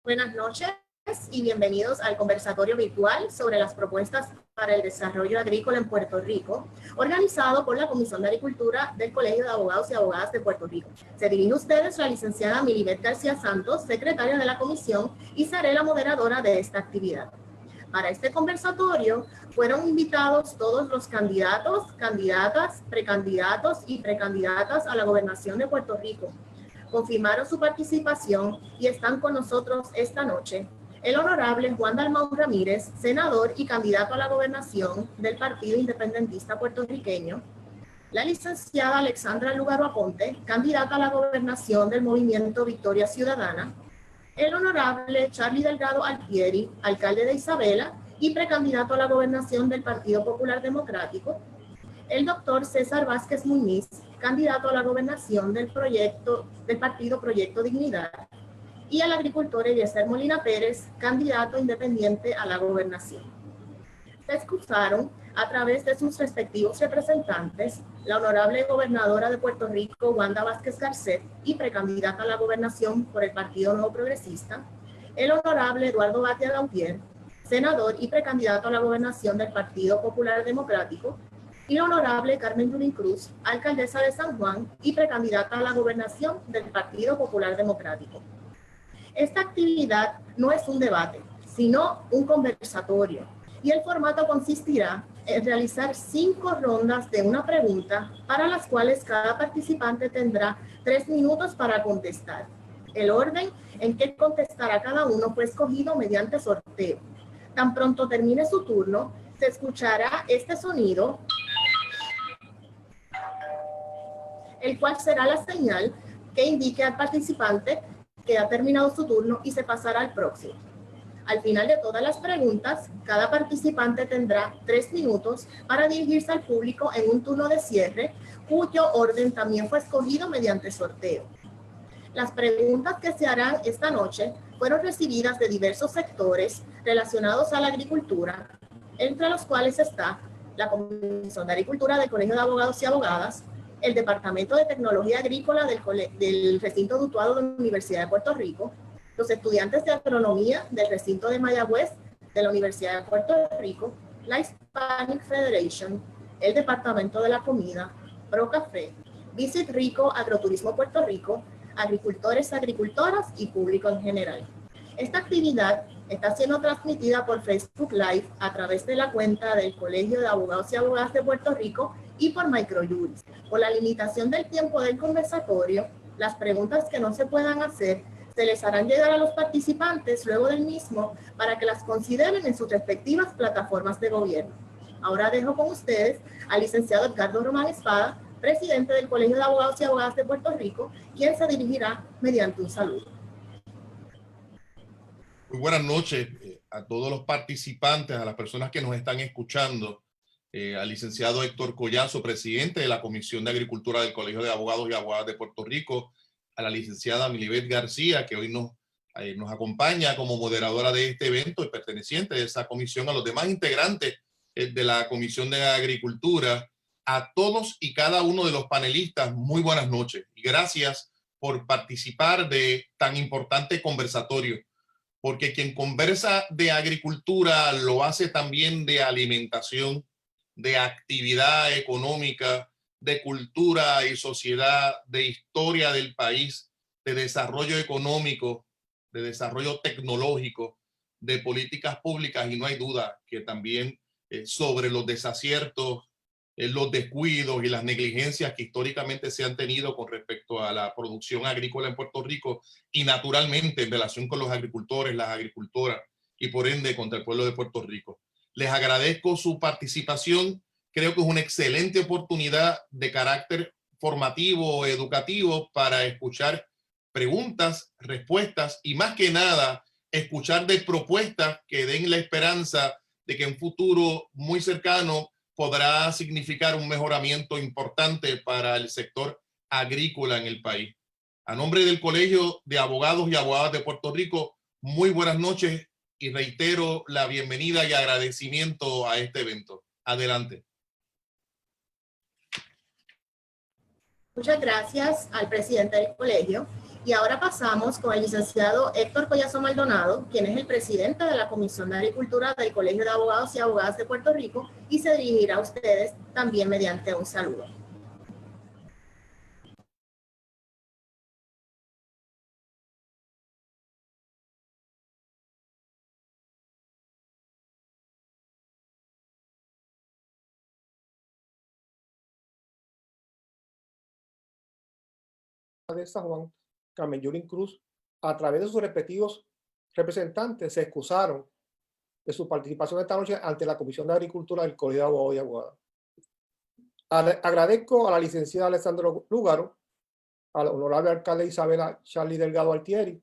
Buenas noches y bienvenidos al conversatorio virtual sobre las propuestas para el desarrollo agrícola en Puerto Rico, organizado por la Comisión de Agricultura del Colegio de Abogados y Abogadas de Puerto Rico. Se dirige a ustedes la licenciada Milibet García Santos, secretaria de la comisión, y seré la moderadora de esta actividad. Para este conversatorio fueron invitados todos los candidatos, candidatas, precandidatos y precandidatas a la gobernación de Puerto Rico. Confirmaron su participación y están con nosotros esta noche el honorable Juan Dalmau Ramírez, senador y candidato a la gobernación del Partido Independentista Puertorriqueño, la licenciada Alexandra Lugaro Aponte, candidata a la gobernación del Movimiento Victoria Ciudadana, el honorable Charlie Delgado Altieri, alcalde de Isabela y precandidato a la gobernación del Partido Popular Democrático, el doctor César Vázquez Muñiz, candidato a la gobernación del Partido Proyecto Dignidad, y el agricultor Eliezer Molina Pérez, candidato independiente a la gobernación. Se excusaron a través de sus respectivos representantes la honorable gobernadora de Puerto Rico, Wanda Vázquez Garcet, y precandidata a la gobernación por el Partido Nuevo Progresista, el honorable Eduardo Batia Gautier, senador y precandidato a la gobernación del Partido Popular Democrático, y la honorable Carmen Yulín Cruz, alcaldesa de San Juan y precandidata a la gobernación del Partido Popular Democrático. Esta actividad no es un debate, sino un conversatorio, y el formato consistirá en realizar 5 rondas de una pregunta para las cuales cada participante tendrá 3 minutos para contestar. El orden en que contestará cada uno fue escogido mediante sorteo. Tan pronto termine su turno, se escuchará este sonido, el cual será la señal que indique al participante que ha terminado su turno y se pasará al próximo. Al final de todas las preguntas, cada participante tendrá 3 minutos para dirigirse al público en un turno de cierre, cuyo orden también fue escogido mediante sorteo. Las preguntas que se harán esta noche fueron recibidas de diversos sectores relacionados a la agricultura, entre los cuales está la Comisión de Agricultura del Colegio de Abogados y Abogadas, el Departamento de Tecnología Agrícola del recinto de Utuado de la Universidad de Puerto Rico, los estudiantes de agronomía del recinto de Mayagüez de la Universidad de Puerto Rico, la Hispanic Federation, el Departamento de la Comida, ProCafé, Visit Rico, Agroturismo Puerto Rico, agricultores, agricultoras y público en general. Esta actividad está siendo transmitida por Facebook Live a través de la cuenta del Colegio de Abogados y Abogadas de Puerto Rico y por Microjuris. Por la limitación del tiempo del conversatorio, las preguntas que no se puedan hacer se les harán llegar a los participantes luego del mismo para que las consideren en sus respectivas plataformas de gobierno. Ahora dejo con ustedes al licenciado Edgardo Román Espada, presidente del Colegio de Abogados y Abogadas de Puerto Rico, quien se dirigirá mediante un saludo. Muy buenas noches a todos los participantes, a las personas que nos están escuchando, al licenciado Héctor Collazo, presidente de la Comisión de Agricultura del Colegio de Abogados y Abogadas de Puerto Rico, a la licenciada Milibet García, que hoy nos acompaña como moderadora de este evento y perteneciente de esa comisión, a los demás integrantes de la Comisión de Agricultura, a todos y cada uno de los panelistas, muy buenas noches y gracias por participar de tan importante conversatorio, porque quien conversa de agricultura lo hace también de alimentación, de actividad económica, de cultura y sociedad, de historia del país, de desarrollo económico, de desarrollo tecnológico, de políticas públicas, y no hay duda que también sobre los desaciertos, los descuidos y las negligencias que históricamente se han tenido con respecto a la producción agrícola en Puerto Rico y naturalmente en relación con los agricultores, las agricultoras y por ende contra el pueblo de Puerto Rico. Les agradezco su participación. Creo que es una excelente oportunidad de carácter formativo, educativo, para escuchar preguntas, respuestas y más que nada escuchar de propuestas que den la esperanza de que en un futuro muy cercano podrá significar un mejoramiento importante para el sector agrícola en el país. A nombre del Colegio de Abogados y Abogadas de Puerto Rico, muy buenas noches y reitero la bienvenida y agradecimiento a este evento. Adelante. Muchas gracias al presidente del colegio Y ahora pasamos con el licenciado Héctor Collazo Maldonado, quien es el presidente de la Comisión de Agricultura del Colegio de Abogados y Abogadas de Puerto Rico, y se dirigirá a ustedes también mediante un saludo. De San Juan, Carmen Yulín Cruz, a través de sus respectivos representantes, se excusaron de su participación esta noche ante la Comisión de Agricultura del Colegio de Abogados y Abogadas. Agradezco a la licenciada Alessandra Lúgaro, al honorable alcalde Isabela Charlie Delgado Altieri,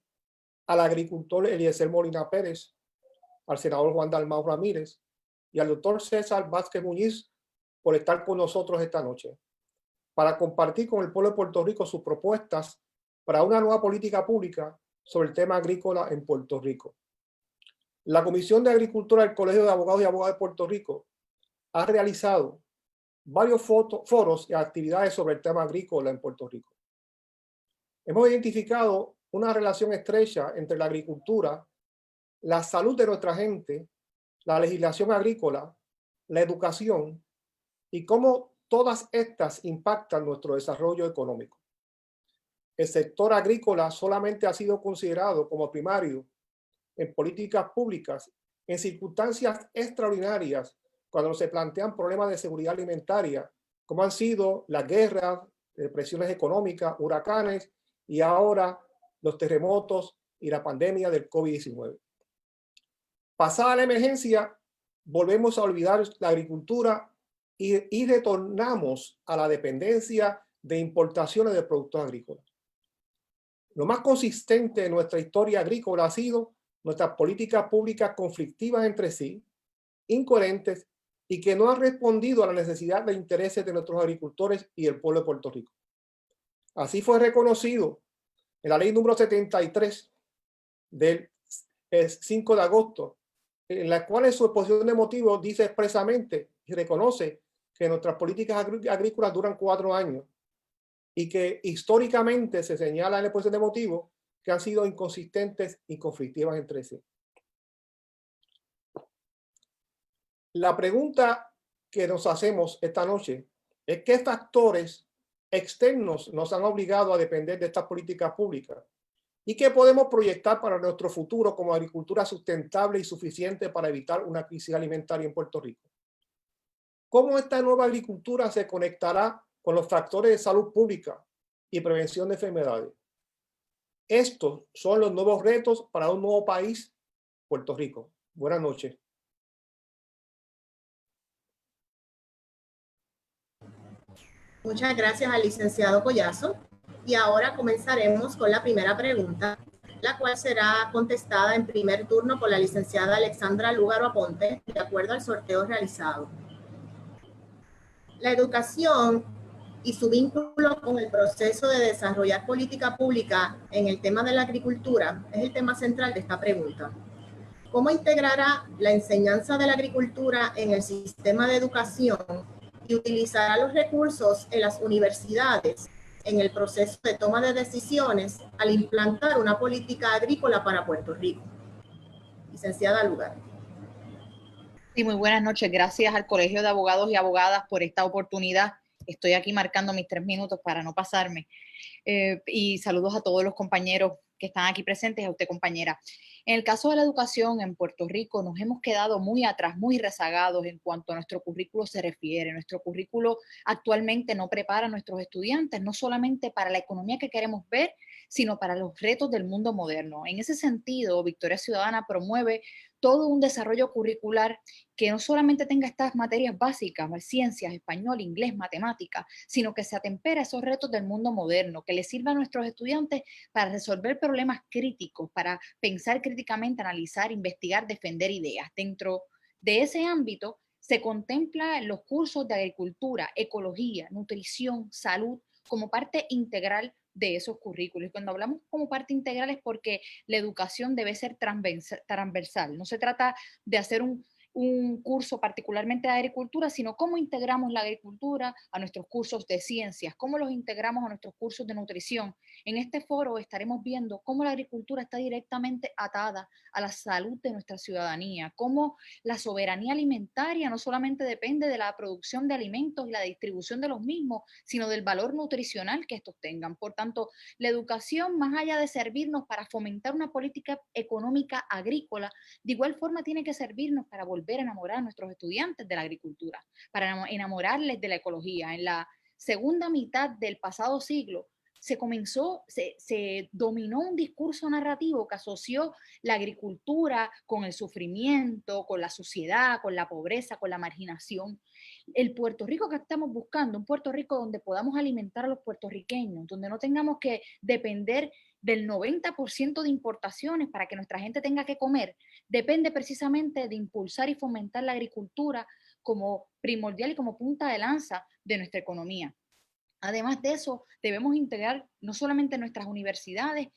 al agricultor Eliezer Molina Pérez, al senador Juan Dalmau Ramírez y al doctor César Vázquez Muñiz por estar con nosotros esta noche para compartir con el pueblo de Puerto Rico sus propuestas para una nueva política pública sobre el tema agrícola en Puerto Rico. La Comisión de Agricultura del Colegio de Abogados y Abogadas de Puerto Rico ha realizado varios foros y actividades sobre el tema agrícola en Puerto Rico. Hemos identificado una relación estrecha entre la agricultura, la salud de nuestra gente, la legislación agrícola, la educación y cómo todas estas impactan nuestro desarrollo económico. El sector agrícola solamente ha sido considerado como primario en políticas públicas en circunstancias extraordinarias cuando se plantean problemas de seguridad alimentaria, como han sido las guerras, presiones económicas, huracanes y ahora los terremotos y la pandemia del COVID-19. Pasada la emergencia, volvemos a olvidar la agricultura y retornamos a la dependencia de importaciones de productos agrícolas. Lo más consistente de nuestra historia agrícola ha sido nuestras políticas públicas conflictivas entre sí, incoherentes y que no han respondido a la necesidad de intereses de nuestros agricultores y el pueblo de Puerto Rico. Así fue reconocido en la ley número 73 del 5 de agosto, en la cual en su exposición de motivos dice expresamente y reconoce que nuestras políticas agrícolas duran 4 años y que históricamente se señala en la exposición de motivos que han sido inconsistentes y conflictivas entre sí. La pregunta que nos hacemos esta noche es qué factores externos nos han obligado a depender de estas políticas públicas y qué podemos proyectar para nuestro futuro como agricultura sustentable y suficiente para evitar una crisis alimentaria en Puerto Rico. ¿Cómo esta nueva agricultura se conectará con los factores de salud pública y prevención de enfermedades? Estos son los nuevos retos para un nuevo país, Puerto Rico. Buenas noches. Muchas gracias al licenciado Collazo. Y ahora comenzaremos con la primera pregunta, la cual será contestada en primer turno por la licenciada Alexandra Lúgaro Aponte, de acuerdo al sorteo realizado. La educación y su vínculo con el proceso de desarrollar política pública en el tema de la agricultura es el tema central de esta pregunta. ¿Cómo integrará la enseñanza de la agricultura en el sistema de educación y utilizará los recursos en las universidades en el proceso de toma de decisiones al implantar una política agrícola para Puerto Rico? Licenciada Lúgaro. Sí, muy buenas noches. Gracias al Colegio de Abogados y Abogadas por esta oportunidad. Estoy aquí marcando mis 3 minutos para no pasarme. Y saludos a todos los compañeros que están aquí presentes, a usted, compañera. En el caso de la educación en Puerto Rico, nos hemos quedado muy atrás, muy rezagados en cuanto a nuestro currículo se refiere. Nuestro currículo actualmente no prepara a nuestros estudiantes, no solamente para la economía que queremos ver, sino para los retos del mundo moderno. En ese sentido, Victoria Ciudadana promueve todo un desarrollo curricular que no solamente tenga estas materias básicas, ciencias, español, inglés, matemáticas, sino que se atempera a esos retos del mundo moderno, que les sirva a nuestros estudiantes para resolver problemas críticos, para pensar críticamente, analizar, investigar, defender ideas. Dentro de ese ámbito se contemplan los cursos de agricultura, ecología, nutrición, salud, como parte integral de esos currículos. Y cuando hablamos como parte integral es porque la educación debe ser transversal. No se trata de hacer un un curso particularmente de agricultura, sino cómo integramos la agricultura a nuestros cursos de ciencias, cómo los integramos a nuestros cursos de nutrición. En este foro estaremos viendo cómo la agricultura está directamente atada a la salud de nuestra ciudadanía, cómo la soberanía alimentaria no solamente depende de la producción de alimentos y la distribución de los mismos, sino del valor nutricional que estos tengan. Por tanto, la educación, más allá de servirnos para fomentar una política económica agrícola, de igual forma tiene que servirnos para volver a enamorar a nuestros estudiantes de la agricultura, para enamorarles de la ecología. En la segunda mitad del pasado siglo se dominó un discurso narrativo que asoció la agricultura con el sufrimiento, con la suciedad, con la pobreza, con la marginación. El Puerto Rico que estamos buscando, un Puerto Rico donde podamos alimentar a los puertorriqueños, donde no tengamos que depender del 90% de importaciones para que nuestra gente tenga que comer, depende precisamente de impulsar y fomentar la agricultura como primordial y como punta de lanza de nuestra economía. Además de eso, debemos integrar no solamente en nuestras universidades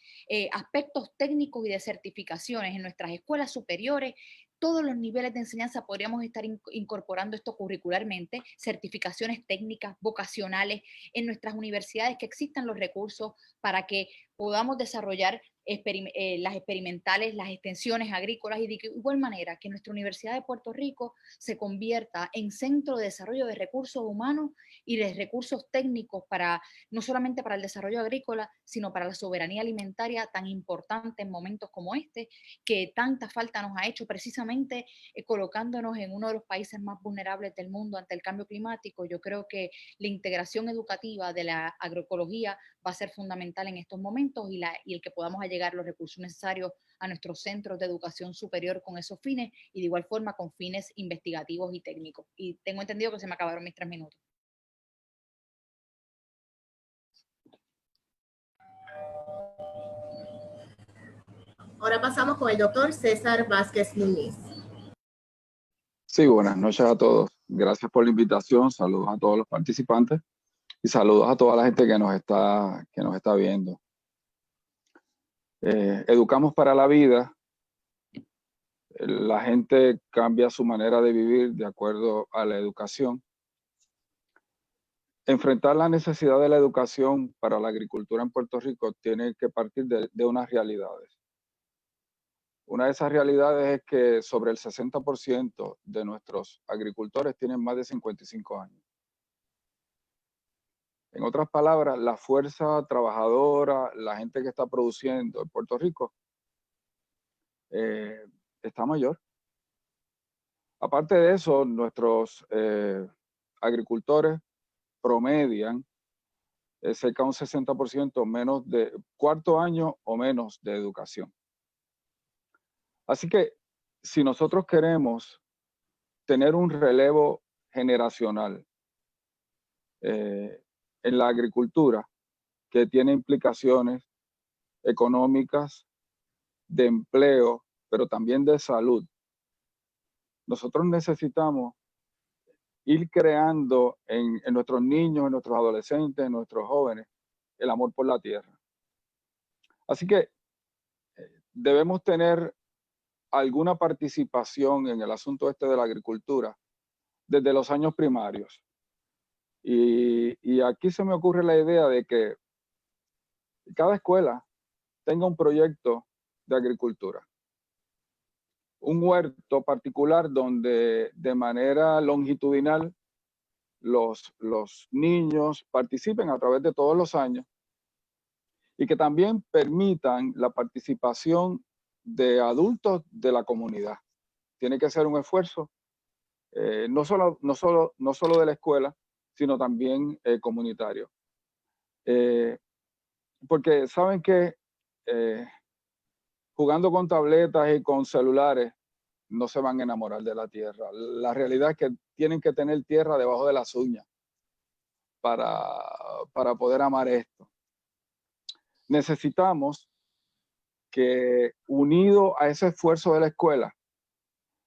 aspectos técnicos y de certificaciones, en nuestras escuelas superiores, todos los niveles de enseñanza podríamos estar incorporando esto curricularmente, certificaciones técnicas, vocacionales, en nuestras universidades que existan los recursos para que podamos desarrollar las experimentales, las extensiones agrícolas y de igual manera que nuestra Universidad de Puerto Rico se convierta en centro de desarrollo de recursos humanos y de recursos técnicos para no solamente para el desarrollo agrícola, sino para la soberanía alimentaria tan importante en momentos como este, que tanta falta nos ha hecho precisamente colocándonos en uno de los países más vulnerables del mundo ante el cambio climático. Yo creo que la integración educativa de la agroecología va a ser fundamental en estos momentos y el que podamos llegar los recursos necesarios a nuestros centros de educación superior con esos fines y de igual forma con fines investigativos y técnicos. Y tengo entendido que se me acabaron mis 3 minutos. Ahora pasamos con el doctor César Vázquez Núñez. Sí, buenas noches a todos. Gracias por la invitación. Saludos a todos los participantes y saludos a toda la gente que nos está viendo. Educamos para la vida. La gente cambia su manera de vivir de acuerdo a la educación. Enfrentar la necesidad de la educación para la agricultura en Puerto Rico tiene que partir de unas realidades. Una de esas realidades es que sobre el 60% de nuestros agricultores tienen más de 55 años. En otras palabras, la fuerza trabajadora, la gente que está produciendo en Puerto Rico, está mayor. Aparte de eso, nuestros agricultores promedian cerca de un 60% menos de cuarto año o menos de educación. Así que si nosotros queremos tener un relevo generacional en la agricultura que tiene implicaciones económicas, de empleo, pero también de salud, nosotros necesitamos ir creando en nuestros niños, en nuestros adolescentes, en nuestros jóvenes, el amor por la tierra. Así que debemos tener alguna participación en el asunto este de la agricultura desde los años primarios. Y aquí se me ocurre la idea de que cada escuela tenga un proyecto de agricultura. Un huerto particular donde de manera longitudinal los niños participen a través de todos los años y que también permitan la participación de adultos de la comunidad. Tiene que ser un esfuerzo no solo de la escuela, sino también comunitario. Porque saben que jugando con tabletas y con celulares no se van a enamorar de la tierra. La realidad es que tienen que tener tierra debajo de las uñas para poder amar esto. Necesitamos que unido a ese esfuerzo de la escuela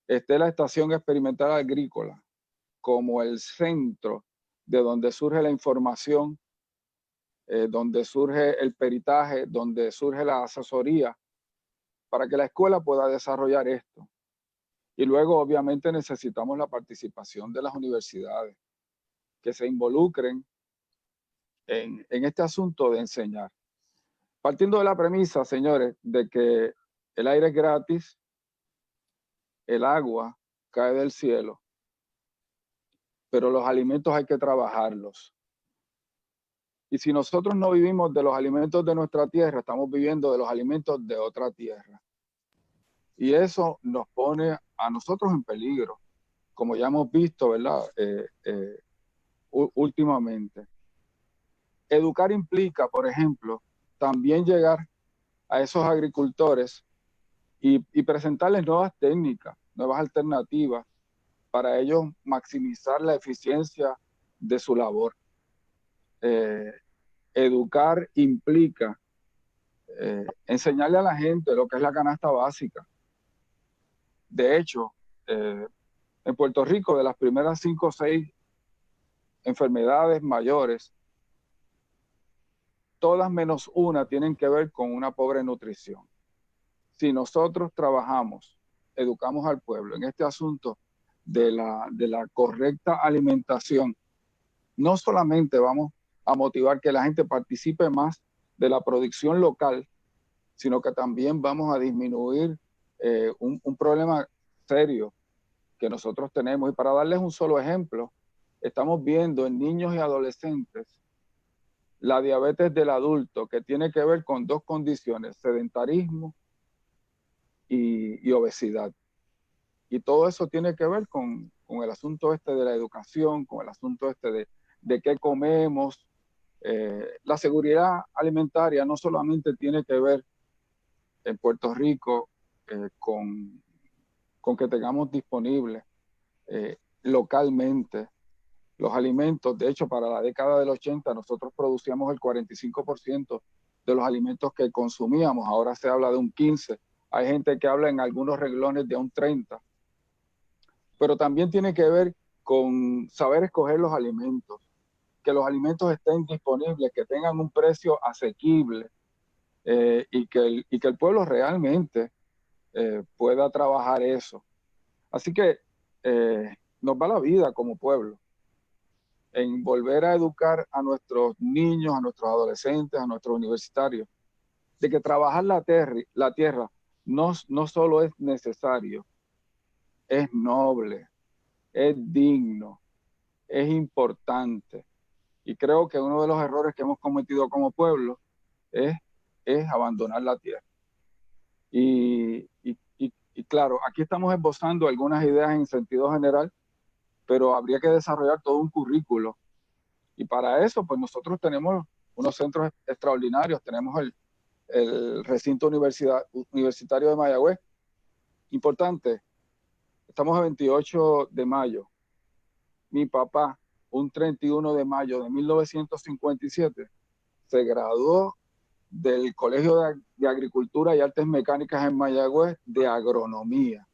esté la estación experimental agrícola como el centro de donde surge la información, donde surge el peritaje, donde surge la asesoría, para que la escuela pueda desarrollar esto. Y luego, obviamente, necesitamos la participación de las universidades que se involucren en este asunto de enseñar. Partiendo de la premisa, señores, de que el aire es gratis, el agua cae del cielo, pero los alimentos hay que trabajarlos. Y si nosotros no vivimos de los alimentos de nuestra tierra, estamos viviendo de los alimentos de otra tierra. Y eso nos pone a nosotros en peligro, como ya hemos visto, ¿verdad? Últimamente. Educar implica, por ejemplo, también llegar a esos agricultores y presentarles nuevas técnicas, nuevas alternativas para ellos maximizar la eficiencia de su labor. Educar implica enseñarle a la gente lo que es la canasta básica. De hecho, en Puerto Rico, de las primeras 5 o 6 enfermedades mayores, todas menos una tienen que ver con una pobre nutrición. Si nosotros trabajamos, educamos al pueblo en este asunto de la correcta alimentación, no solamente vamos a motivar que la gente participe más de la producción local, sino que también vamos a disminuir un problema serio que nosotros tenemos. Y para darles un solo ejemplo, estamos viendo en niños y adolescentes la diabetes del adulto, que tiene que ver con 2 condiciones, sedentarismo y obesidad. Y todo eso tiene que ver con el asunto este de la educación, con el asunto este de qué comemos. La seguridad alimentaria no solamente tiene que ver en Puerto Rico con que tengamos disponibles localmente los alimentos. De hecho, para la década del 80 nosotros producíamos el 45% de los alimentos que consumíamos. Ahora se habla de un 15%. Hay gente que habla en algunos renglones de un 30%. Pero también tiene que ver con saber escoger los alimentos, que los alimentos estén disponibles, que tengan un precio asequible y que el pueblo realmente pueda trabajar eso. Así que nos va la vida como pueblo en volver a educar a nuestros niños, a nuestros adolescentes, a nuestros universitarios, de que trabajar la tierra no solo es necesario, es noble, es digno, es importante. Y creo que uno de los errores que hemos cometido como pueblo es abandonar la tierra. Y claro, aquí estamos esbozando algunas ideas en sentido general, pero habría que desarrollar todo un currículo. Y para eso, pues nosotros tenemos unos centros extraordinarios. Tenemos el recinto universitario de Mayagüez. Importante, estamos a 28 de mayo. Mi papá, un 31 de mayo de 1957, se graduó del Colegio de Agricultura y Artes Mecánicas en Mayagüez de agronomía.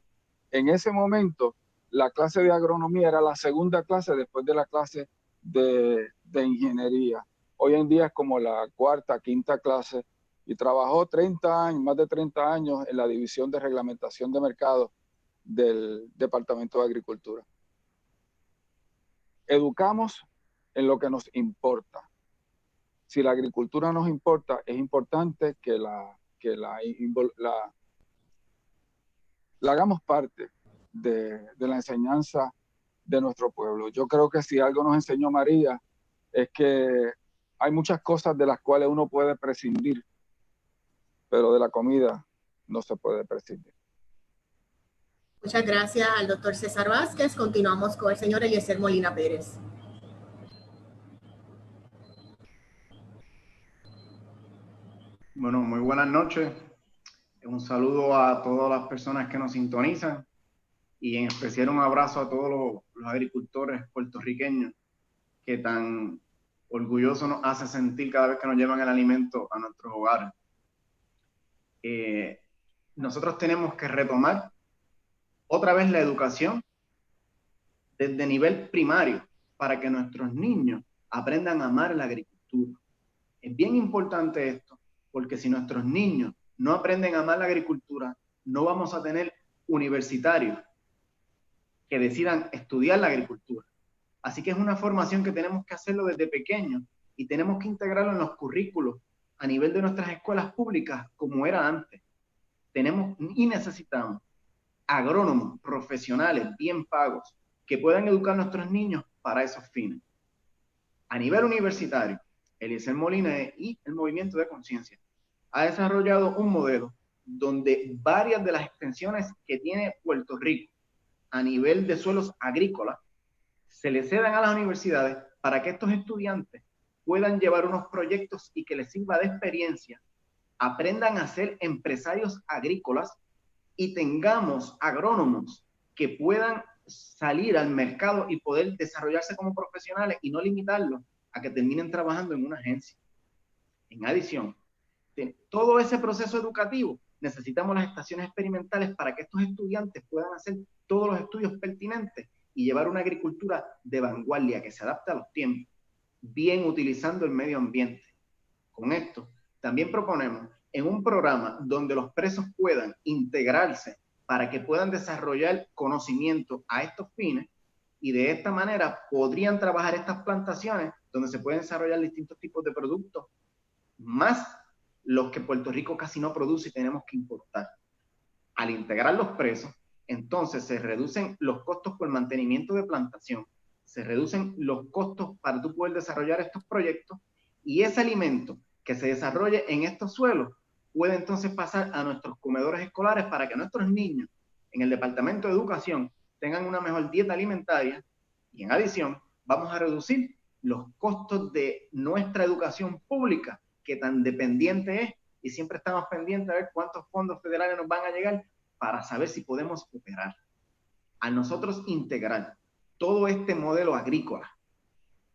En ese momento, la clase de agronomía era la segunda clase después de la clase de ingeniería. Hoy en día es como la cuarta, quinta clase, y trabajó 30 años, más de 30 años en la división de reglamentación de mercado del Departamento de Agricultura. Educamos en lo que nos importa. Si la agricultura nos importa, es importante que la hagamos parte de la enseñanza de nuestro pueblo. Yo creo que si algo nos enseñó María es que hay muchas cosas de las cuales uno puede prescindir, pero de la comida no se puede prescindir. Muchas gracias al doctor César Vázquez. Continuamos con el señor Eliezer Molina Pérez. Bueno, muy buenas noches. Un saludo a todas las personas que nos sintonizan y en especial un abrazo a todos los agricultores puertorriqueños que tan orgullosos nos hace sentir cada vez que nos llevan el alimento a nuestros hogares. Nosotros tenemos que retomar otra vez la educación desde nivel primario para que nuestros niños aprendan a amar la agricultura. Es bien importante esto, porque si nuestros niños no aprenden a amar la agricultura, no vamos a tener universitarios que decidan estudiar la agricultura. Así que es una formación que tenemos que hacerlo desde pequeños y tenemos que integrarlo en los currículos a nivel de nuestras escuelas públicas como era antes. Tenemos y necesitamos agrónomos profesionales bien pagos que puedan educar a nuestros niños para esos fines. A nivel universitario, Eliezer Molina y el Movimiento de Conciencia ha desarrollado un modelo donde varias de las extensiones que tiene Puerto Rico a nivel de suelos agrícolas se le cedan a las universidades para que estos estudiantes puedan llevar unos proyectos y que les sirva de experiencia, aprendan a ser empresarios agrícolas y tengamos agrónomos que puedan salir al mercado y poder desarrollarse como profesionales y no limitarlos a que terminen trabajando en una agencia. En adición, de todo ese proceso educativo, necesitamos las estaciones experimentales para que estos estudiantes puedan hacer todos los estudios pertinentes y llevar una agricultura de vanguardia que se adapte a los tiempos, bien utilizando el medio ambiente. Con esto, también proponemos en un programa donde los presos puedan integrarse para que puedan desarrollar conocimiento a estos fines y de esta manera podrían trabajar estas plantaciones donde se pueden desarrollar distintos tipos de productos, más los que Puerto Rico casi no produce y tenemos que importar. Al integrar los presos, entonces se reducen los costos por mantenimiento de plantación, se reducen los costos para tú poder desarrollar estos proyectos y ese alimento que se desarrolle en estos suelos puede entonces pasar a nuestros comedores escolares para que nuestros niños en el Departamento de Educación tengan una mejor dieta alimentaria y en adición vamos a reducir los costos de nuestra educación pública que tan dependiente es y siempre estamos pendientes de ver cuántos fondos federales nos van a llegar para saber si podemos operar. Al nosotros integrar todo este modelo agrícola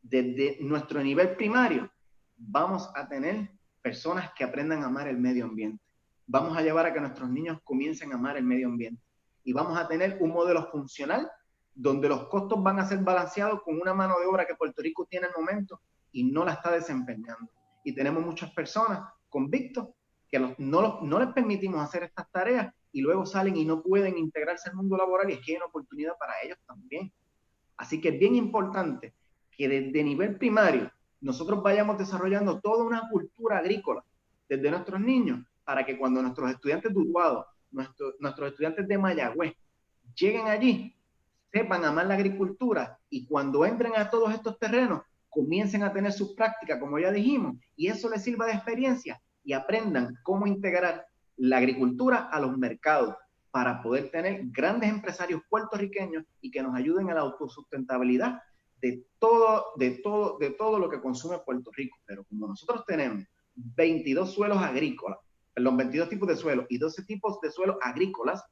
desde nuestro nivel primario, vamos a tener personas que aprendan a amar el medio ambiente. Vamos a llevar a que nuestros niños comiencen a amar el medio ambiente. Y vamos a tener un modelo funcional donde los costos van a ser balanceados con una mano de obra que Puerto Rico tiene en el momento y no la está desempeñando. Y tenemos muchas personas convictos que no les permitimos hacer estas tareas y luego salen y no pueden integrarse al mundo laboral y es que hay una oportunidad para ellos también. Así que es bien importante que desde nivel primario nosotros vayamos desarrollando toda una cultura agrícola desde nuestros niños para que cuando nuestros estudiantes de Utuado, nuestros estudiantes de Mayagüez lleguen allí, sepan amar la agricultura y cuando entren a todos estos terrenos comiencen a tener sus prácticas, como ya dijimos, y eso les sirva de experiencia y aprendan cómo integrar la agricultura a los mercados para poder tener grandes empresarios puertorriqueños y que nos ayuden a la autosustentabilidad de todo lo que consume Puerto Rico. Pero como nosotros tenemos 22 suelos agrícolas, perdón, 22 tipos de suelos y 12 tipos de suelos agrícolas,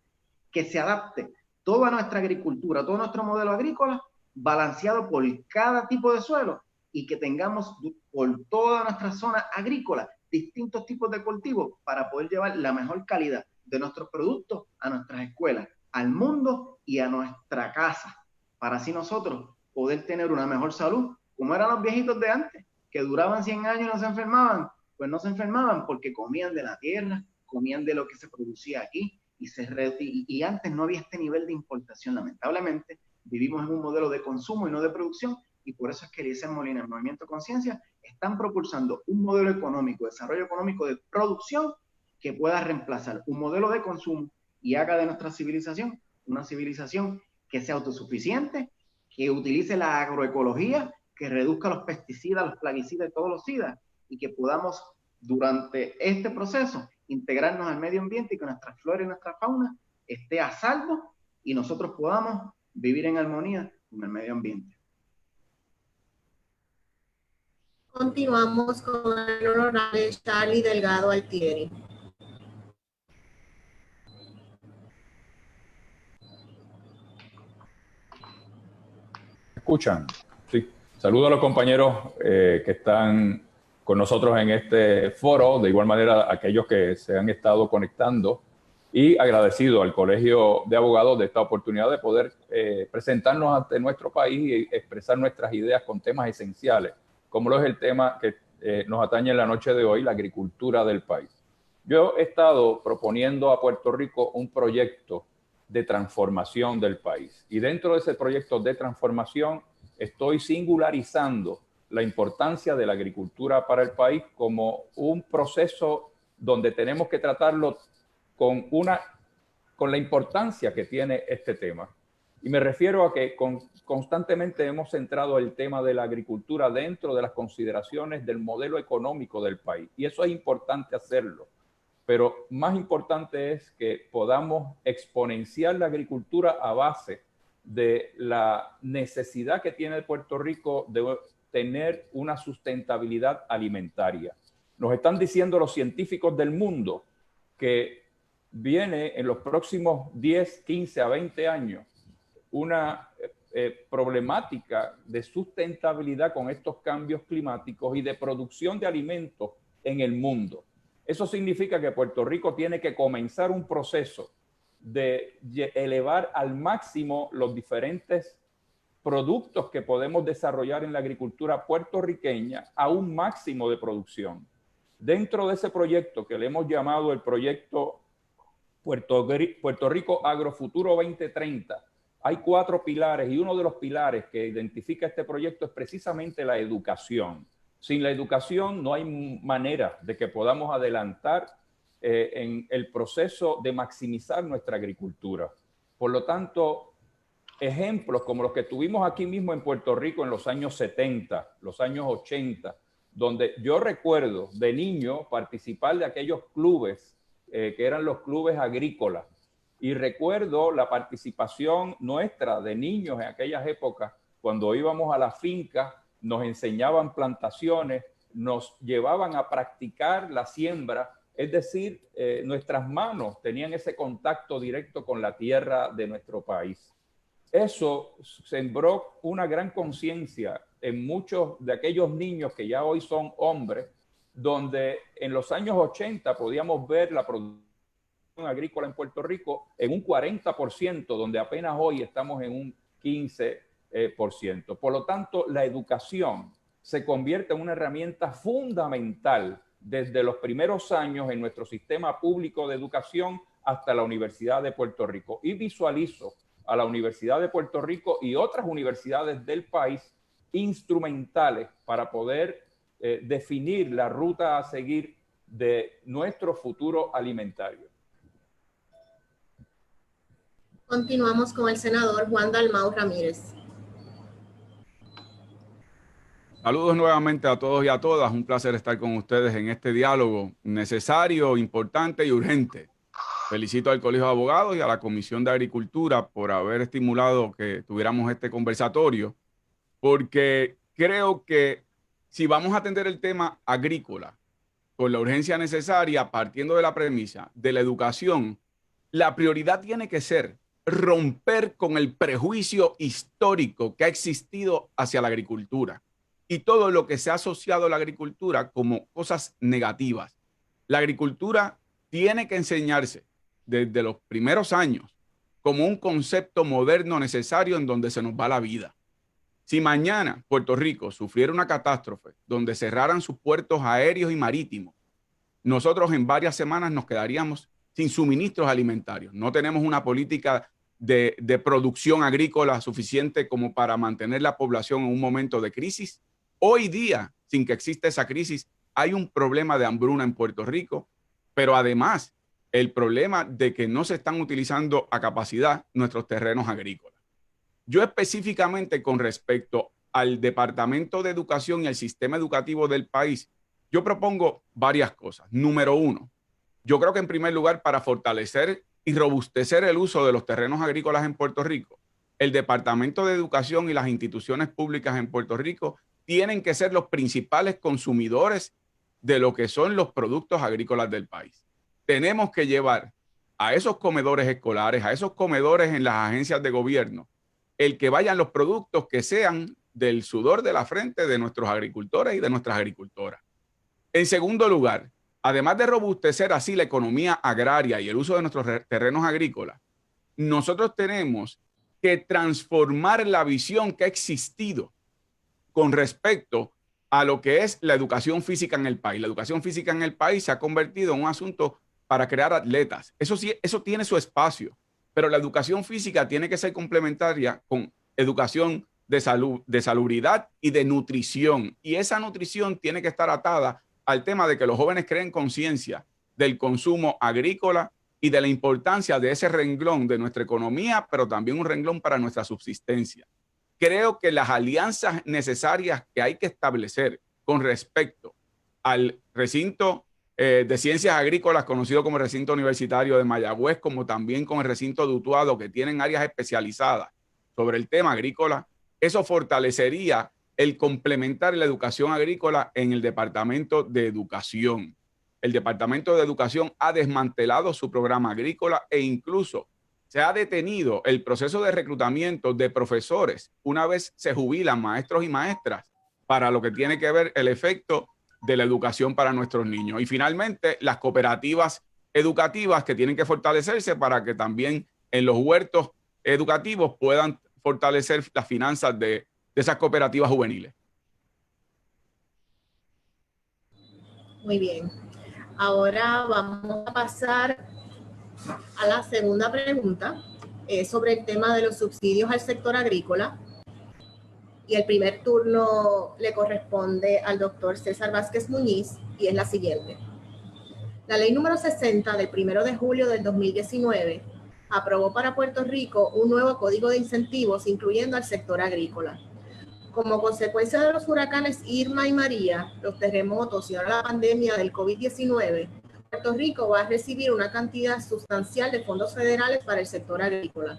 que se adapte toda nuestra agricultura, todo nuestro modelo agrícola balanceado por cada tipo de suelo y que tengamos por toda nuestra zona agrícola distintos tipos de cultivos para poder llevar la mejor calidad de nuestros productos a nuestras escuelas, al mundo y a nuestra casa, para así nosotros poder tener una mejor salud, como eran los viejitos de antes, que duraban 100 años y no se enfermaban. Pues no se enfermaban porque comían de la tierra, comían de lo que se producía aquí, y antes no había este nivel de importación. Lamentablemente, vivimos en un modelo de consumo y no de producción, y por eso es que Eliezer Molina, el Movimiento Conciencia, están propulsando un modelo económico, desarrollo económico de producción que pueda reemplazar un modelo de consumo y haga de nuestra civilización una civilización que sea autosuficiente, que utilice la agroecología, que reduzca los pesticidas, los plaguicidas y todos los sidas, y que podamos durante este proceso integrarnos al medio ambiente y que nuestra flora y nuestra fauna esté a salvo y nosotros podamos vivir en armonía con el medio ambiente. Continuamos con el honorable Charlie Delgado Altieri. ¿Escuchan? Sí. Saludo a los compañeros que están con nosotros en este foro, de igual manera a aquellos que se han estado conectando y agradecido al Colegio de Abogados de esta oportunidad de poder presentarnos ante nuestro país y expresar nuestras ideas con temas esenciales, como lo es el tema que nos atañe en la noche de hoy, la agricultura del país. Yo he estado proponiendo a Puerto Rico un proyecto de transformación del país. Y dentro de ese proyecto de transformación estoy singularizando la importancia de la agricultura para el país como un proceso donde tenemos que tratarlo con la importancia que tiene este tema. Y me refiero a que constantemente hemos centrado el tema de la agricultura dentro de las consideraciones del modelo económico del país. Y eso es importante hacerlo. Pero más importante es que podamos exponenciar la agricultura a base de la necesidad que tiene Puerto Rico de tener una sustentabilidad alimentaria. Nos están diciendo los científicos del mundo que viene en los próximos 10, 15 a 20 años una problemática de sustentabilidad con estos cambios climáticos y de producción de alimentos en el mundo. Eso significa que Puerto Rico tiene que comenzar un proceso de elevar al máximo los diferentes productos que podemos desarrollar en la agricultura puertorriqueña a un máximo de producción. Dentro de ese proyecto que le hemos llamado el proyecto Puerto Rico Agrofuturo 2030, hay 4 pilares y uno de los pilares que identifica este proyecto es precisamente la educación. Sin la educación no hay manera de que podamos adelantar en el proceso de maximizar nuestra agricultura. Por lo tanto, ejemplos como los que tuvimos aquí mismo en Puerto Rico en los años 70, los años 80, donde yo recuerdo de niño participar de aquellos clubes que eran los clubes agrícolas. Y recuerdo la participación nuestra de niños en aquellas épocas, cuando íbamos a la finca, nos enseñaban plantaciones, nos llevaban a practicar la siembra, es decir, nuestras manos tenían ese contacto directo con la tierra de nuestro país. Eso sembró una gran conciencia en muchos de aquellos niños que ya hoy son hombres, donde en los años 80 podíamos ver la producción agrícola en Puerto Rico en un 40%, donde apenas hoy estamos en un 15%. Por lo tanto, la educación se convierte en una herramienta fundamental desde los primeros años en nuestro sistema público de educación hasta la Universidad de Puerto Rico. Y visualizo a la Universidad de Puerto Rico y otras universidades del país instrumentales para poder definir la ruta a seguir de nuestro futuro alimentario. Continuamos con el senador Juan Dalmau Ramírez. Saludos nuevamente a todos y a todas. Un placer estar con ustedes en este diálogo necesario, importante y urgente. Felicito al Colegio de Abogados y a la Comisión de Agricultura por haber estimulado que tuviéramos este conversatorio, porque creo que si vamos a atender el tema agrícola con la urgencia necesaria, partiendo de la premisa de la educación, la prioridad tiene que ser romper con el prejuicio histórico que ha existido hacia la agricultura y todo lo que se ha asociado a la agricultura como cosas negativas. La agricultura tiene que enseñarse desde los primeros años como un concepto moderno necesario en donde se nos va la vida. Si mañana Puerto Rico sufriera una catástrofe donde cerraran sus puertos aéreos y marítimos, nosotros en varias semanas nos quedaríamos sin suministros alimentarios. No tenemos una política de producción agrícola suficiente como para mantener la población en un momento de crisis. Hoy día, sin que exista esa crisis, hay un problema de hambruna en Puerto Rico, pero además el problema de que no se están utilizando a capacidad nuestros terrenos agrícolas. Yo específicamente con respecto al Departamento de Educación y al sistema educativo del país, yo propongo varias cosas. Número 1, yo creo que en primer lugar, para fortalecer y robustecer el uso de los terrenos agrícolas en Puerto Rico, el Departamento de Educación y las instituciones públicas en Puerto Rico tienen que ser los principales consumidores de lo que son los productos agrícolas del país. Tenemos que llevar a esos comedores escolares, a esos comedores en las agencias de gobierno, el que vayan los productos que sean del sudor de la frente de nuestros agricultores y de nuestras agricultoras. En segundo lugar, además de robustecer así la economía agraria y el uso de nuestros terrenos agrícolas, nosotros tenemos que transformar la visión que ha existido con respecto a lo que es la educación física en el país. La educación física en el país se ha convertido en un asunto para crear atletas. Eso sí, eso tiene su espacio, pero la educación física tiene que ser complementaria con educación de salud, de salubridad y de nutrición. Y esa nutrición tiene que estar atada al tema de que los jóvenes creen conciencia del consumo agrícola y de la importancia de ese renglón de nuestra economía, pero también un renglón para nuestra subsistencia. Creo que las alianzas necesarias que hay que establecer con respecto al recinto de ciencias agrícolas, conocido como recinto universitario de Mayagüez, como también con el recinto de Utuado, que tienen áreas especializadas sobre el tema agrícola, eso fortalecería el complementar la educación agrícola en el Departamento de Educación. El Departamento de Educación ha desmantelado su programa agrícola e incluso se ha detenido el proceso de reclutamiento de profesores una vez se jubilan maestros y maestras para lo que tiene que ver el efecto de la educación para nuestros niños. Y finalmente, las cooperativas educativas que tienen que fortalecerse para que también en los huertos educativos puedan fortalecer las finanzas de esas cooperativas juveniles. Muy bien. Ahora vamos a pasar a la segunda pregunta sobre el tema de los subsidios al sector agrícola. Y el primer turno le corresponde al doctor César Vázquez Muñiz y es la siguiente. La ley número 60 del 1 de julio del 2019 aprobó para Puerto Rico un nuevo código de incentivos incluyendo al sector agrícola. Como consecuencia de los huracanes Irma y María, los terremotos y ahora la pandemia del COVID-19, Puerto Rico va a recibir una cantidad sustancial de fondos federales para el sector agrícola.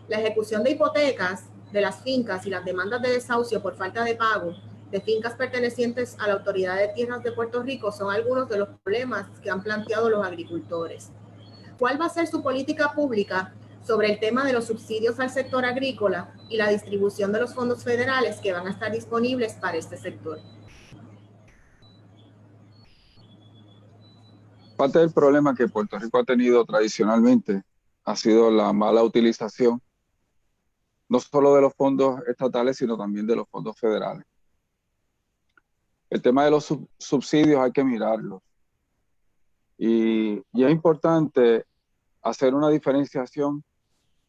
La ejecución de hipotecas de las fincas y las demandas de desahucio por falta de pago de fincas pertenecientes a la Autoridad de Tierras de Puerto Rico son algunos de los problemas que han planteado los agricultores. ¿Cuál va a ser su política pública sobre el tema de los subsidios al sector agrícola y la distribución de los fondos federales que van a estar disponibles para este sector? Parte del problema que Puerto Rico ha tenido tradicionalmente ha sido la mala utilización, no solo de los fondos estatales, sino también de los fondos federales. El tema de los subsidios hay que mirarlo. Y es importante hacer una diferenciación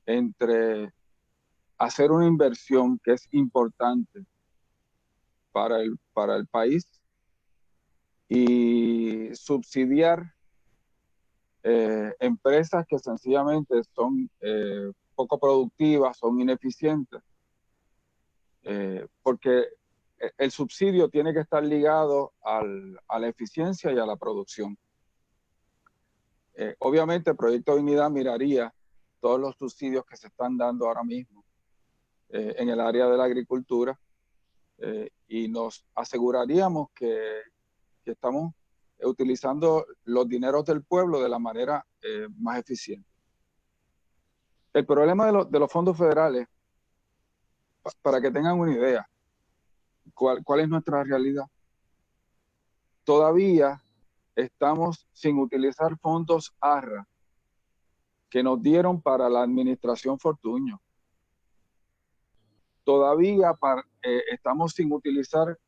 entre hacer una inversión que es importante para el país y subsidiar empresas que sencillamente son poco productivas, son ineficientes, porque el subsidio tiene que estar ligado a la eficiencia y a la producción. Obviamente el Proyecto Dignidad miraría todos los subsidios que se están dando ahora mismo en el área de la agricultura y nos aseguraríamos que estamos utilizando los dineros del pueblo de la manera más eficiente. El problema de los fondos federales, para que tengan una idea, ¿cuál es nuestra realidad? Todavía estamos sin utilizar fondos ARRA que nos dieron para la administración Fortuño. Todavía estamos sin utilizar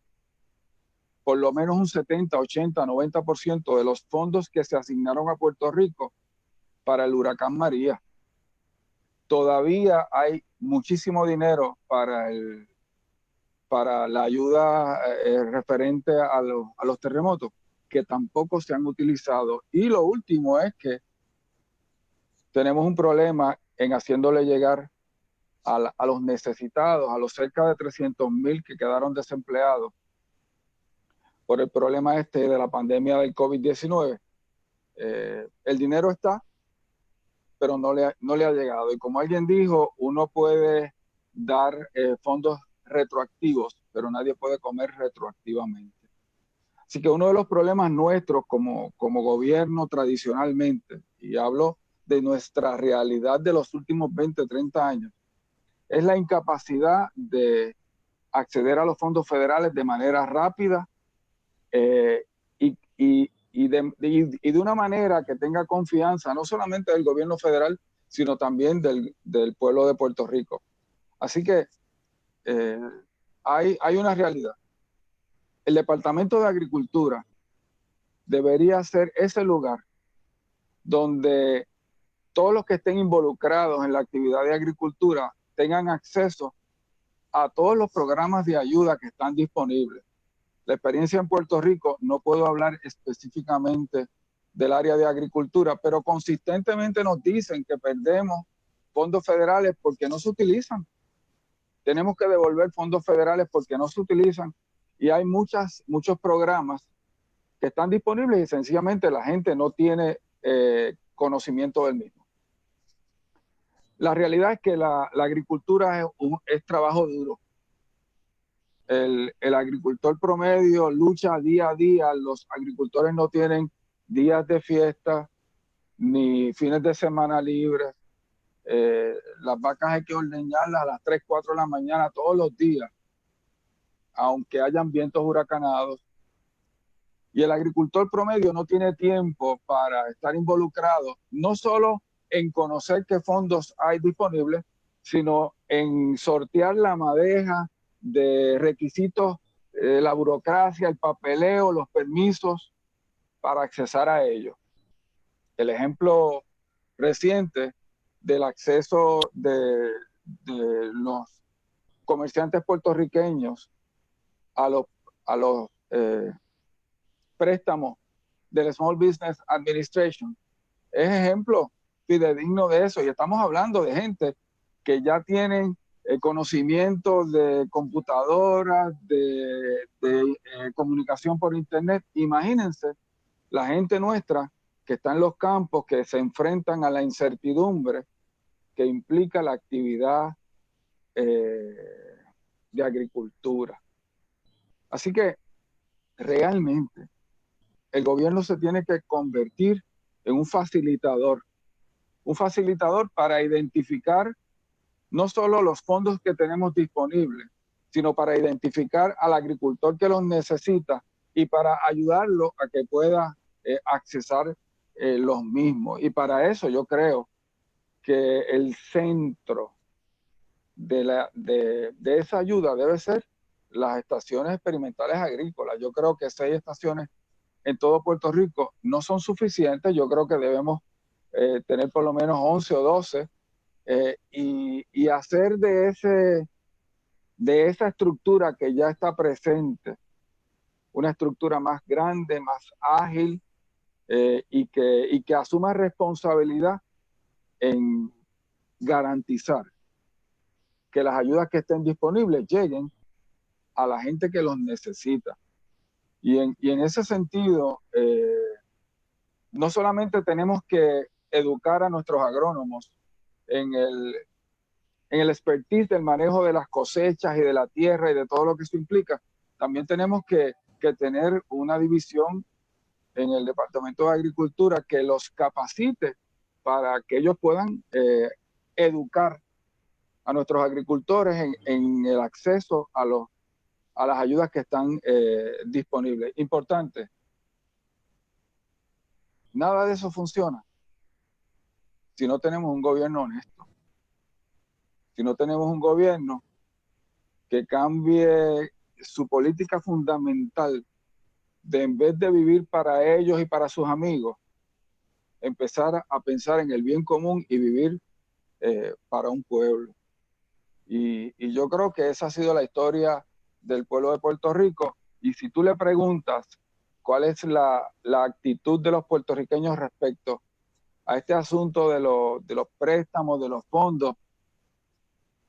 por lo menos un 70, 80, 90% de los fondos que se asignaron a Puerto Rico para el huracán María. Todavía hay muchísimo dinero para la ayuda referente a los terremotos que tampoco se han utilizado. Y lo último es que tenemos un problema en haciéndole llegar a los necesitados, a los cerca de 300,000 que quedaron desempleados por el problema de la pandemia del COVID-19. El dinero está, pero no le ha llegado. Y como alguien dijo, uno puede dar fondos retroactivos, pero nadie puede comer retroactivamente. Así que uno de los problemas nuestros como gobierno tradicionalmente, y hablo de nuestra realidad de los últimos 20, 30 años, es la incapacidad de acceder a los fondos federales de manera rápida y de una manera que tenga confianza, no solamente del gobierno federal, sino también del pueblo de Puerto Rico. Así que hay una realidad. El Departamento de Agricultura debería ser ese lugar donde todos los que estén involucrados en la actividad de agricultura tengan acceso a todos los programas de ayuda que están disponibles. La experiencia en Puerto Rico, no puedo hablar específicamente del área de agricultura, pero consistentemente nos dicen que perdemos fondos federales porque no se utilizan. Tenemos que devolver fondos federales porque no se utilizan, y hay muchos programas que están disponibles y sencillamente la gente no tiene conocimiento del mismo. La realidad es que la agricultura es trabajo duro. El agricultor promedio lucha día a día. Los agricultores no tienen días de fiesta ni fines de semana libres. Las vacas hay que ordeñarlas a las 3, 4 de la mañana todos los días, aunque hayan vientos huracanados. Y el agricultor promedio no tiene tiempo para estar involucrado, no solo en conocer qué fondos hay disponibles, sino en sortear la madeja de requisitos, la burocracia, el papeleo, los permisos para accesar a ellos. El ejemplo reciente del acceso de los comerciantes puertorriqueños a los préstamos del Small Business Administration es ejemplo fidedigno de eso. Y estamos hablando de gente que ya tienen conocimientos de computadoras, de comunicación por internet. Imagínense la gente nuestra que está en los campos, que se enfrentan a la incertidumbre que implica la actividad de agricultura. Así que realmente el gobierno se tiene que convertir en un facilitador para identificar no solo los fondos que tenemos disponibles, sino para identificar al agricultor que los necesita y para ayudarlo a que pueda accesar los mismos. Y para eso yo creo que el centro de esa ayuda debe ser las estaciones experimentales agrícolas. Yo creo que 6 estaciones en todo Puerto Rico no son suficientes. Yo creo que debemos tener por lo menos 11 o 12 y hacer de esa estructura que ya está presente una estructura más grande, más ágil y que asuma responsabilidad en garantizar que las ayudas que estén disponibles lleguen a la gente que los necesita. Y en ese sentido, no solamente tenemos que educar a nuestros agrónomos en el expertise del manejo de las cosechas y de la tierra y de todo lo que eso implica, también tenemos que tener una división en el Departamento de Agricultura que los capacite para que ellos puedan educar a nuestros agricultores en el acceso a las ayudas que están disponibles. Importante, nada de eso funciona si no tenemos un gobierno honesto, si no tenemos un gobierno que cambie su política fundamental de, en vez de vivir para ellos y para sus amigos, empezar a pensar en el bien común y vivir para un pueblo. Y yo creo que esa ha sido la historia del pueblo de Puerto Rico. Y si tú le preguntas cuál es la actitud de los puertorriqueños respecto a este asunto de los préstamos, de los fondos,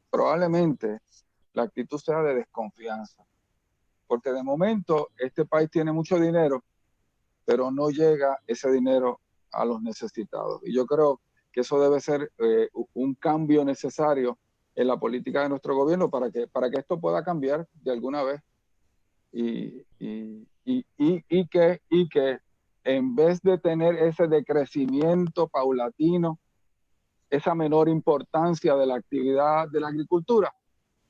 probablemente la actitud sea de desconfianza. Porque de momento este país tiene mucho dinero, pero no llega ese dinero a los necesitados. Y yo creo que eso debe ser un cambio necesario en la política de nuestro gobierno para que esto pueda cambiar de alguna vez y que en vez de tener ese decrecimiento paulatino, esa menor importancia de la actividad de la agricultura,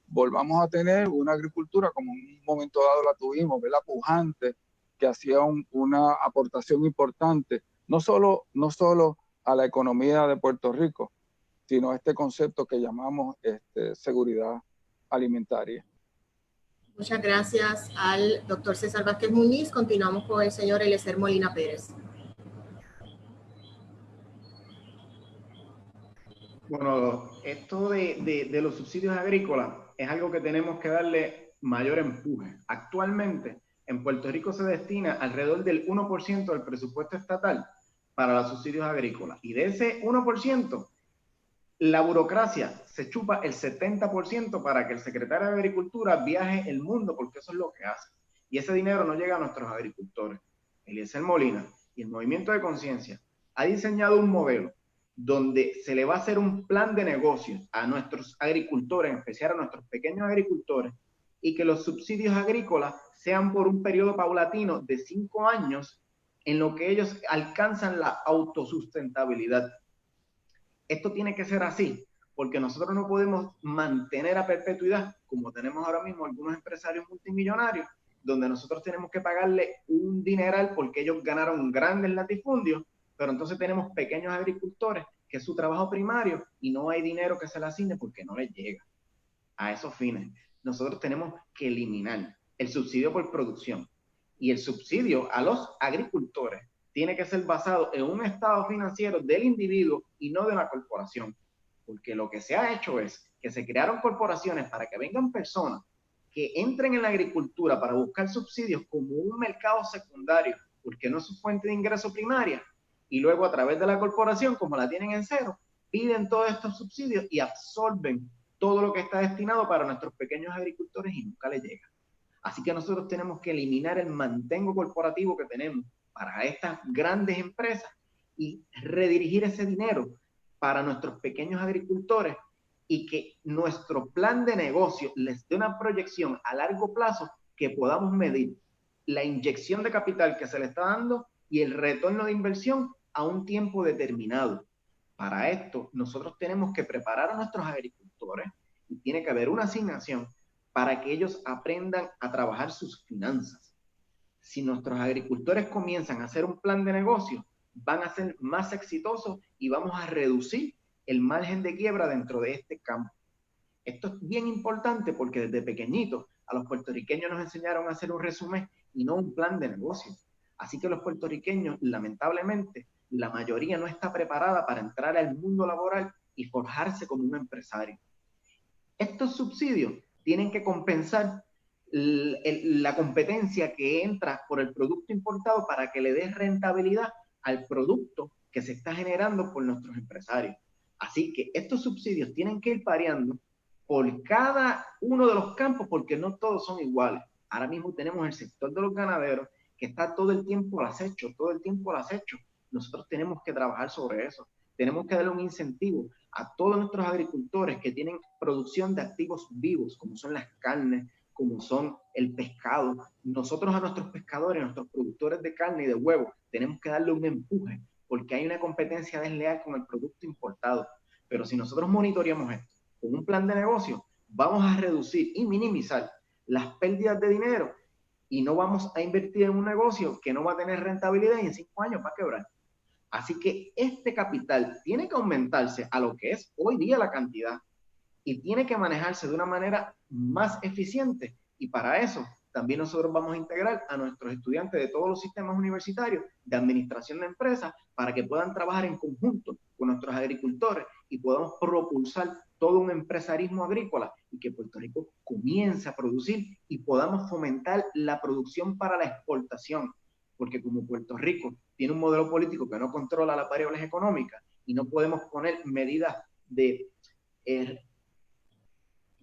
volvamos a tener una agricultura como en un momento dado la tuvimos, ¿verdad? Pujante, que hacía una aportación importante, no solo a la economía de Puerto Rico, sino a este concepto que llamamos seguridad alimentaria. Muchas gracias al doctor César Vázquez Muñiz. Continuamos con el señor Eliezer Molina Pérez. Bueno, esto de los subsidios agrícolas es algo que tenemos que darle mayor empuje. Actualmente, en Puerto Rico se destina alrededor del 1% del presupuesto estatal para los subsidios agrícolas. Y de ese 1%, la burocracia se chupa el 70% para que el secretario de Agricultura viaje el mundo, porque eso es lo que hace. Y ese dinero no llega a nuestros agricultores. Eliezer Molina y el Movimiento de Conciencia ha diseñado un modelo donde se le va a hacer un plan de negocios a nuestros agricultores, en especial a nuestros pequeños agricultores, y que los subsidios agrícolas sean por un periodo paulatino de 5 años en lo que ellos alcanzan la autosustentabilidad. Esto tiene que ser así, porque nosotros no podemos mantener a perpetuidad, como tenemos ahora mismo algunos empresarios multimillonarios, donde nosotros tenemos que pagarle un dineral porque ellos ganaron grandes latifundios, pero entonces tenemos pequeños agricultores que es su trabajo primario y no hay dinero que se le asigne porque no les llega a esos fines. Nosotros tenemos que eliminar el subsidio por producción, y el subsidio a los agricultores tiene que ser basado en un estado financiero del individuo y no de la corporación, porque lo que se ha hecho es que se crearon corporaciones para que vengan personas que entren en la agricultura para buscar subsidios como un mercado secundario, porque no es su fuente de ingreso primaria, y luego a través de la corporación, como la tienen en cero, piden todos estos subsidios y absorben todo lo que está destinado para nuestros pequeños agricultores y nunca les llega. Así que nosotros tenemos que eliminar el mantengo corporativo que tenemos para estas grandes empresas y redirigir ese dinero para nuestros pequeños agricultores, y que nuestro plan de negocio les dé una proyección a largo plazo que podamos medir la inyección de capital que se le está dando y el retorno de inversión a un tiempo determinado. Para esto, nosotros tenemos que preparar a nuestros agricultores y tiene que haber una asignación para que ellos aprendan a trabajar sus finanzas. Si nuestros agricultores comienzan a hacer un plan de negocio, van a ser más exitosos y vamos a reducir el margen de quiebra dentro de este campo. Esto es bien importante porque desde pequeñitos a los puertorriqueños nos enseñaron a hacer un resumen y no un plan de negocio. Así que los puertorriqueños, lamentablemente, la mayoría no está preparada para entrar al mundo laboral y forjarse como un empresario. Estos subsidios tienen que compensar la competencia que entra por el producto importado para que le dé rentabilidad al producto que se está generando por nuestros empresarios. Así que estos subsidios tienen que ir variando por cada uno de los campos porque no todos son iguales. Ahora mismo tenemos el sector de los ganaderos que está todo el tiempo al acecho, Nosotros tenemos que trabajar sobre eso. Tenemos que darle un incentivo a todos nuestros agricultores que tienen producción de activos vivos, como son las carnes, como son el pescado. Nosotros a nuestros pescadores, a nuestros productores de carne y de huevo, tenemos que darle un empuje porque hay una competencia desleal con el producto importado. Pero si nosotros monitoreamos esto con un plan de negocio, vamos a reducir y minimizar las pérdidas de dinero y no vamos a invertir en un negocio que no va a tener rentabilidad y en 5 años va a quebrar. Así que este capital tiene que aumentarse a lo que es hoy día la cantidad y tiene que manejarse de una manera más eficiente, y para eso también nosotros vamos a integrar a nuestros estudiantes de todos los sistemas universitarios de administración de empresas para que puedan trabajar en conjunto con nuestros agricultores y podamos propulsar todo un empresarismo agrícola y que Puerto Rico comience a producir y podamos fomentar la producción para la exportación, porque como Puerto Rico tiene un modelo político que no controla las variables económicas y no podemos poner medidas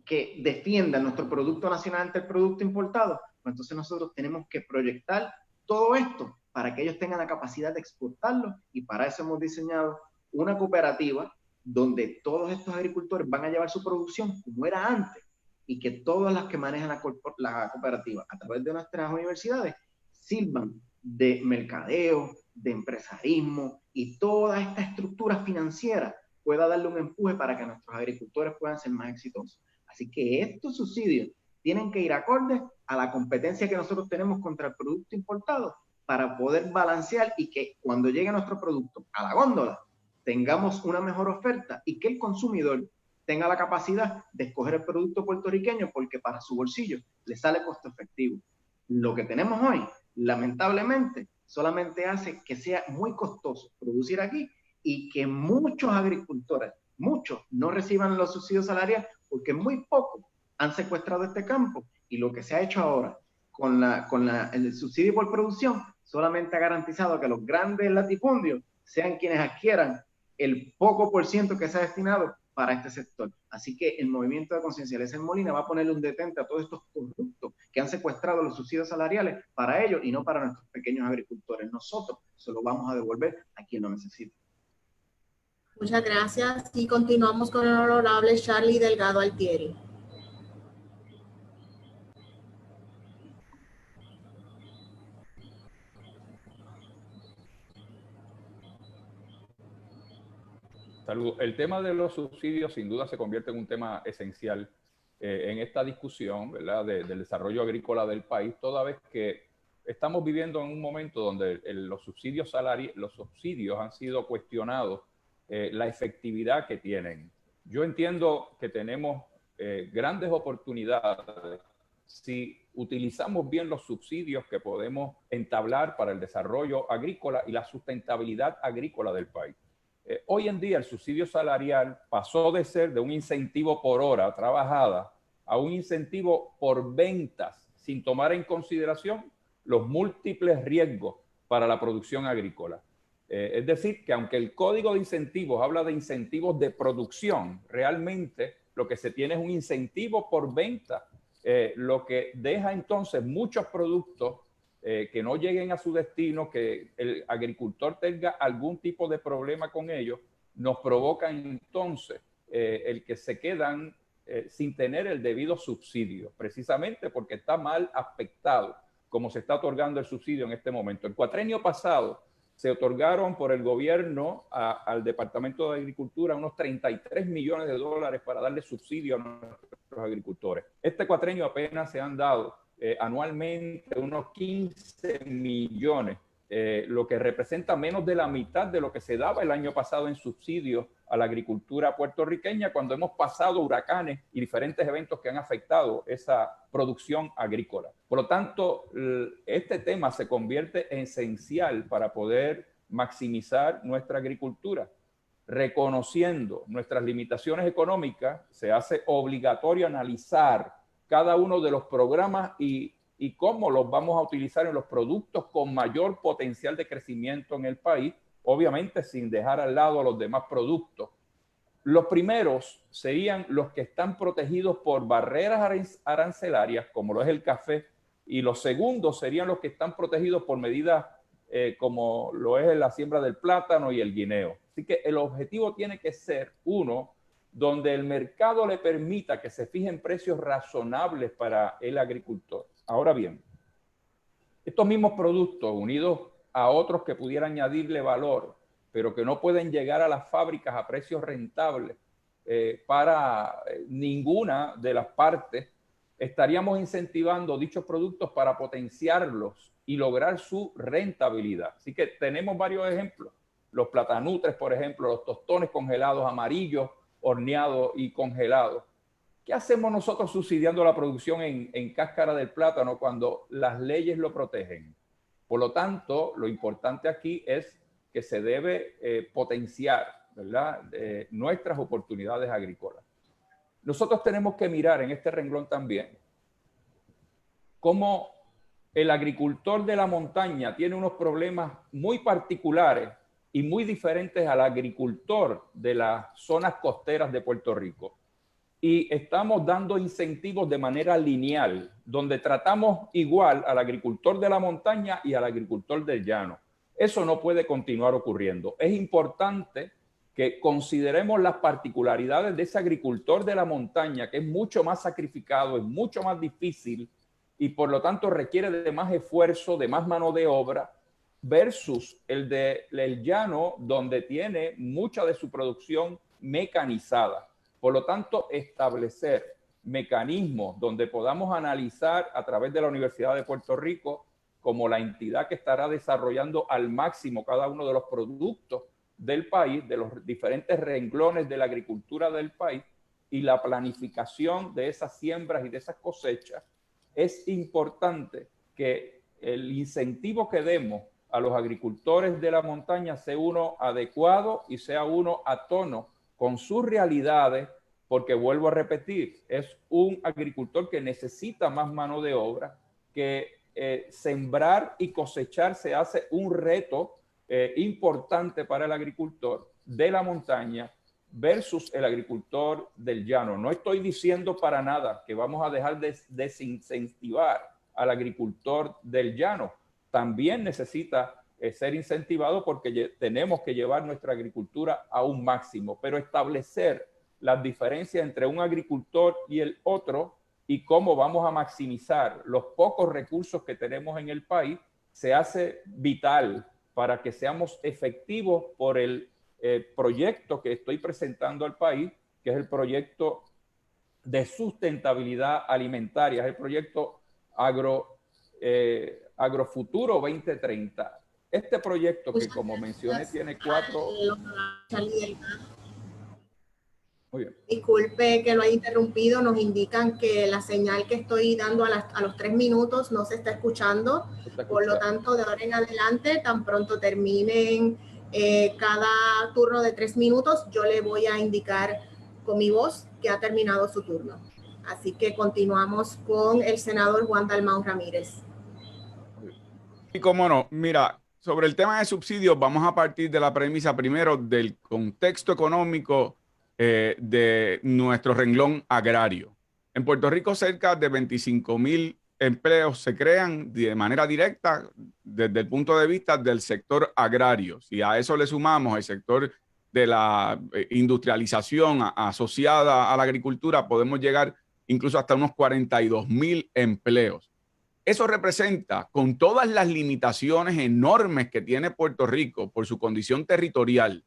que defiendan nuestro producto nacional ante el producto importado, pues entonces nosotros tenemos que proyectar todo esto para que ellos tengan la capacidad de exportarlo, y para eso hemos diseñado una cooperativa donde todos estos agricultores van a llevar su producción como era antes, y que todas las que manejan la cooperativa a través de nuestras universidades sirvan de mercadeo, de empresarismo, y toda esta estructura financiera pueda darle un empuje para que nuestros agricultores puedan ser más exitosos. Así que estos subsidios tienen que ir acorde a la competencia que nosotros tenemos contra el producto importado para poder balancear y que cuando llegue nuestro producto a la góndola tengamos una mejor oferta y que el consumidor tenga la capacidad de escoger el producto puertorriqueño porque para su bolsillo le sale costo efectivo. Lo que tenemos hoy, lamentablemente, solamente hace que sea muy costoso producir aquí y que muchos agricultores muchos no reciban los subsidios salariales porque muy pocos han secuestrado este campo, y lo que se ha hecho ahora con el subsidio por producción solamente ha garantizado que los grandes latifundios sean quienes adquieran el poco por ciento que se ha destinado para este sector. Así que el movimiento de conciencia de Eliezer Molina va a ponerle un detente a todos estos corruptos que han secuestrado los subsidios salariales para ellos y no para nuestros pequeños agricultores. Nosotros se lo vamos a devolver a quien lo necesite. Muchas gracias. Y continuamos con el honorable Charlie Delgado Altieri. Saludos. El tema de los subsidios sin duda se convierte en un tema esencial en esta discusión, ¿verdad?, del desarrollo agrícola del país, toda vez que estamos viviendo en un momento donde los subsidios han sido cuestionados, la efectividad que tienen. Yo entiendo que tenemos grandes oportunidades si utilizamos bien los subsidios que podemos entablar para el desarrollo agrícola y la sustentabilidad agrícola del país. Hoy en día el subsidio salarial pasó de ser de un incentivo por hora trabajada a un incentivo por ventas, sin tomar en consideración los múltiples riesgos para la producción agrícola. Es decir, que aunque el Código de Incentivos habla de incentivos de producción, realmente lo que se tiene es un incentivo por venta, lo que deja entonces muchos productos que no lleguen a su destino, que el agricultor tenga algún tipo de problema con ellos, nos provoca entonces el que se quedan sin tener el debido subsidio, precisamente porque está mal aspectado como se está otorgando el subsidio en este momento. El cuatrenio pasado se otorgaron por el gobierno al Departamento de Agricultura unos 33 millones de dólares para darle subsidio a nuestros agricultores. Este cuatrenio apenas se han dado anualmente unos 15 millones, lo que representa menos de la mitad de lo que se daba el año pasado en subsidios a la agricultura puertorriqueña, cuando hemos pasado huracanes y diferentes eventos que han afectado esa producción agrícola. Por lo tanto, este tema se convierte en esencial para poder maximizar nuestra agricultura. Reconociendo nuestras limitaciones económicas, se hace obligatorio analizar cada uno de los programas y cómo los vamos a utilizar en los productos con mayor potencial de crecimiento en el país, obviamente sin dejar al lado a los demás productos. Los primeros serían los que están protegidos por barreras arancelarias, como lo es el café, y los segundos serían los que están protegidos por medidas como lo es la siembra del plátano y el guineo. Así que el objetivo tiene que ser uno donde el mercado le permita que se fijen precios razonables para el agricultor. Ahora bien, estos mismos productos unidos a otros que pudieran añadirle valor, pero que no pueden llegar a las fábricas a precios rentables para ninguna de las partes, estaríamos incentivando dichos productos para potenciarlos y lograr su rentabilidad. Así que tenemos varios ejemplos. Los platanutres, por ejemplo, los tostones congelados amarillos, horneados y congelados. ¿Qué hacemos nosotros subsidiando la producción en cáscara del plátano cuando las leyes lo protegen? Por lo tanto, lo importante aquí es que se debe potenciar, ¿verdad?, nuestras oportunidades agrícolas. Nosotros tenemos que mirar en este renglón también cómo el agricultor de la montaña tiene unos problemas muy particulares y muy diferentes al agricultor de las zonas costeras de Puerto Rico. Y estamos dando incentivos de manera lineal, donde tratamos igual al agricultor de la montaña y al agricultor del llano. Eso no puede continuar ocurriendo. Es importante que consideremos las particularidades de ese agricultor de la montaña, que es mucho más sacrificado, es mucho más difícil y por lo tanto requiere de más esfuerzo, de más mano de obra, versus el llano, donde tiene mucha de su producción mecanizada. Por lo tanto, establecer mecanismos donde podamos analizar a través de la Universidad de Puerto Rico como la entidad que estará desarrollando al máximo cada uno de los productos del país, de los diferentes renglones de la agricultura del país y la planificación de esas siembras y de esas cosechas, es importante que el incentivo que demos a los agricultores de la montaña sea uno adecuado y sea uno a tono con sus realidades, porque vuelvo a repetir, es un agricultor que necesita más mano de obra, que sembrar y cosechar se hace un reto importante para el agricultor de la montaña versus el agricultor del llano. No estoy diciendo para nada que vamos a dejar de desincentivar al agricultor del llano. También necesita ser incentivado porque tenemos que llevar nuestra agricultura a un máximo, pero establecer las diferencias entre un agricultor y el otro y cómo vamos a maximizar los pocos recursos que tenemos en el país se hace vital para que seamos efectivos por el proyecto que estoy presentando al país, que es el proyecto de sustentabilidad alimentaria, es el proyecto Agrofuturo 2030. Este proyecto que, como mencioné, tiene 4... Muy bien. Disculpe que lo haya interrumpido, nos indican que la señal que estoy dando a los 3 minutos no se está escuchando, por lo tanto, de ahora en adelante, tan pronto terminen cada turno de 3 minutos, yo le voy a indicar con mi voz que ha terminado su turno. Así que continuamos con el senador Juan Dalmau Ramírez. Y cómo no, mira, sobre el tema de subsidios, vamos a partir de la premisa primero del contexto económico de nuestro renglón agrario. En Puerto Rico, cerca de 25,000 empleos se crean de manera directa desde el punto de vista del sector agrario. Si a eso le sumamos el sector de la industrialización asociada a la agricultura, podemos llegar incluso hasta unos 42,000 empleos. Eso representa, con todas las limitaciones enormes que tiene Puerto Rico por su condición territorial,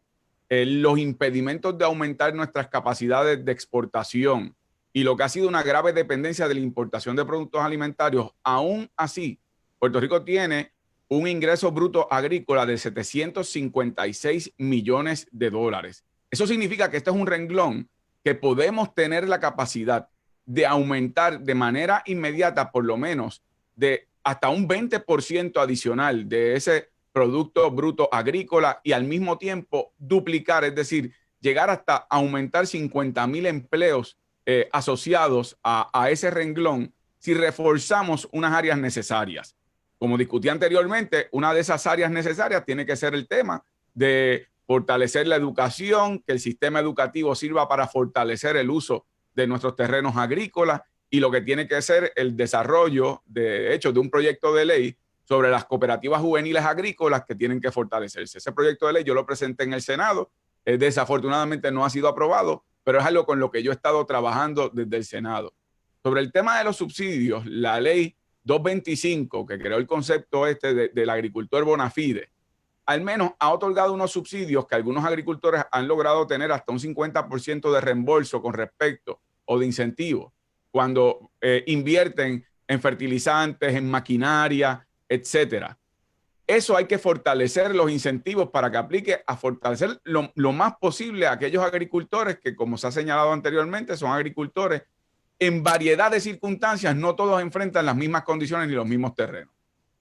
los impedimentos de aumentar nuestras capacidades de exportación y lo que ha sido una grave dependencia de la importación de productos alimentarios, aún así, Puerto Rico tiene un ingreso bruto agrícola de 756 millones de dólares. Eso significa que este es un renglón que podemos tener la capacidad de aumentar de manera inmediata, por lo menos, de hasta un 20% adicional de ese producto bruto agrícola y al mismo tiempo duplicar, es decir, llegar hasta aumentar 50,000 empleos asociados a ese renglón si reforzamos unas áreas necesarias. Como discutí anteriormente, una de esas áreas necesarias tiene que ser el tema de fortalecer la educación, que el sistema educativo sirva para fortalecer el uso de nuestros terrenos agrícolas y lo que tiene que ser el desarrollo, de hecho, de un proyecto de ley sobre las cooperativas juveniles agrícolas que tienen que fortalecerse. Ese proyecto de ley yo lo presenté en el Senado, desafortunadamente no ha sido aprobado, pero es algo con lo que yo he estado trabajando desde el Senado. Sobre el tema de los subsidios, la ley 225, que creó el concepto del agricultor bona fide, al menos ha otorgado unos subsidios que algunos agricultores han logrado tener hasta un 50% de reembolso con respecto o de incentivo cuando invierten en fertilizantes, en maquinaria, etcétera. Eso hay que fortalecer los incentivos para que aplique a fortalecer lo más posible a aquellos agricultores que, como se ha señalado anteriormente, son agricultores en variedad de circunstancias, no todos enfrentan las mismas condiciones ni los mismos terrenos.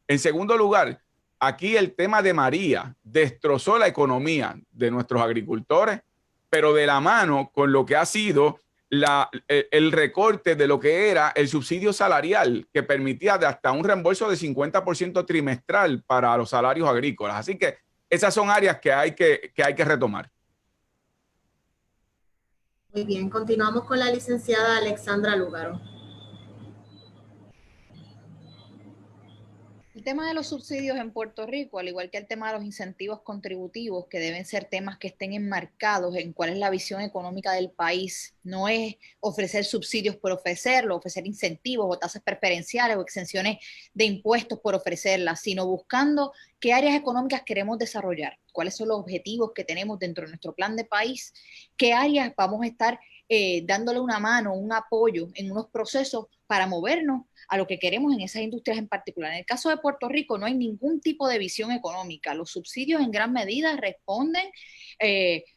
En segundo lugar, aquí el tema de María destrozó la economía de nuestros agricultores, pero de la mano con lo que ha sido el recorte de lo que era el subsidio salarial, que permitía de hasta un reembolso de 50% trimestral para los salarios agrícolas. Así que esas son áreas que hay que retomar. Muy bien, continuamos con la licenciada Alexandra Lúgaro. El tema de los subsidios en Puerto Rico, al igual que el tema de los incentivos contributivos, que deben ser temas que estén enmarcados en cuál es la visión económica del país, no es ofrecer subsidios por ofrecerlo, ofrecer incentivos o tasas preferenciales o exenciones de impuestos por ofrecerlas, sino buscando qué áreas económicas queremos desarrollar, cuáles son los objetivos que tenemos dentro de nuestro plan de país, qué áreas vamos a estar dándole una mano, un apoyo en unos procesos para movernos a lo que queremos en esas industrias en particular. En el caso de Puerto Rico no hay ningún tipo de visión económica. Los subsidios en gran medida responden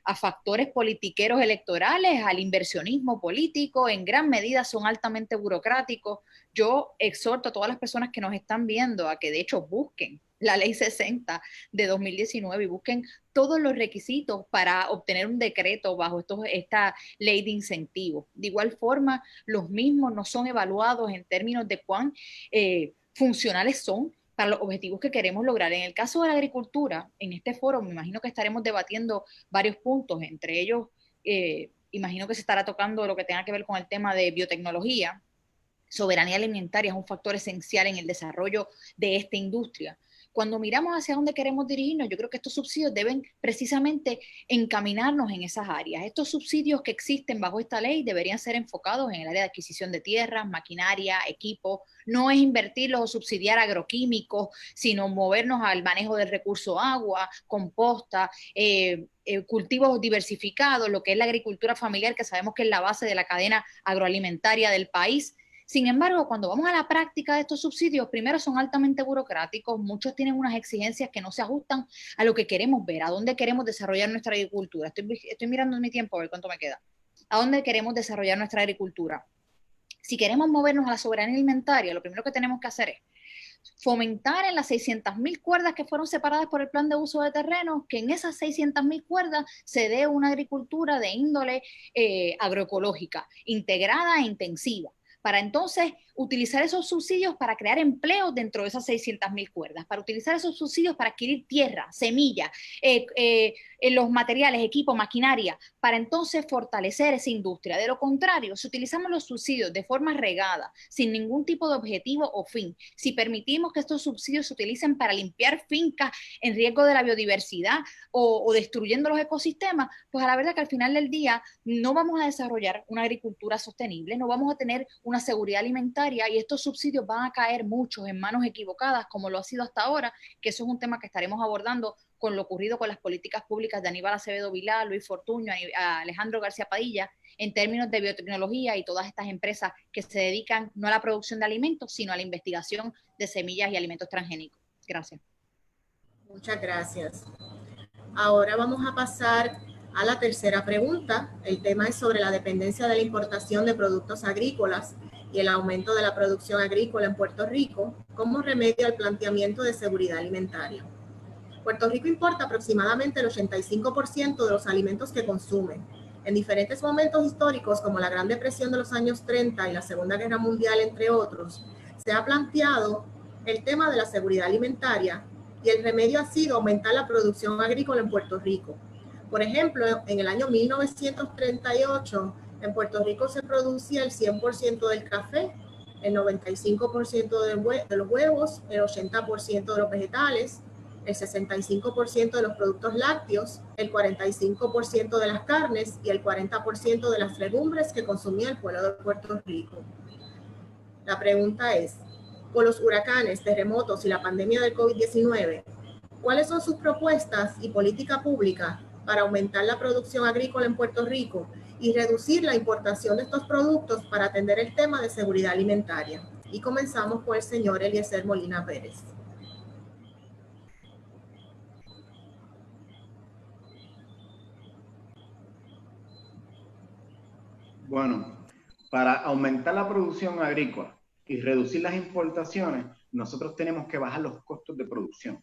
a factores politiqueros electorales, al inversionismo político, en gran medida son altamente burocráticos. Yo exhorto a todas las personas que nos están viendo a que de hecho busquen la ley 60 de 2019 y busquen todos los requisitos para obtener un decreto bajo esta ley de incentivos. De igual forma, los mismos no son evaluados en términos de cuán funcionales son para los objetivos que queremos lograr. En el caso de la agricultura, en este foro me imagino que estaremos debatiendo varios puntos, entre ellos imagino que se estará tocando lo que tenga que ver con el tema de biotecnología. Soberanía alimentaria es un factor esencial en el desarrollo de esta industria. Cuando miramos hacia dónde queremos dirigirnos, yo creo que estos subsidios deben precisamente encaminarnos en esas áreas. Estos subsidios que existen bajo esta ley deberían ser enfocados en el área de adquisición de tierras, maquinaria, equipo. No es invertirlos o subsidiar agroquímicos, sino movernos al manejo del recurso agua, composta, cultivos diversificados, lo que es la agricultura familiar, que sabemos que es la base de la cadena agroalimentaria del país. Sin embargo, cuando vamos a la práctica de estos subsidios, primero son altamente burocráticos, muchos tienen unas exigencias que no se ajustan a lo que queremos ver, a dónde queremos desarrollar nuestra agricultura. Estoy mirando en mi tiempo a ver cuánto me queda. ¿A dónde queremos desarrollar nuestra agricultura? Si queremos movernos a la soberanía alimentaria, lo primero que tenemos que hacer es fomentar en las 600.000 cuerdas que fueron separadas por el plan de uso de terrenos, que en esas 600.000 cuerdas se dé una agricultura de índole agroecológica, integrada e intensiva, para entonces utilizar esos subsidios para crear empleos dentro de esas 600.000 cuerdas, para utilizar esos subsidios para adquirir tierra, semillas, los materiales, equipo, maquinaria, para entonces fortalecer esa industria. De lo contrario, si utilizamos los subsidios de forma regada, sin ningún tipo de objetivo o fin, si permitimos que estos subsidios se utilicen para limpiar fincas en riesgo de la biodiversidad o destruyendo los ecosistemas, pues a la verdad que al final del día no vamos a desarrollar una agricultura sostenible, no vamos a tener una seguridad alimentaria, y estos subsidios van a caer muchos en manos equivocadas, como lo ha sido hasta ahora, que eso es un tema que estaremos abordando con lo ocurrido con las políticas públicas de Aníbal Acevedo Vilá, Luis Fortuño, Alejandro García Padilla, en términos de biotecnología y todas estas empresas que se dedican no a la producción de alimentos, sino a la investigación de semillas y alimentos transgénicos. Gracias. Muchas gracias. Ahora vamos a pasar a la tercera pregunta. El tema es sobre la dependencia de la importación de productos agrícolas y el aumento de la producción agrícola en Puerto Rico como remedio al planteamiento de seguridad alimentaria. Puerto Rico importa aproximadamente el 85% de los alimentos que consume. En diferentes momentos históricos, como la Gran Depresión de los años 30 y la Segunda Guerra Mundial, entre otros, se ha planteado el tema de la seguridad alimentaria y el remedio ha sido aumentar la producción agrícola en Puerto Rico. Por ejemplo, en el año 1938, en Puerto Rico se producía el 100% del café, el 95% de los huevos, el 80% de los vegetales, el 65% de los productos lácteos, el 45% de las carnes y el 40% de las legumbres que consumía el pueblo de Puerto Rico. La pregunta es, con los huracanes, terremotos y la pandemia del COVID-19, ¿cuáles son sus propuestas y política pública para aumentar la producción agrícola en Puerto Rico y reducir la importación de estos productos para atender el tema de seguridad alimentaria? Y comenzamos con el señor Eliezer Molina Pérez. Bueno, para aumentar la producción agrícola y reducir las importaciones, nosotros tenemos que bajar los costos de producción.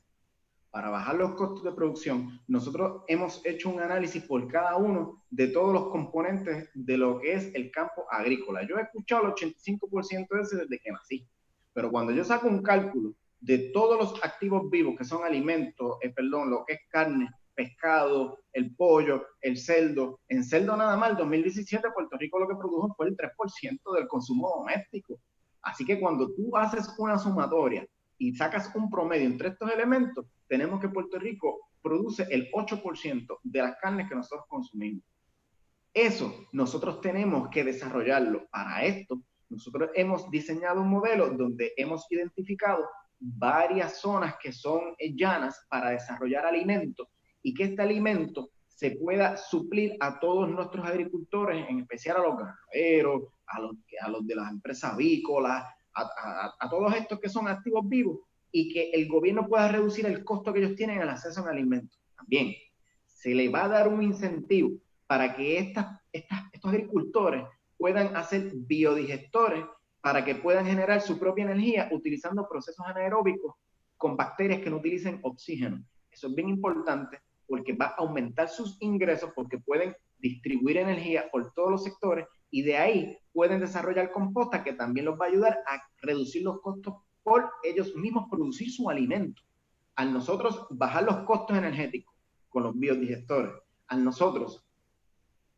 Para bajar los costos de producción, nosotros hemos hecho un análisis por cada uno de todos los componentes de lo que es el campo agrícola. Yo he escuchado el 85% de ese desde que nací, pero cuando yo saco un cálculo de todos los activos vivos que son alimentos, lo que es carne, pescado, el pollo, el cerdo. En cerdo nada más, en 2017 Puerto Rico lo que produjo fue el 3% del consumo doméstico. Así que cuando tú haces una sumatoria y sacas un promedio entre estos elementos, tenemos que Puerto Rico produce el 8% de las carnes que nosotros consumimos. Eso nosotros tenemos que desarrollarlo. Para esto, nosotros hemos diseñado un modelo donde hemos identificado varias zonas que son llanas para desarrollar alimentos y que este alimento se pueda suplir a todos nuestros agricultores, en especial a los ganaderos, a los de las empresas avícolas, a todos estos que son activos vivos, y que el gobierno pueda reducir el costo que ellos tienen al acceso a un alimento. También se le va a dar un incentivo para que estos agricultores puedan hacer biodigestores para que puedan generar su propia energía utilizando procesos anaeróbicos con bacterias que no utilicen oxígeno. Eso es bien importante porque va a aumentar sus ingresos porque pueden distribuir energía por todos los sectores y de ahí pueden desarrollar composta que también los va a ayudar a reducir los costos por ellos mismos producir su alimento. Al nosotros bajar los costos energéticos con los biodigestores, al nosotros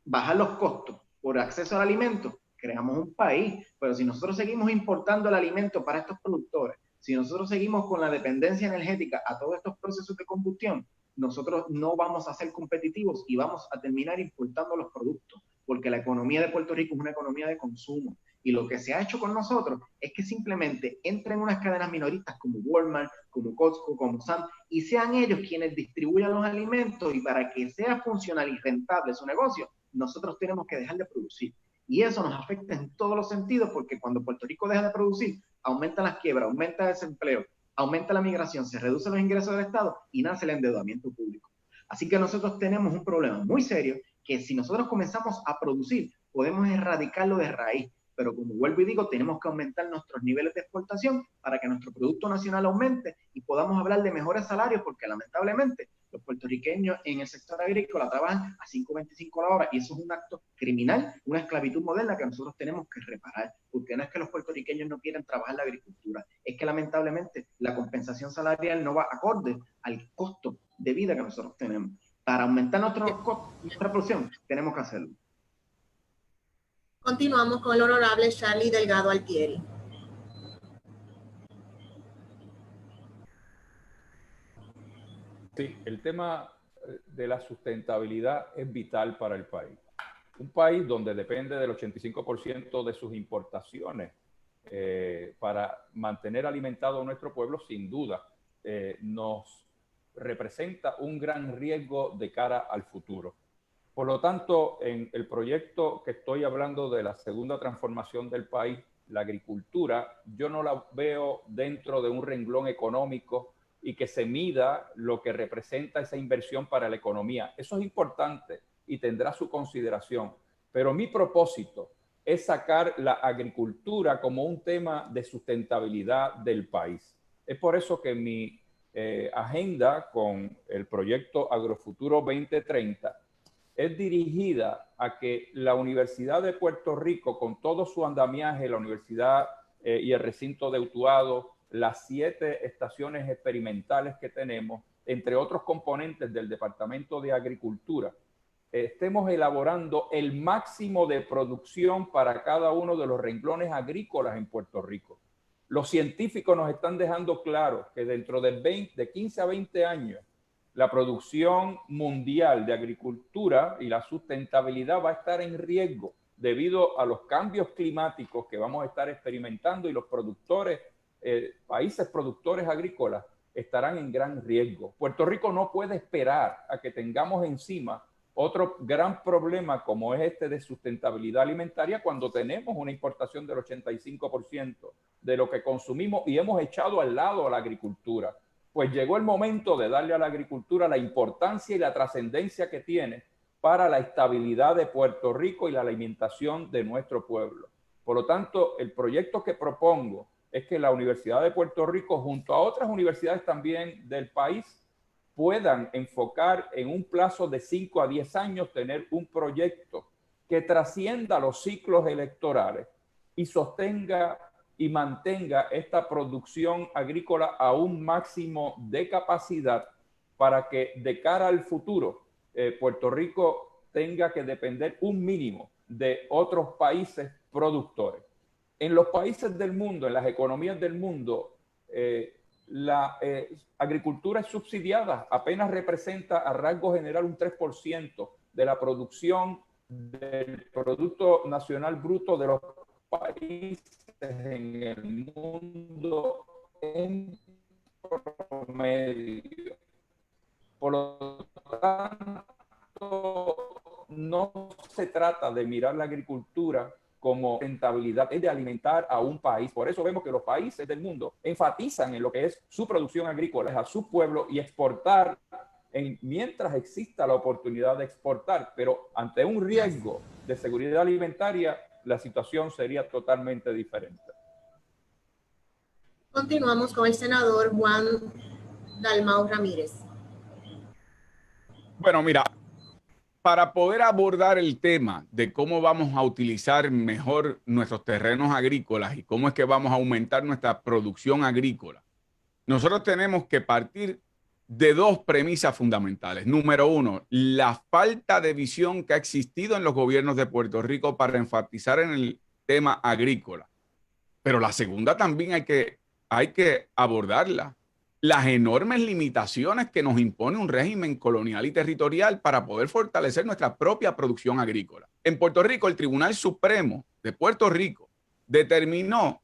bajar los costos por acceso al alimento, creamos un país. Pero si nosotros seguimos importando el alimento para estos productores, si nosotros seguimos con la dependencia energética a todos estos procesos de combustión, nosotros no vamos a ser competitivos y vamos a terminar importando los productos, porque la economía de Puerto Rico es una economía de consumo. Y lo que se ha hecho con nosotros es que simplemente entren unas cadenas minoristas como Walmart, como Costco, como Sam's, y sean ellos quienes distribuyan los alimentos, y para que sea funcional y rentable su negocio, nosotros tenemos que dejar de producir. Y eso nos afecta en todos los sentidos, porque cuando Puerto Rico deja de producir, aumentan las quiebras, aumenta el desempleo, aumenta la migración, se reducen los ingresos del Estado y nace el endeudamiento público. Así que nosotros tenemos un problema muy serio que si nosotros comenzamos a producir, podemos erradicarlo de raíz. Pero como vuelvo y digo, tenemos que aumentar nuestros niveles de exportación para que nuestro Producto Nacional aumente y podamos hablar de mejores salarios, porque lamentablemente los puertorriqueños en el sector agrícola trabajan a 5.25 la hora y eso es un acto criminal, una esclavitud moderna que nosotros tenemos que reparar, porque no es que los puertorriqueños no quieran trabajar la agricultura, es que lamentablemente la compensación salarial no va acorde al costo de vida que nosotros tenemos. Para aumentar nuestra producción tenemos que hacerlo. Continuamos con el honorable Charlie Delgado Altieri. Sí, el tema de la sustentabilidad es vital para el país. Un país donde depende del 85% de sus importaciones para mantener alimentado a nuestro pueblo, sin duda, nos representa un gran riesgo de cara al futuro. Por lo tanto, en el proyecto que estoy hablando de la segunda transformación del país, la agricultura, yo no la veo dentro de un renglón económico y que se mida lo que representa esa inversión para la economía. Eso es importante y tendrá su consideración. Pero mi propósito es sacar la agricultura como un tema de sustentabilidad del país. Es por eso que mi agenda con el proyecto Agrofuturo 2030 es dirigida a que la Universidad de Puerto Rico, con todo su andamiaje, la universidad y el recinto de Utuado, las 7 estaciones experimentales que tenemos, entre otros componentes del Departamento de Agricultura, estemos elaborando el máximo de producción para cada uno de los renglones agrícolas en Puerto Rico. Los científicos nos están dejando claro que dentro de 15 a 20 años, la producción mundial de agricultura y la sustentabilidad va a estar en riesgo debido a los cambios climáticos que vamos a estar experimentando, y los productores, países productores agrícolas estarán en gran riesgo. Puerto Rico no puede esperar a que tengamos encima otro gran problema como es este de sustentabilidad alimentaria cuando tenemos una importación del 85% de lo que consumimos y hemos echado al lado a la agricultura. Pues llegó el momento de darle a la agricultura la importancia y la trascendencia que tiene para la estabilidad de Puerto Rico y la alimentación de nuestro pueblo. Por lo tanto, el proyecto que propongo es que la Universidad de Puerto Rico, junto a otras universidades también del país, puedan enfocar en un plazo de 5 a 10 años, tener un proyecto que trascienda los ciclos electorales y sostenga y mantenga esta producción agrícola a un máximo de capacidad para que de cara al futuro Puerto Rico tenga que depender un mínimo de otros países productores. En los países del mundo, en las economías del mundo, la agricultura es subsidiada, apenas representa a rasgo general un 3% de la producción del Producto Nacional Bruto de los países en el mundo en promedio. Por lo tanto, no se trata de mirar la agricultura como rentabilidad, es de alimentar a un país. Por eso vemos que los países del mundo enfatizan en lo que es su producción agrícola, a su pueblo, y exportar mientras exista la oportunidad de exportar. Pero ante un riesgo de seguridad alimentaria, la situación sería totalmente diferente. Continuamos con el senador Juan Dalmau Ramírez. Bueno, mira, para poder abordar el tema de cómo vamos a utilizar mejor nuestros terrenos agrícolas y cómo es que vamos a aumentar nuestra producción agrícola, nosotros tenemos que partir de dos premisas fundamentales. Número uno, la falta de visión que ha existido en los gobiernos de Puerto Rico para enfatizar en el tema agrícola. Pero la segunda también hay que abordarla. Las enormes limitaciones que nos impone un régimen colonial y territorial para poder fortalecer nuestra propia producción agrícola. En Puerto Rico, el Tribunal Supremo de Puerto Rico determinó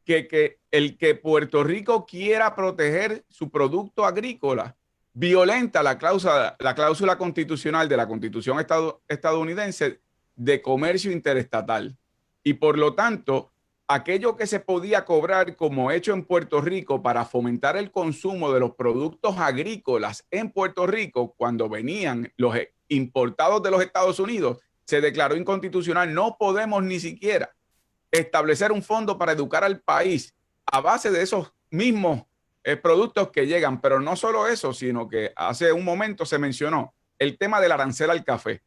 que el que Puerto Rico quiera proteger su producto agrícola violenta la cláusula constitucional de la Constitución estadounidense de comercio interestatal. Y por lo tanto, aquello que se podía cobrar como hecho en Puerto Rico para fomentar el consumo de los productos agrícolas en Puerto Rico cuando venían los importados de los Estados Unidos, se declaró inconstitucional. No podemos ni siquiera establecer un fondo para educar al país a base de esos mismos productos que llegan. Pero no solo eso, sino que hace un momento se mencionó el tema del arancel al café.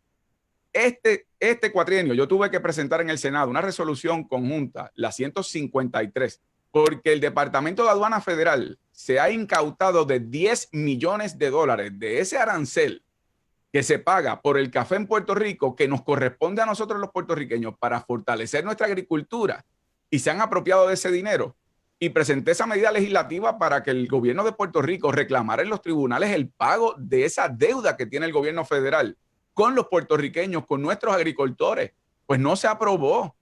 Este cuatrienio yo tuve que presentar en el Senado una resolución conjunta, la 153, porque el Departamento de Aduana Federal se ha incautado de $10 millones de ese arancel que se paga por el café en Puerto Rico, que nos corresponde a nosotros los puertorriqueños para fortalecer nuestra agricultura, y se han apropiado de ese dinero. Y presenté esa medida legislativa para que el gobierno de Puerto Rico reclamara en los tribunales el pago de esa deuda que tiene el gobierno federal con los puertorriqueños, con nuestros agricultores. Pues no se aprobó.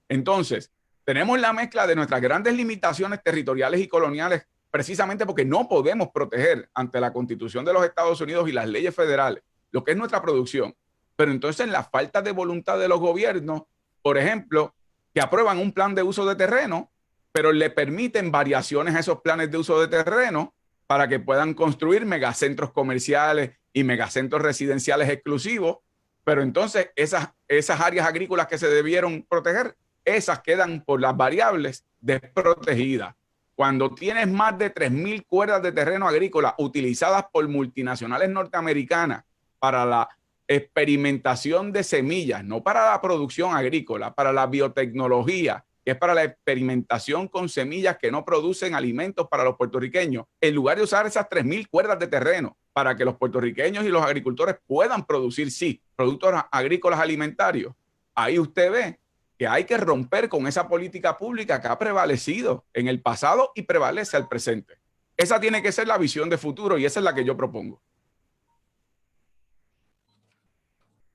Entonces, tenemos la mezcla de nuestras grandes limitaciones territoriales y coloniales, precisamente porque no podemos proteger ante la Constitución de los Estados Unidos y las leyes federales lo que es nuestra producción. Pero entonces la falta de voluntad de los gobiernos, por ejemplo, que aprueban un plan de uso de terreno, pero le permiten variaciones a esos planes de uso de terreno para que puedan construir megacentros comerciales y megacentros residenciales exclusivos, pero entonces esas áreas agrícolas que se debieron proteger, esas quedan por las variables desprotegidas. Cuando tienes más de 3,000 cuerdas de terreno agrícola utilizadas por multinacionales norteamericanas para la experimentación de semillas, no para la producción agrícola, para la biotecnología, que es para la experimentación con semillas que no producen alimentos para los puertorriqueños, en lugar de usar esas 3,000 cuerdas de terreno para que los puertorriqueños y los agricultores puedan producir, sí, productos agrícolas alimentarios, ahí usted ve que hay que romper con esa política pública que ha prevalecido en el pasado y prevalece al presente. Esa tiene que ser la visión de futuro y esa es la que yo propongo.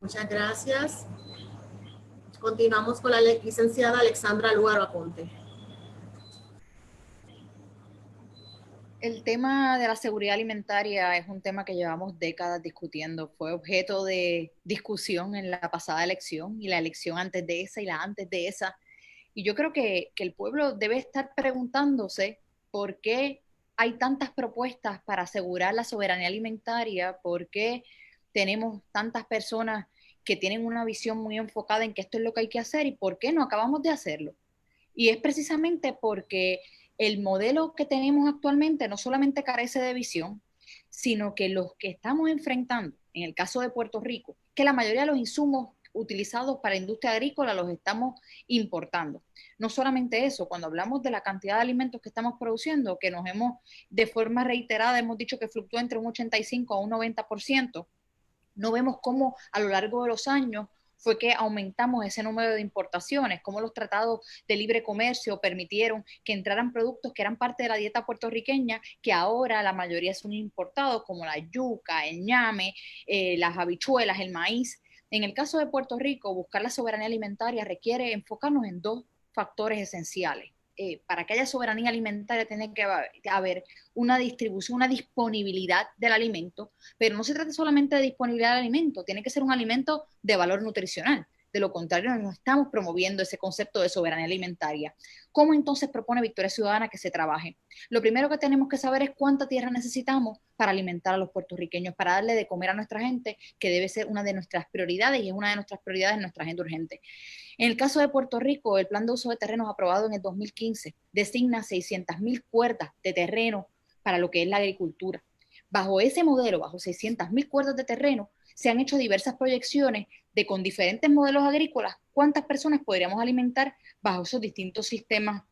Muchas gracias. Continuamos con la licenciada Alexandra Lúgaro Aponte. El tema de la seguridad alimentaria es un tema que llevamos décadas discutiendo. Fue objeto de discusión en la pasada elección y la elección antes de esa y la antes de esa. Y yo creo que el pueblo debe estar preguntándose por qué hay tantas propuestas para asegurar la soberanía alimentaria, por qué tenemos tantas personas que tienen una visión muy enfocada en que esto es lo que hay que hacer y por qué no acabamos de hacerlo. Y es precisamente porque el modelo que tenemos actualmente no solamente carece de visión, sino que los que estamos enfrentando, en el caso de Puerto Rico, que la mayoría de los insumos utilizados para la industria agrícola los estamos importando. No solamente eso, cuando hablamos de la cantidad de alimentos que estamos produciendo, que nos hemos, de forma reiterada, hemos dicho que fluctúa entre un 85 a un 90%, no vemos cómo a lo largo de los años fue que aumentamos ese número de importaciones, cómo los tratados de libre comercio permitieron que entraran productos que eran parte de la dieta puertorriqueña, que ahora la mayoría son importados, como la yuca, el ñame, las habichuelas, el maíz. En el caso de Puerto Rico, buscar la soberanía alimentaria requiere enfocarnos en dos factores esenciales. Para que haya soberanía alimentaria tiene que haber una distribución, una disponibilidad del alimento, pero no se trata solamente de disponibilidad del alimento, tiene que ser un alimento de valor nutricional, De lo contrario, no estamos promoviendo ese concepto de soberanía alimentaria. ¿Cómo entonces propone Victoria Ciudadana que se trabaje? Lo primero que tenemos que saber es cuánta tierra necesitamos para alimentar a los puertorriqueños, para darle de comer a nuestra gente, que debe ser una de nuestras prioridades y es una de nuestras prioridades en nuestra agenda urgente. En el caso de Puerto Rico, el plan de uso de terrenos aprobado en el 2015 designa 600.000 cuerdas de terreno para lo que es la agricultura. Bajo ese modelo, bajo 600.000 cuerdas de terreno, se han hecho diversas proyecciones de con diferentes modelos agrícolas cuántas personas podríamos alimentar bajo esos distintos sistemas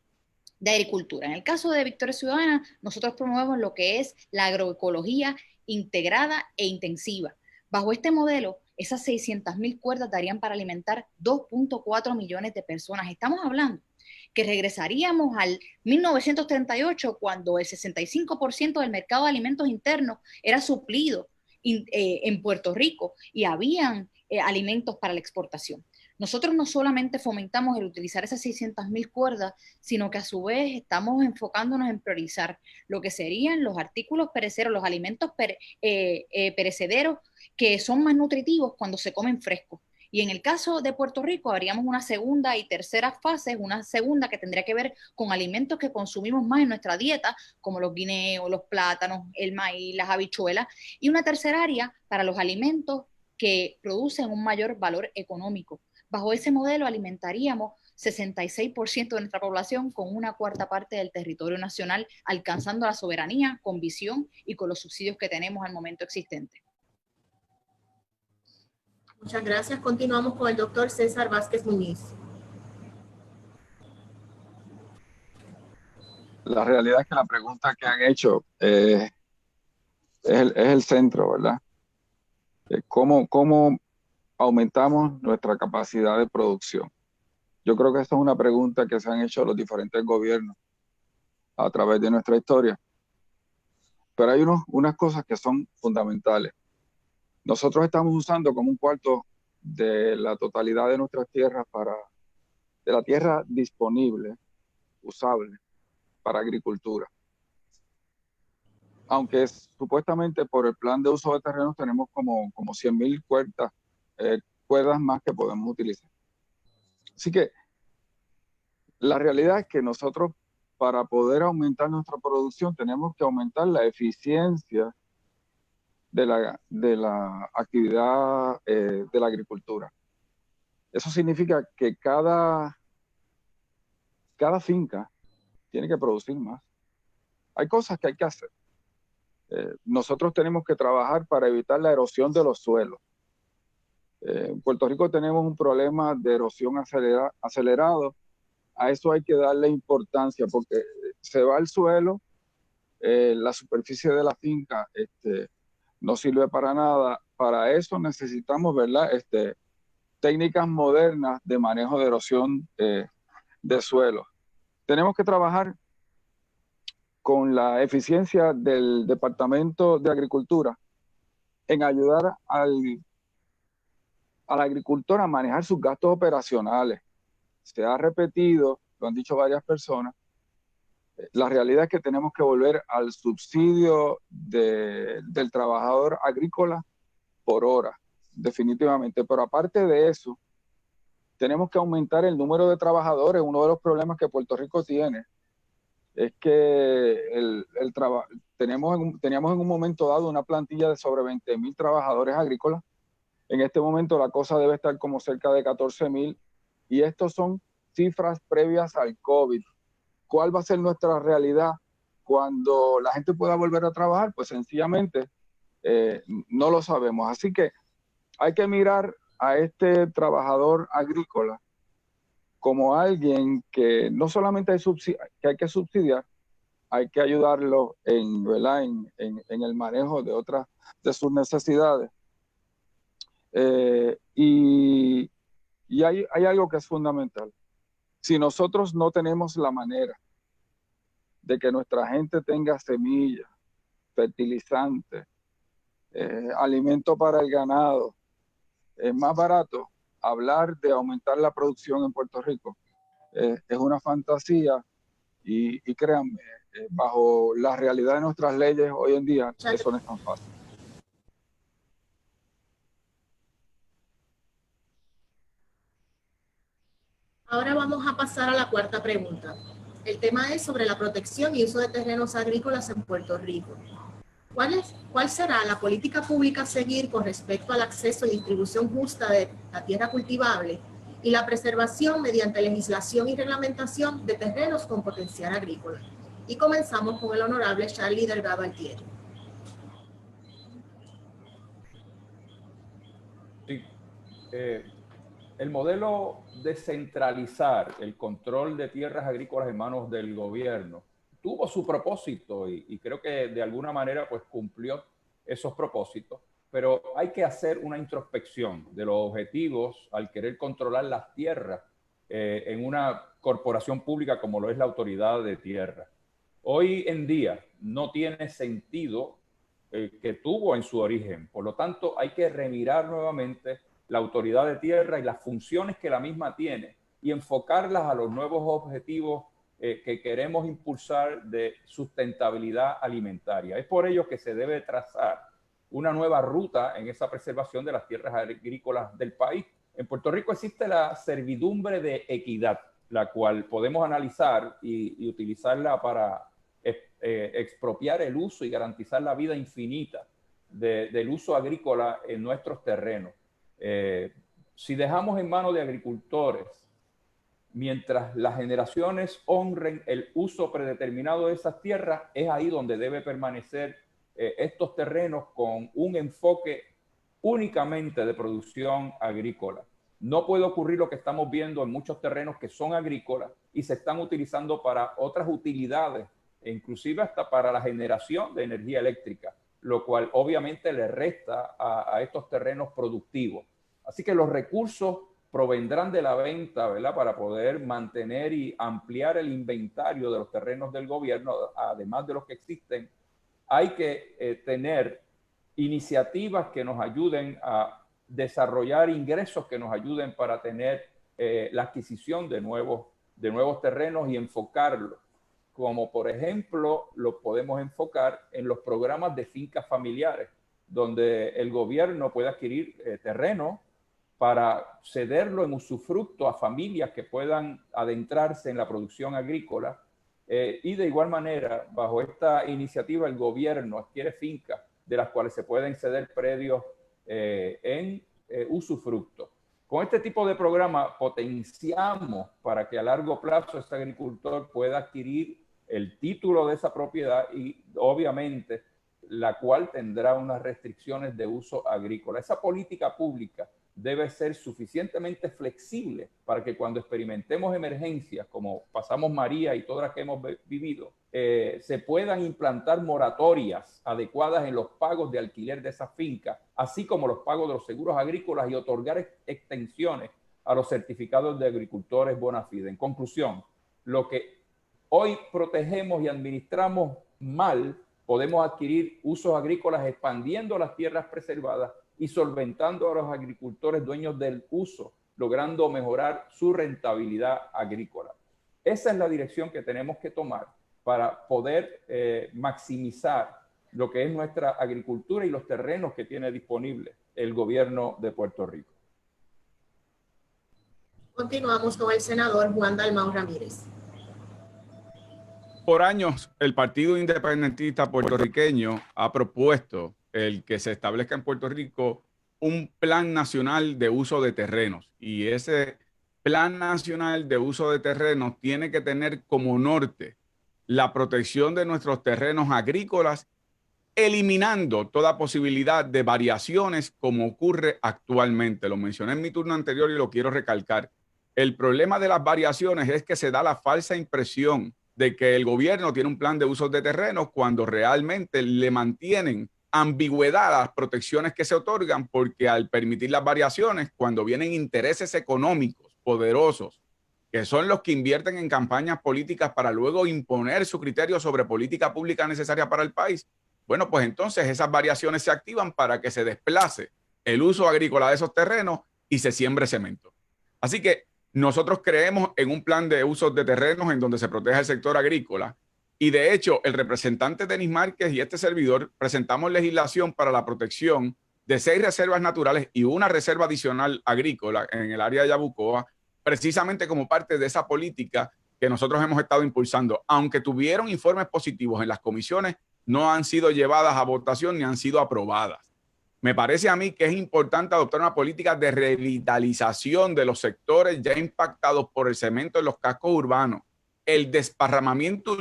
de agricultura. En el caso de Victoria Ciudadana, nosotros promovemos lo que es la agroecología integrada e intensiva. Bajo este modelo, esas 600.000 cuerdas darían para alimentar 2.4 millones de personas. Estamos hablando que regresaríamos al 1938, cuando el 65% del mercado de alimentos internos era suplido en Puerto Rico y habían alimentos para la exportación. Nosotros no solamente fomentamos el utilizar esas 600.000 cuerdas, sino que a su vez estamos enfocándonos en priorizar lo que serían los artículos perecederos, los alimentos perecederos que son más nutritivos cuando se comen frescos. Y en el caso de Puerto Rico, habríamos una segunda y tercera fase, una segunda que tendría que ver con alimentos que consumimos más en nuestra dieta, como los guineos, los plátanos, el maíz, las habichuelas, y una tercera área para los alimentos que producen un mayor valor económico. Bajo ese modelo alimentaríamos 66% de nuestra población con una cuarta parte del territorio nacional, alcanzando la soberanía con visión y con los subsidios que tenemos al momento existente. Muchas gracias. Continuamos con el doctor César Vázquez Muñiz. La realidad es que la pregunta que han hecho es el centro, ¿verdad? ¿Cómo aumentamos nuestra capacidad de producción? Yo creo que esta es una pregunta que se han hecho los diferentes gobiernos a través de nuestra historia. Pero hay unas cosas que son fundamentales. Nosotros estamos usando como un cuarto de la totalidad de nuestras tierras de la tierra disponible, usable, para agricultura. Aunque supuestamente por el plan de uso de terrenos tenemos como 100.000 cuerdas más que podemos utilizar. Así que la realidad es que nosotros, para poder aumentar nuestra producción, tenemos que aumentar la eficiencia de la actividad de la agricultura. Eso significa que cada finca tiene que producir más. Hay cosas que hay que hacer. Nosotros tenemos que trabajar para evitar la erosión de los suelos. En Puerto Rico tenemos un problema de erosión acelerado. A eso hay que darle importancia porque se va el suelo, la superficie de la finca no sirve para nada. Para eso necesitamos, ¿verdad? Técnicas modernas de manejo de erosión de suelo. Tenemos que trabajar con la eficiencia del Departamento de Agricultura en ayudar al agricultor a manejar sus gastos operacionales. Se ha repetido, lo han dicho varias personas, la realidad es que tenemos que volver al subsidio del trabajador agrícola por hora, definitivamente. Pero aparte de eso, tenemos que aumentar el número de trabajadores. Uno de los problemas que Puerto Rico tiene es que teníamos en un momento dado una plantilla de sobre 20.000 trabajadores agrícolas. En este momento la cosa debe estar como cerca de 14.000 y estos son cifras previas al COVID. ¿Cuál va a ser nuestra realidad cuando la gente pueda volver a trabajar? Pues sencillamente no lo sabemos. Así que hay que mirar a este trabajador agrícola como alguien que no solamente hay que subsidiar, hay que ayudarlo en el manejo de otras de sus necesidades. Y hay algo que es fundamental. Si nosotros no tenemos la manera de que nuestra gente tenga semillas, fertilizantes, alimento para el ganado, es más barato, hablar de aumentar la producción en Puerto Rico es una fantasía y créanme, bajo la realidad de nuestras leyes hoy en día, eso no es tan fácil. Ahora vamos a pasar a la cuarta pregunta. El tema es sobre la protección y uso de terrenos agrícolas en Puerto Rico. ¿Cuál será la política pública a seguir con respecto al acceso y distribución justa de la tierra cultivable y la preservación mediante legislación y reglamentación de terrenos con potencial agrícola? Y comenzamos con el honorable Charlie Delgado Altieri. Sí. El modelo de centralizar el control de tierras agrícolas en manos del gobierno tuvo su propósito y creo que de alguna manera pues cumplió esos propósitos, pero hay que hacer una introspección de los objetivos al querer controlar las tierras en una corporación pública como lo es la Autoridad de Tierra. Hoy en día no tiene sentido que tuvo en su origen, por lo tanto hay que remirar nuevamente la Autoridad de Tierra y las funciones que la misma tiene y enfocarlas a los nuevos objetivos que queremos impulsar de sustentabilidad alimentaria. Es por ello que se debe trazar una nueva ruta en esa preservación de las tierras agrícolas del país. En Puerto Rico existe la servidumbre de equidad, la cual podemos analizar y utilizarla para expropiar el uso y garantizar la vida infinita del uso agrícola en nuestros terrenos. Si dejamos en manos de agricultores, mientras las generaciones honren el uso predeterminado de esas tierras, es ahí donde debe permanecer estos terrenos con un enfoque únicamente de producción agrícola. No puede ocurrir lo que estamos viendo en muchos terrenos que son agrícolas y se están utilizando para otras utilidades, e inclusive hasta para la generación de energía eléctrica, lo cual obviamente le resta a estos terrenos productivos. Así que los recursos provendrán de la venta, ¿verdad?, para poder mantener y ampliar el inventario de los terrenos del gobierno, además de los que existen. Hay que tener iniciativas que nos ayuden a desarrollar ingresos que nos ayuden para tener la adquisición de nuevos terrenos y enfocarlos, como por ejemplo lo podemos enfocar en los programas de fincas familiares, donde el gobierno puede adquirir terreno para cederlo en usufructo a familias que puedan adentrarse en la producción agrícola. Y de igual manera, bajo esta iniciativa, el gobierno adquiere fincas de las cuales se pueden ceder predios en usufructo. Con este tipo de programa potenciamos para que a largo plazo este agricultor pueda adquirir el título de esa propiedad y obviamente la cual tendrá unas restricciones de uso agrícola. Esa política pública debe ser suficientemente flexible para que cuando experimentemos emergencias como pasamos María y todas las que hemos vivido, se puedan implantar moratorias adecuadas en los pagos de alquiler de esas fincas, así como los pagos de los seguros agrícolas y otorgar extensiones a los certificados de agricultores bona fide. En conclusión, lo que hoy protegemos y administramos mal, podemos adquirir usos agrícolas expandiendo las tierras preservadas y solventando a los agricultores dueños del uso, logrando mejorar su rentabilidad agrícola. Esa es la dirección que tenemos que tomar para poder maximizar lo que es nuestra agricultura y los terrenos que tiene disponible el gobierno de Puerto Rico. Continuamos con el senador Juan Dalmau Ramírez. Por años, el Partido Independentista Puertorriqueño ha propuesto el que se establezca en Puerto Rico un plan nacional de uso de terrenos. Y ese plan nacional de uso de terrenos tiene que tener como norte la protección de nuestros terrenos agrícolas, eliminando toda posibilidad de variaciones como ocurre actualmente. Lo mencioné en mi turno anterior y lo quiero recalcar. El problema de las variaciones es que se da la falsa impresión de que el gobierno tiene un plan de uso de terrenos cuando realmente le mantienen ambigüedad a las protecciones que se otorgan, porque al permitir las variaciones, cuando vienen intereses económicos poderosos, que son los que invierten en campañas políticas para luego imponer su criterio sobre política pública necesaria para el país, bueno, pues entonces esas variaciones se activan para que se desplace el uso agrícola de esos terrenos y se siembre cemento. Así que nosotros creemos en un plan de usos de terrenos en donde se proteja el sector agrícola. Y de hecho, el representante Denis Márquez y este servidor presentamos legislación para la protección de 6 reservas naturales y una reserva adicional agrícola en el área de Yabucoa, precisamente como parte de esa política que nosotros hemos estado impulsando. Aunque tuvieron informes positivos en las comisiones, no han sido llevadas a votación ni han sido aprobadas. Me parece a mí que es importante adoptar una política de revitalización de los sectores ya impactados por el cemento en los cascos urbanos. El desparramamiento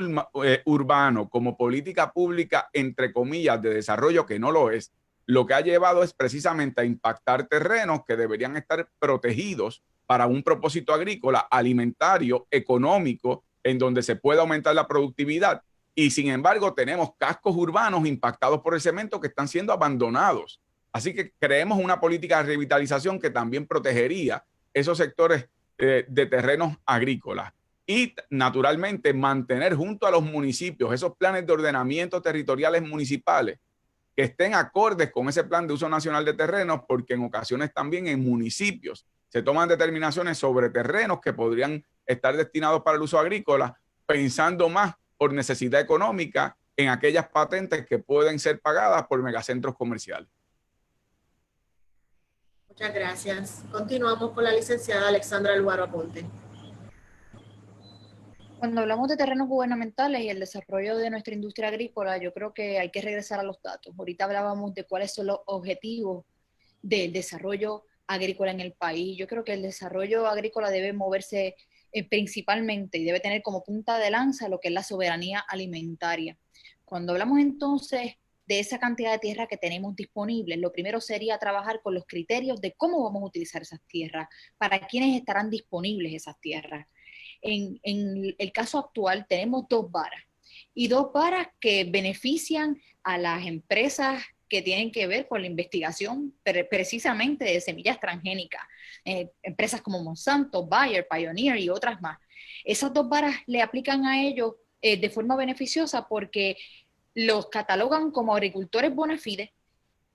urbano como política pública, entre comillas, de desarrollo, que no lo es, lo que ha llevado es precisamente a impactar terrenos que deberían estar protegidos para un propósito agrícola, alimentario, económico, en donde se pueda aumentar la productividad. Y sin embargo, tenemos cascos urbanos impactados por el cemento que están siendo abandonados. Así que creemos una política de revitalización que también protegería esos sectores de terrenos agrícolas. Y naturalmente mantener junto a los municipios esos planes de ordenamiento territoriales municipales que estén acordes con ese plan de uso nacional de terrenos, porque en ocasiones también en municipios se toman determinaciones sobre terrenos que podrían estar destinados para el uso agrícola, pensando más por necesidad económica en aquellas patentes que pueden ser pagadas por megacentros comerciales. Muchas gracias. Continuamos con la licenciada Alexandra Lugaro Aponte. Cuando hablamos de terrenos gubernamentales y el desarrollo de nuestra industria agrícola, yo creo que hay que regresar a los datos. Ahorita hablábamos de cuáles son los objetivos del desarrollo agrícola en el país. Yo creo que el desarrollo agrícola debe moverse principalmente y debe tener como punta de lanza lo que es la soberanía alimentaria. Cuando hablamos entonces de esa cantidad de tierra que tenemos disponible, lo primero sería trabajar con los criterios de cómo vamos a utilizar esas tierras, para quiénes estarán disponibles esas tierras. En el caso actual tenemos dos varas, y dos varas que benefician a las empresas que tienen que ver con la investigación precisamente de semillas transgénicas, empresas como Monsanto, Bayer, Pioneer y otras más. Esas dos varas le aplican a ellos de forma beneficiosa porque los catalogan como agricultores bona fide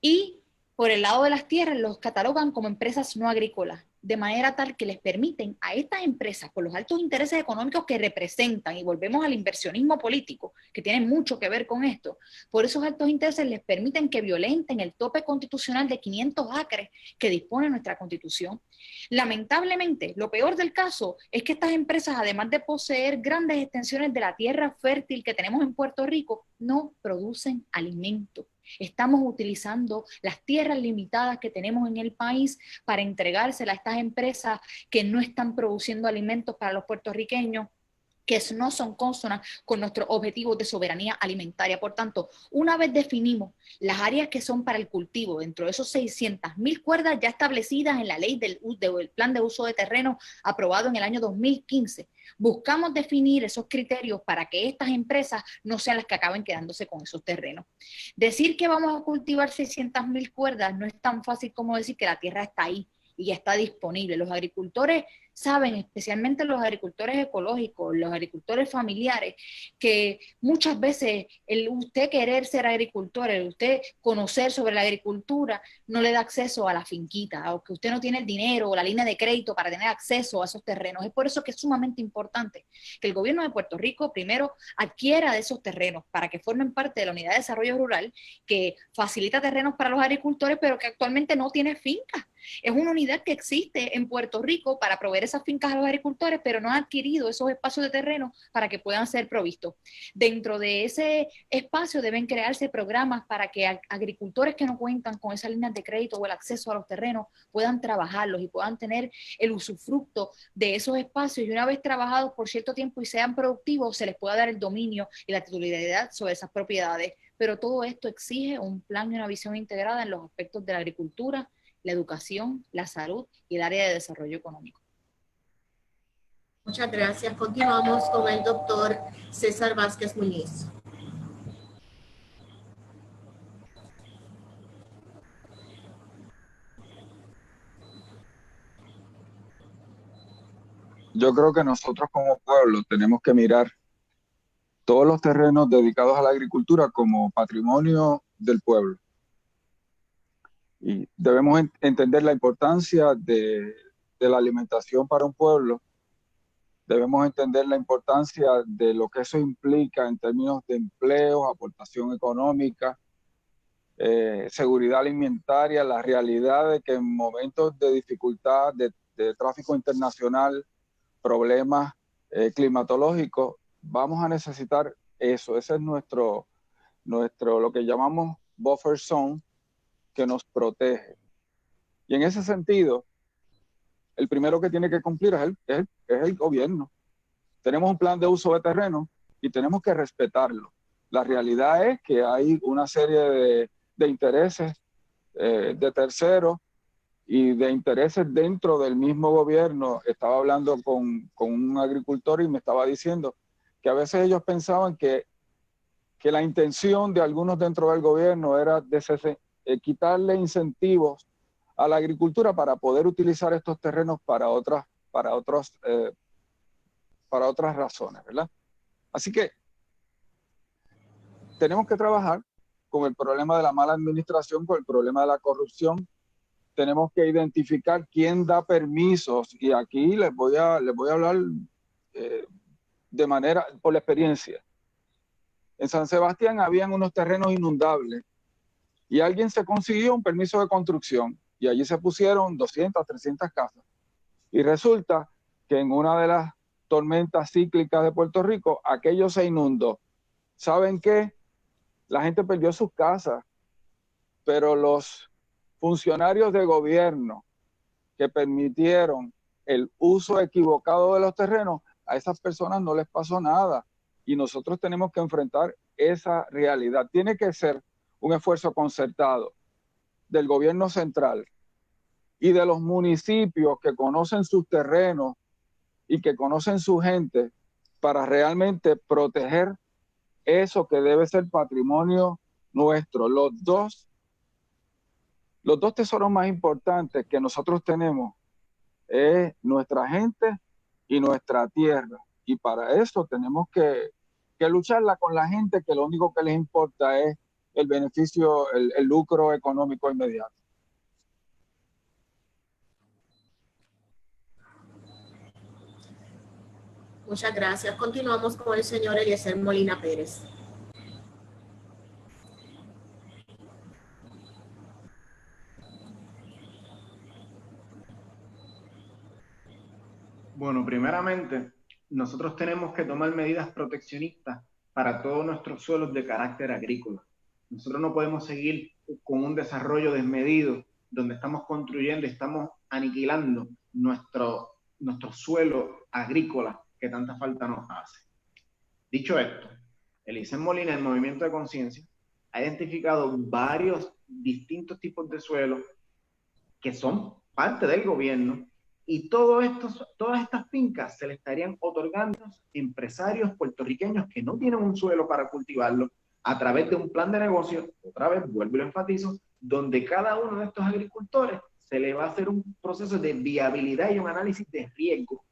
y por el lado de las tierras los catalogan como empresas no agrícolas, de manera tal que les permiten a estas empresas, con los altos intereses económicos que representan, y volvemos al inversionismo político, que tiene mucho que ver con esto, por esos altos intereses les permiten que violenten el tope constitucional de 500 acres que dispone nuestra Constitución. Lamentablemente, lo peor del caso es que estas empresas, además de poseer grandes extensiones de la tierra fértil que tenemos en Puerto Rico, no producen alimento. Estamos utilizando las tierras limitadas que tenemos en el país para entregárselas a estas empresas que no están produciendo alimentos para los puertorriqueños, que no son consonas con nuestros objetivos de soberanía alimentaria. Por tanto, una vez definimos las áreas que son para el cultivo, dentro de esos 600.000 cuerdas ya establecidas en la ley del plan de uso de terreno aprobado en el año 2015, buscamos definir esos criterios para que estas empresas no sean las que acaben quedándose con esos terrenos. Decir que vamos a cultivar 600.000 cuerdas no es tan fácil como decir que la tierra está ahí y ya está disponible. Los agricultores saben, especialmente los agricultores ecológicos, los agricultores familiares, que muchas veces usted querer ser agricultor, usted conocer sobre la agricultura, no le da acceso a la finquita, o que usted no tiene el dinero o la línea de crédito para tener acceso a esos terrenos. Es por eso que es sumamente importante que el gobierno de Puerto Rico primero adquiera de esos terrenos para que formen parte de la Unidad de Desarrollo Rural, que facilita terrenos para los agricultores, pero que actualmente no tiene fincas. Es una unidad que existe en Puerto Rico para proveer esas fincas a los agricultores, pero no ha adquirido esos espacios de terreno para que puedan ser provistos. Dentro de ese espacio deben crearse programas para que agricultores que no cuentan con esas líneas de crédito o el acceso a los terrenos puedan trabajarlos y puedan tener el usufructo de esos espacios, y una vez trabajados por cierto tiempo y sean productivos, se les pueda dar el dominio y la titularidad sobre esas propiedades. Pero todo esto exige un plan y una visión integrada en los aspectos de la agricultura, la educación, la salud y el área de desarrollo económico. Muchas gracias. Continuamos con el doctor César Vázquez Muñiz. Yo creo que nosotros como pueblo tenemos que mirar todos los terrenos dedicados a la agricultura como patrimonio del pueblo. Y debemos entender la importancia de la alimentación para un pueblo. Debemos entender la importancia de lo que eso implica en términos de empleos, aportación económica, seguridad alimentaria, la realidad de que en momentos de dificultad, de de tráfico internacional, problemas climatológicos, vamos a necesitar eso. Ese es nuestro, lo que llamamos buffer zone, que nos protege. Y en ese sentido, el primero que tiene que cumplir es el gobierno. Tenemos un plan de uso de terreno y tenemos que respetarlo. La realidad es que hay una serie de intereses de terceros y de intereses dentro del mismo gobierno. Estaba hablando con un agricultor y me estaba diciendo que a veces ellos pensaban que la intención de algunos dentro del gobierno era quitarle incentivos a la agricultura para poder utilizar estos terrenos para otras razones, ¿verdad? Así que tenemos que trabajar con el problema de la mala administración, con el problema de la corrupción. Tenemos que identificar quién da permisos, y aquí les voy a hablar por la experiencia. En San Sebastián habían unos terrenos inundables y alguien se consiguió un permiso de construcción y allí se pusieron 200, 300 casas. Y resulta que en una de las tormentas cíclicas de Puerto Rico, aquello se inundó. ¿Saben qué? La gente perdió sus casas, pero los funcionarios de gobierno que permitieron el uso equivocado de los terrenos, a esas personas no les pasó nada. Y nosotros tenemos que enfrentar esa realidad. Tiene que ser un esfuerzo concertado del gobierno central y de los municipios que conocen sus terrenos y que conocen su gente para realmente proteger eso que debe ser patrimonio nuestro. Los dos tesoros más importantes que nosotros tenemos es nuestra gente y nuestra tierra. Y para eso tenemos que lucharla con la gente que lo único que les importa es el beneficio, el lucro económico inmediato. Muchas gracias. Continuamos con el señor Eliezer Molina Pérez. Bueno, primeramente, nosotros tenemos que tomar medidas proteccionistas para todos nuestros suelos de carácter agrícola. Nosotros no podemos seguir con un desarrollo desmedido donde estamos construyendo y estamos aniquilando nuestro suelo agrícola que tanta falta nos hace. Dicho esto, Eliezer Molina, el Movimiento de Conciencia, ha identificado varios distintos tipos de suelos que son parte del gobierno, y todas estas fincas se le estarían otorgando a empresarios puertorriqueños que no tienen un suelo para cultivarlo a través de un plan de negocio, otra vez vuelvo y lo enfatizo, donde cada uno de estos agricultores se le va a hacer un proceso de viabilidad y un análisis de riesgo,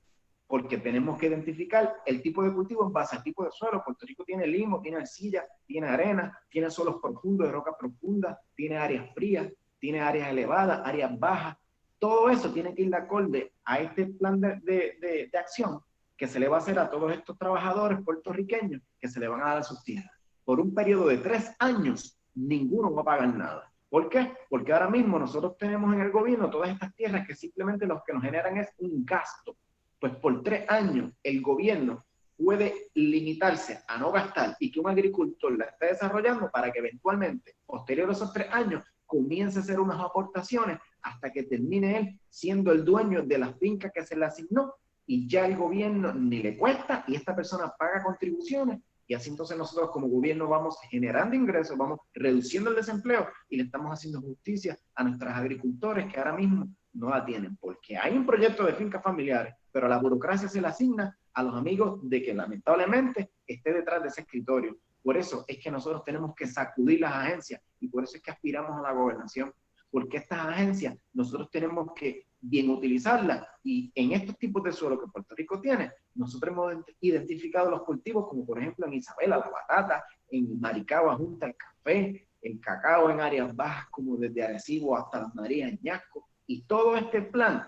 porque tenemos que identificar el tipo de cultivo en base al tipo de suelo. Puerto Rico tiene limo, tiene arcilla, tiene arena, tiene suelos profundos, de roca profunda, tiene áreas frías, tiene áreas elevadas, áreas bajas. Todo eso tiene que ir de acorde a este plan de acción que se le va a hacer a todos estos trabajadores puertorriqueños que se le van a dar a sus tierras. Por un periodo de 3 años, ninguno va a pagar nada. ¿Por qué? Porque ahora mismo nosotros tenemos en el gobierno todas estas tierras que simplemente lo que nos generan es un gasto. Pues por 3 años el gobierno puede limitarse a no gastar y que un agricultor la esté desarrollando para que eventualmente, posterior a esos 3 años, comience a hacer unas aportaciones hasta que termine él siendo el dueño de la finca que se le asignó, y ya el gobierno ni le cuesta y esta persona paga contribuciones, y así entonces nosotros como gobierno vamos generando ingresos, vamos reduciendo el desempleo y le estamos haciendo justicia a nuestros agricultores que ahora mismo no la tienen, porque hay un proyecto de fincas familiares, pero la burocracia se le asigna a los amigos de que lamentablemente esté detrás de ese escritorio. Por eso es que nosotros tenemos que sacudir las agencias y por eso es que aspiramos a la gobernación, porque estas agencias nosotros tenemos que bien utilizarlas, y en estos tipos de suelo que Puerto Rico tiene, nosotros hemos identificado los cultivos como por ejemplo en Isabela la batata, en Maricao Junta el café, el cacao en áreas bajas como desde Arecibo hasta Las Marías en Ñasco, y todo este plan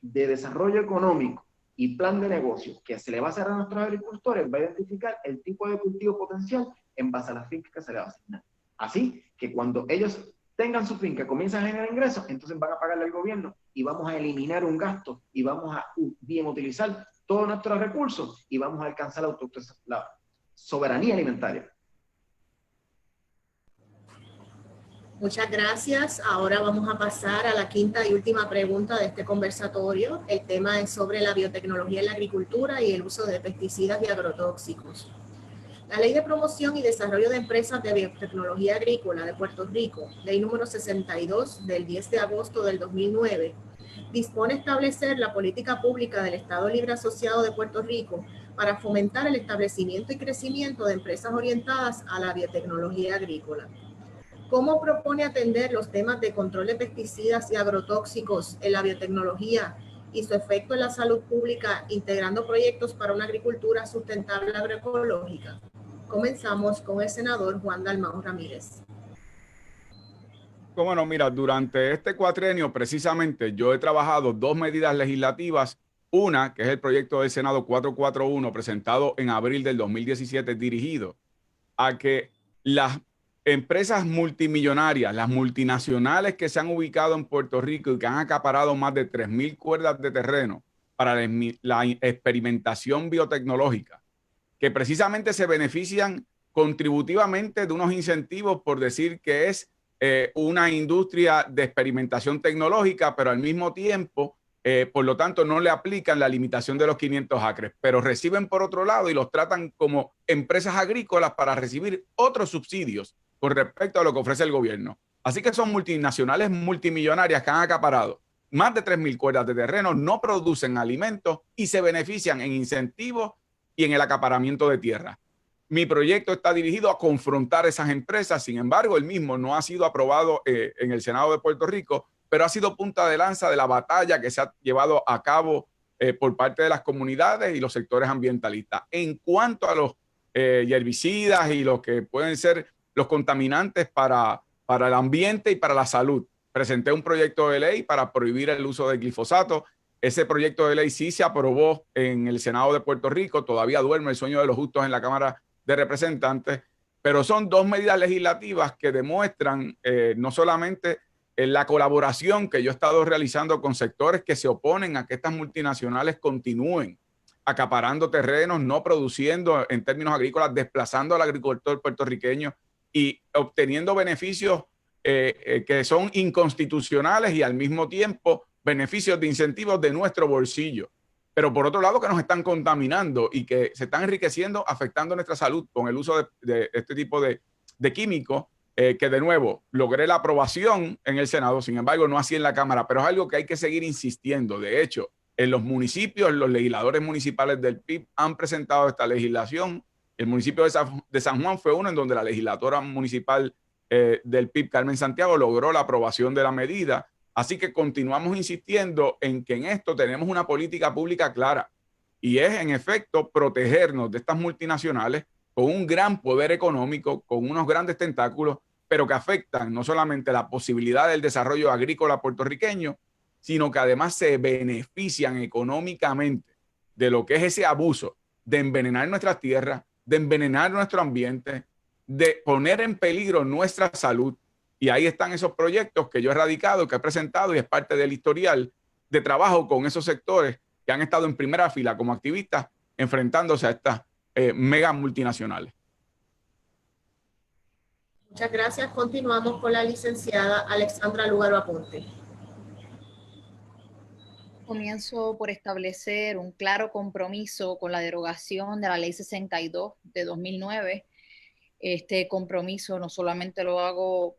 de desarrollo económico y plan de negocio que se le va a hacer a nuestros agricultores va a identificar el tipo de cultivo potencial en base a las fincas que se le va a asignar. Así que cuando ellos tengan su finca, comienzan a generar ingresos, entonces van a pagarle al gobierno y vamos a eliminar un gasto y vamos a bien utilizar todos nuestros recursos y vamos a alcanzar la soberanía alimentaria. Muchas gracias. Ahora vamos a pasar a la quinta y última pregunta de este conversatorio. El tema es sobre la biotecnología en la agricultura y el uso de pesticidas y agrotóxicos. La Ley de Promoción y Desarrollo de Empresas de Biotecnología Agrícola de Puerto Rico, Ley número 62 del 10 de agosto del 2009, dispone establecer la política pública del Estado Libre Asociado de Puerto Rico para fomentar el establecimiento y crecimiento de empresas orientadas a la biotecnología agrícola. ¿Cómo propone atender los temas de control de pesticidas y agrotóxicos en la biotecnología y su efecto en la salud pública, integrando proyectos para una agricultura sustentable agroecológica? Comenzamos con el senador Juan Dalmau Ramírez. Cómo no, mira, durante este cuatrenio precisamente yo he trabajado dos medidas legislativas. Una, que es el proyecto del Senado 441, presentado en abril del 2017, dirigido a que las empresas multimillonarias, las multinacionales que se han ubicado en Puerto Rico y que han acaparado más de 3.000 cuerdas de terreno para la experimentación biotecnológica, que precisamente se benefician contributivamente de unos incentivos por decir que es una industria de experimentación tecnológica, pero al mismo tiempo, por lo tanto, no le aplican la limitación de los 500 acres, pero reciben por otro lado y los tratan como empresas agrícolas para recibir otros subsidios con respecto a lo que ofrece el gobierno. Así que son multinacionales multimillonarias que han acaparado más de 3.000 cuerdas de terreno, no producen alimentos y se benefician en incentivos y en el acaparamiento de tierra. Mi proyecto está dirigido a confrontar esas empresas. Sin embargo, el mismo no ha sido aprobado en el Senado de Puerto Rico, pero ha sido punta de lanza de la batalla que se ha llevado a cabo por parte de las comunidades y los sectores ambientalistas. En cuanto a los herbicidas y lo que pueden ser los contaminantes para el ambiente y para la salud, presenté un proyecto de ley para prohibir el uso de glifosato. Ese proyecto de ley sí se aprobó en el Senado de Puerto Rico. Todavía duerme el sueño de los justos en la Cámara de Representantes, pero son dos medidas legislativas que demuestran no solamente la colaboración que yo he estado realizando con sectores que se oponen a que estas multinacionales continúen acaparando terrenos, no produciendo en términos agrícolas, desplazando al agricultor puertorriqueño y obteniendo beneficios que son inconstitucionales y al mismo tiempo beneficios de incentivos de nuestro bolsillo. Pero por otro lado que nos están contaminando y que se están enriqueciendo, afectando nuestra salud con el uso de este tipo de químicos, que de nuevo logré la aprobación en el Senado, sin embargo no así en la Cámara, pero es algo que hay que seguir insistiendo. De hecho, en los municipios, los legisladores municipales del PIB han presentado esta legislación. El municipio de San Juan fue uno en donde la legisladora municipal del PIB, Carmen Santiago, logró la aprobación de la medida. Así que continuamos insistiendo en que en esto tenemos una política pública clara y es en efecto protegernos de estas multinacionales con un gran poder económico, con unos grandes tentáculos, pero que afectan no solamente la posibilidad del desarrollo agrícola puertorriqueño, sino que además se benefician económicamente de lo que es ese abuso de envenenar nuestras tierras, de envenenar nuestro ambiente, de poner en peligro nuestra salud. Y ahí están esos proyectos que yo he radicado, que he presentado y es parte del historial de trabajo con esos sectores que han estado en primera fila como activistas enfrentándose a estas mega multinacionales. Muchas gracias. Continuamos con la licenciada Alexandra Lúgaro Aponte. Comienzo por establecer un claro compromiso con la derogación de la Ley 62 de 2009. Este compromiso no solamente lo hago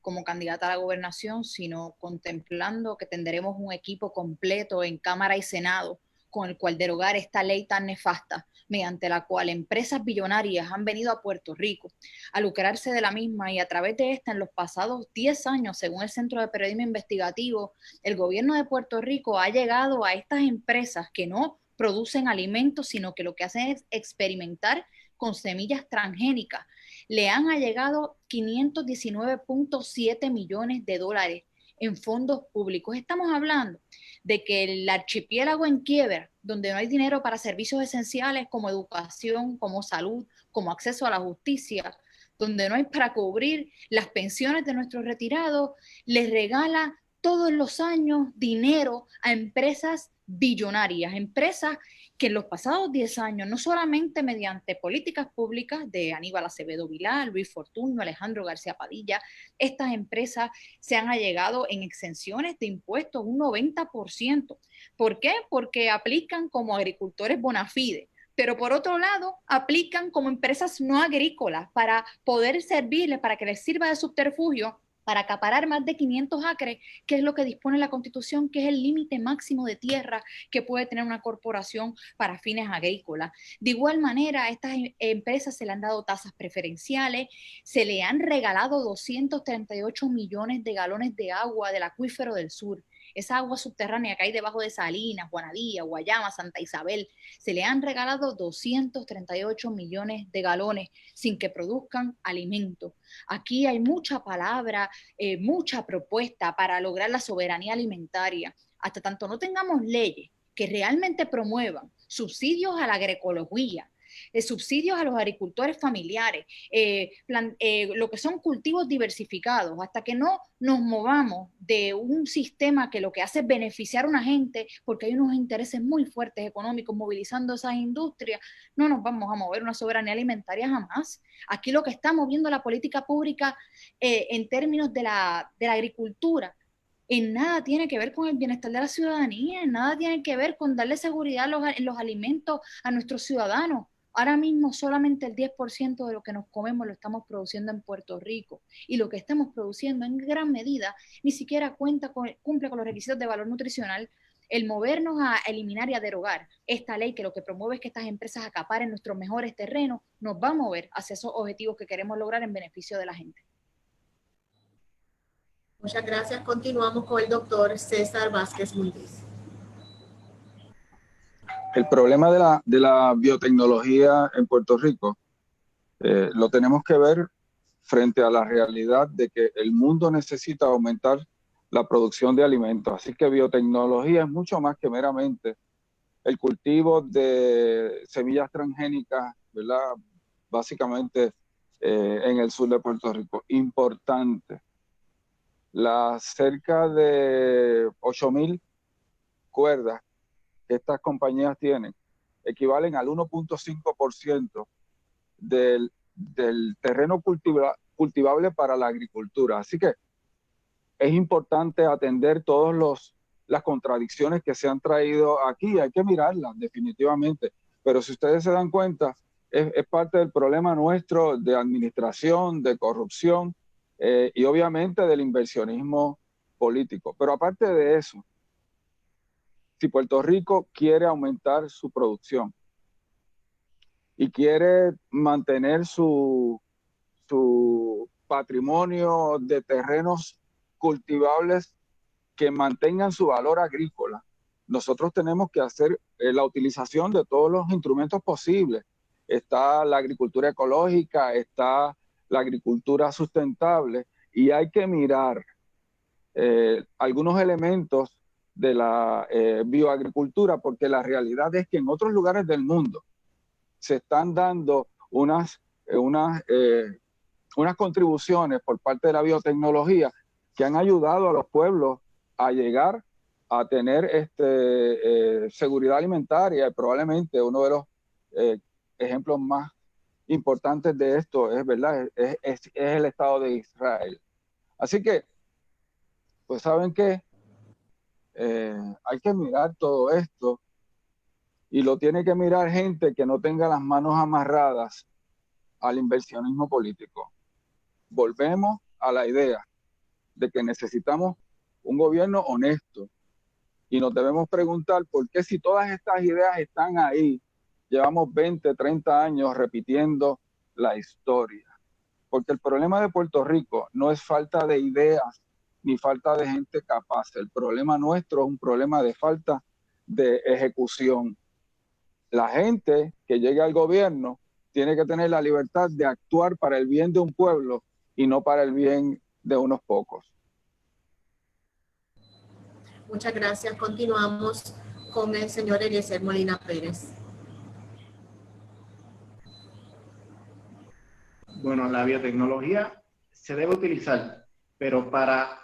como candidata a la gobernación, sino contemplando que tendremos un equipo completo en Cámara y Senado con el cual derogar esta ley tan nefasta, mediante la cual empresas billonarias han venido a Puerto Rico a lucrarse de la misma y a través de esta en los pasados 10 años, según el Centro de Periodismo Investigativo, el gobierno de Puerto Rico ha llegado a estas empresas que no producen alimentos, sino que lo que hacen es experimentar con semillas transgénicas. Le han allegado 519.7 millones de dólares en fondos públicos. Estamos hablando de que el archipiélago en quiebra, donde no hay dinero para servicios esenciales como educación, como salud, como acceso a la justicia, donde no hay para cubrir las pensiones de nuestros retirados, les regala todos los años dinero a empresas billonarias, empresas que en los pasados 10 años, no solamente mediante políticas públicas de Aníbal Acevedo Vilá, Luis Fortuño, Alejandro García Padilla, estas empresas se han allegado en exenciones de impuestos un 90%. ¿Por qué? Porque aplican como agricultores bona fide, pero por otro lado aplican como empresas no agrícolas para poder servirles, para que les sirva de subterfugio para acaparar más de 500 acres, que es lo que dispone la Constitución, que es el límite máximo de tierra que puede tener una corporación para fines agrícolas. De igual manera, a estas empresas se le han dado tasas preferenciales, se le han regalado 238 millones de galones de agua del acuífero del sur. Esa agua subterránea que hay debajo de Salinas, Juanadía, Guayama, Santa Isabel, se le han regalado 238 millones de galones sin que produzcan alimentos. Aquí hay mucha palabra, mucha propuesta para lograr la soberanía alimentaria. Hasta tanto no tengamos leyes que realmente promuevan subsidios a la agroecología, subsidios a los agricultores familiares, lo que son cultivos diversificados, hasta que no nos movamos de un sistema que lo que hace es beneficiar a una gente, porque hay unos intereses muy fuertes económicos movilizando esas industrias, no nos vamos a mover una soberanía alimentaria jamás. Aquí lo que está moviendo la política pública en términos de la agricultura, en nada tiene que ver con el bienestar de la ciudadanía, en nada tiene que ver con darle seguridad en los alimentos a nuestros ciudadanos. Ahora mismo solamente el 10% de lo que nos comemos lo estamos produciendo en Puerto Rico, y lo que estamos produciendo en gran medida ni siquiera cumple con los requisitos de valor nutricional. El movernos a eliminar y a derogar esta ley que lo que promueve es que estas empresas acaparen nuestros mejores terrenos, nos va a mover hacia esos objetivos que queremos lograr en beneficio de la gente. Muchas gracias. Continuamos con el doctor César Vázquez Muñiz. El problema de la biotecnología en Puerto Rico lo tenemos que ver frente a la realidad de que el mundo necesita aumentar la producción de alimentos. Así que biotecnología es mucho más que meramente el cultivo de semillas transgénicas, ¿verdad? Básicamente en el sur de Puerto Rico. Importante. Las cerca de 8,000 cuerdas que estas compañías tienen equivalen al 1.5% del terreno cultivable para la agricultura. Así que es importante atender todas las contradicciones que se han traído aquí. Hay que mirarlas definitivamente. Pero si ustedes se dan cuenta, es parte del problema nuestro de administración, de corrupción y obviamente del inversionismo político. Pero aparte de eso, si Puerto Rico quiere aumentar su producción y quiere mantener su patrimonio de terrenos cultivables que mantengan su valor agrícola, nosotros tenemos que hacer la utilización de todos los instrumentos posibles. Está la agricultura ecológica, está la agricultura sustentable, y hay que mirar algunos elementos de la bioagricultura, porque la realidad es que en otros lugares del mundo se están dando unas contribuciones por parte de la biotecnología que han ayudado a los pueblos a llegar a tener seguridad alimentaria. Y probablemente uno de los ejemplos más importantes de esto es, ¿verdad? Es el Estado de Israel. Así que, pues, ¿saben qué? Hay que mirar todo esto, y lo tiene que mirar gente que no tenga las manos amarradas al inversionismo político. Volvemos a la idea de que necesitamos un gobierno honesto, y nos debemos preguntar por qué, si todas estas ideas están ahí, llevamos 20, 30 años repitiendo la historia. Porque el problema de Puerto Rico no es falta de ideas ni falta de gente capaz. El problema nuestro es un problema de falta de ejecución. La gente que llegue al gobierno tiene que tener la libertad de actuar para el bien de un pueblo y no para el bien de unos pocos. Muchas gracias. Continuamos con el señor Eliezer Molina Pérez. Bueno, la biotecnología se debe utilizar, pero para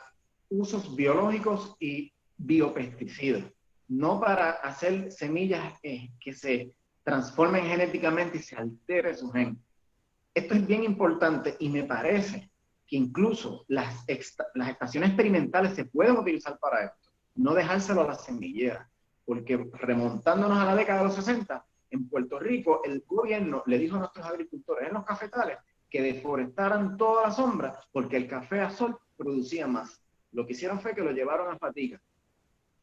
usos biológicos y biopesticidas, no para hacer semillas que se transformen genéticamente y se altere su gen. Esto es bien importante y me parece que incluso las estaciones experimentales se pueden utilizar para esto, no dejárselo a las semilleras, porque remontándonos a la década de los 60, en Puerto Rico el gobierno le dijo a nuestros agricultores en los cafetales que deforestaran toda la sombra porque el café a sol producía más. Lo que hicieron fue que lo llevaron a fatiga.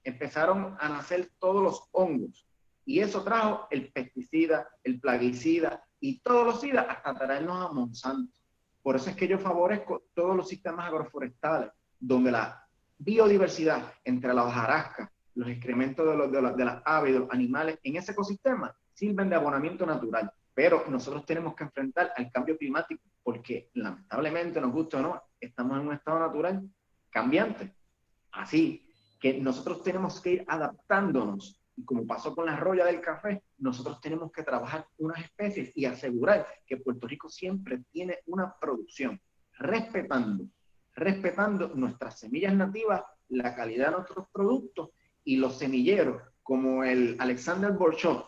Empezaron a nacer todos los hongos y eso trajo el pesticida, el plaguicida y todos los SIDA hasta traernos a Monsanto. Por eso es que yo favorezco todos los sistemas agroforestales donde la biodiversidad entre la hojarasca, los excrementos de las aves, de los animales en ese ecosistema sirven de abonamiento natural. Pero nosotros tenemos que enfrentar al cambio climático porque lamentablemente, nos gusta o no, estamos en un estado natural cambiante. Así que nosotros tenemos que ir adaptándonos. Y como pasó con la roya del café, nosotros tenemos que trabajar unas especies y asegurar que Puerto Rico siempre tiene una producción, respetando nuestras semillas nativas, la calidad de nuestros productos y los semilleros, como el Alexander Borchot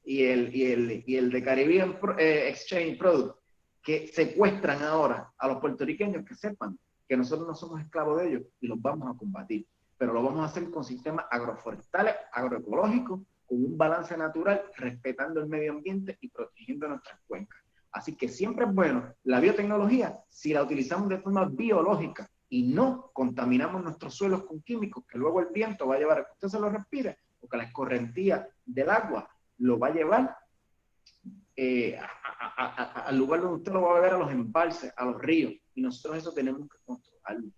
y el de Caribbean Exchange Product, que secuestran ahora a los puertorriqueños, que sepan que nosotros no somos esclavos de ellos y los vamos a combatir. Pero lo vamos a hacer con sistemas agroforestales, agroecológicos, con un balance natural, respetando el medio ambiente y protegiendo nuestras cuencas. Así que siempre es bueno la biotecnología si la utilizamos de forma biológica y no contaminamos nuestros suelos con químicos que luego el viento va a llevar a que usted se lo respire o que la escorrentía del agua lo va a llevar al lugar donde usted lo va a beber, a los embalses, a los ríos. Y nosotros eso tenemos que controlarlo.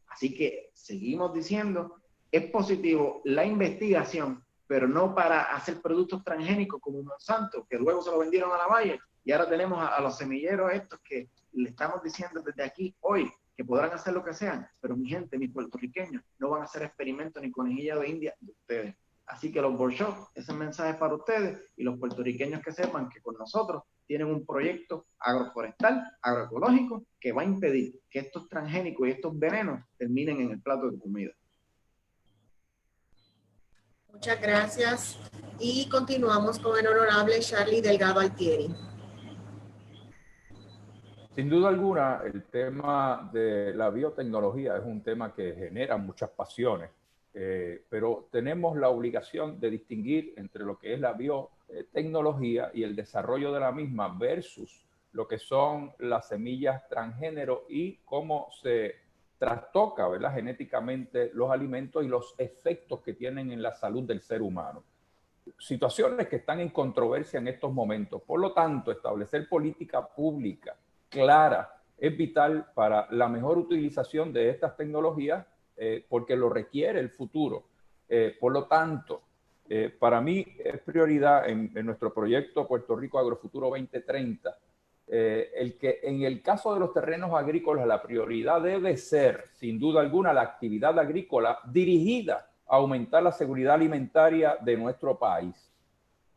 Así que seguimos diciendo, es positivo la investigación, pero no para hacer productos transgénicos como Monsanto, que luego se lo vendieron a la Bayer, y ahora tenemos a los semilleros estos que le estamos diciendo desde aquí hoy que podrán hacer lo que sean, pero mi gente, mis puertorriqueños, no van a hacer experimentos ni conejillas de India de ustedes. Así que los Borchot, ese mensaje es para ustedes y los puertorriqueños que sepan que con nosotros tienen un proyecto agroforestal, agroecológico, que va a impedir que estos transgénicos y estos venenos terminen en el plato de comida. Muchas gracias. Y continuamos con el honorable Charlie Delgado Altieri. Sin duda alguna, el tema de la biotecnología es un tema que genera muchas pasiones, pero tenemos la obligación de distinguir entre lo que es la biotecnología y el desarrollo de la misma versus lo que son las semillas transgénero y cómo se trastoca, ¿verdad?, genéticamente los alimentos y los efectos que tienen en la salud del ser humano. Situaciones que están en controversia en estos momentos. Por lo tanto, establecer política pública clara es vital para la mejor utilización de estas tecnologías porque lo requiere el futuro. Por lo tanto, para mí es prioridad en nuestro proyecto Puerto Rico Agrofuturo 2030 el que en el caso de los terrenos agrícolas la prioridad debe ser, sin duda alguna, la actividad agrícola dirigida a aumentar la seguridad alimentaria de nuestro país.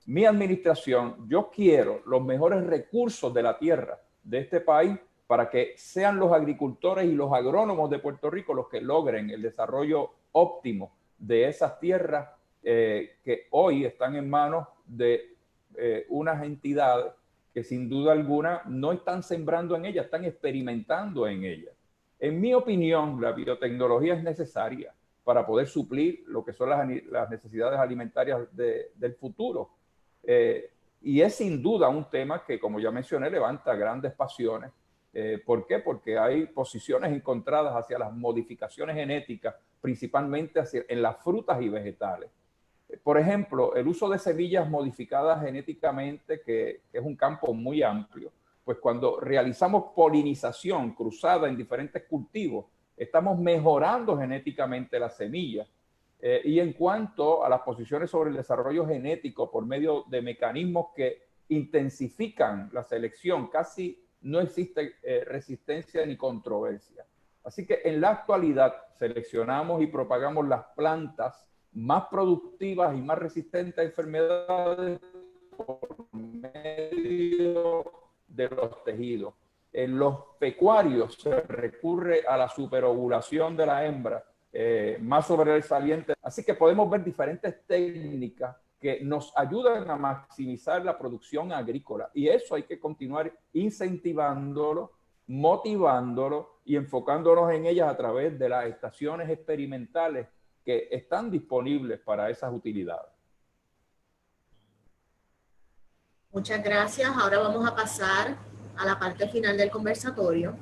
Mi administración, yo quiero los mejores recursos de la tierra de este país para que sean los agricultores y los agrónomos de Puerto Rico los que logren el desarrollo óptimo de esas tierras que hoy están en manos de unas entidades que sin duda alguna no están sembrando en ellas, están experimentando en ellas. En mi opinión, la biotecnología es necesaria para poder suplir lo que son las necesidades alimentarias del futuro. Y es sin duda un tema que, como ya mencioné, levanta grandes pasiones. ¿Por qué? Porque hay posiciones encontradas hacia las modificaciones genéticas, principalmente en las frutas y vegetales. Por ejemplo, el uso de semillas modificadas genéticamente, que es un campo muy amplio, pues cuando realizamos polinización cruzada en diferentes cultivos, estamos mejorando genéticamente las semillas. Y en cuanto a las posiciones sobre el desarrollo genético por medio de mecanismos que intensifican la selección, casi no existe resistencia ni controversia. Así que en la actualidad seleccionamos y propagamos las plantas más productivas y más resistentes a enfermedades por medio de los tejidos. En los pecuarios se recurre a la superovulación de la hembra, más sobresaliente. Así que podemos ver diferentes técnicas que nos ayudan a maximizar la producción agrícola. Y eso hay que continuar incentivándolo, motivándolo y enfocándonos en ellas a través de las estaciones experimentales que están disponibles para esas utilidades. Muchas gracias. Ahora vamos a pasar a la parte final del conversatorio,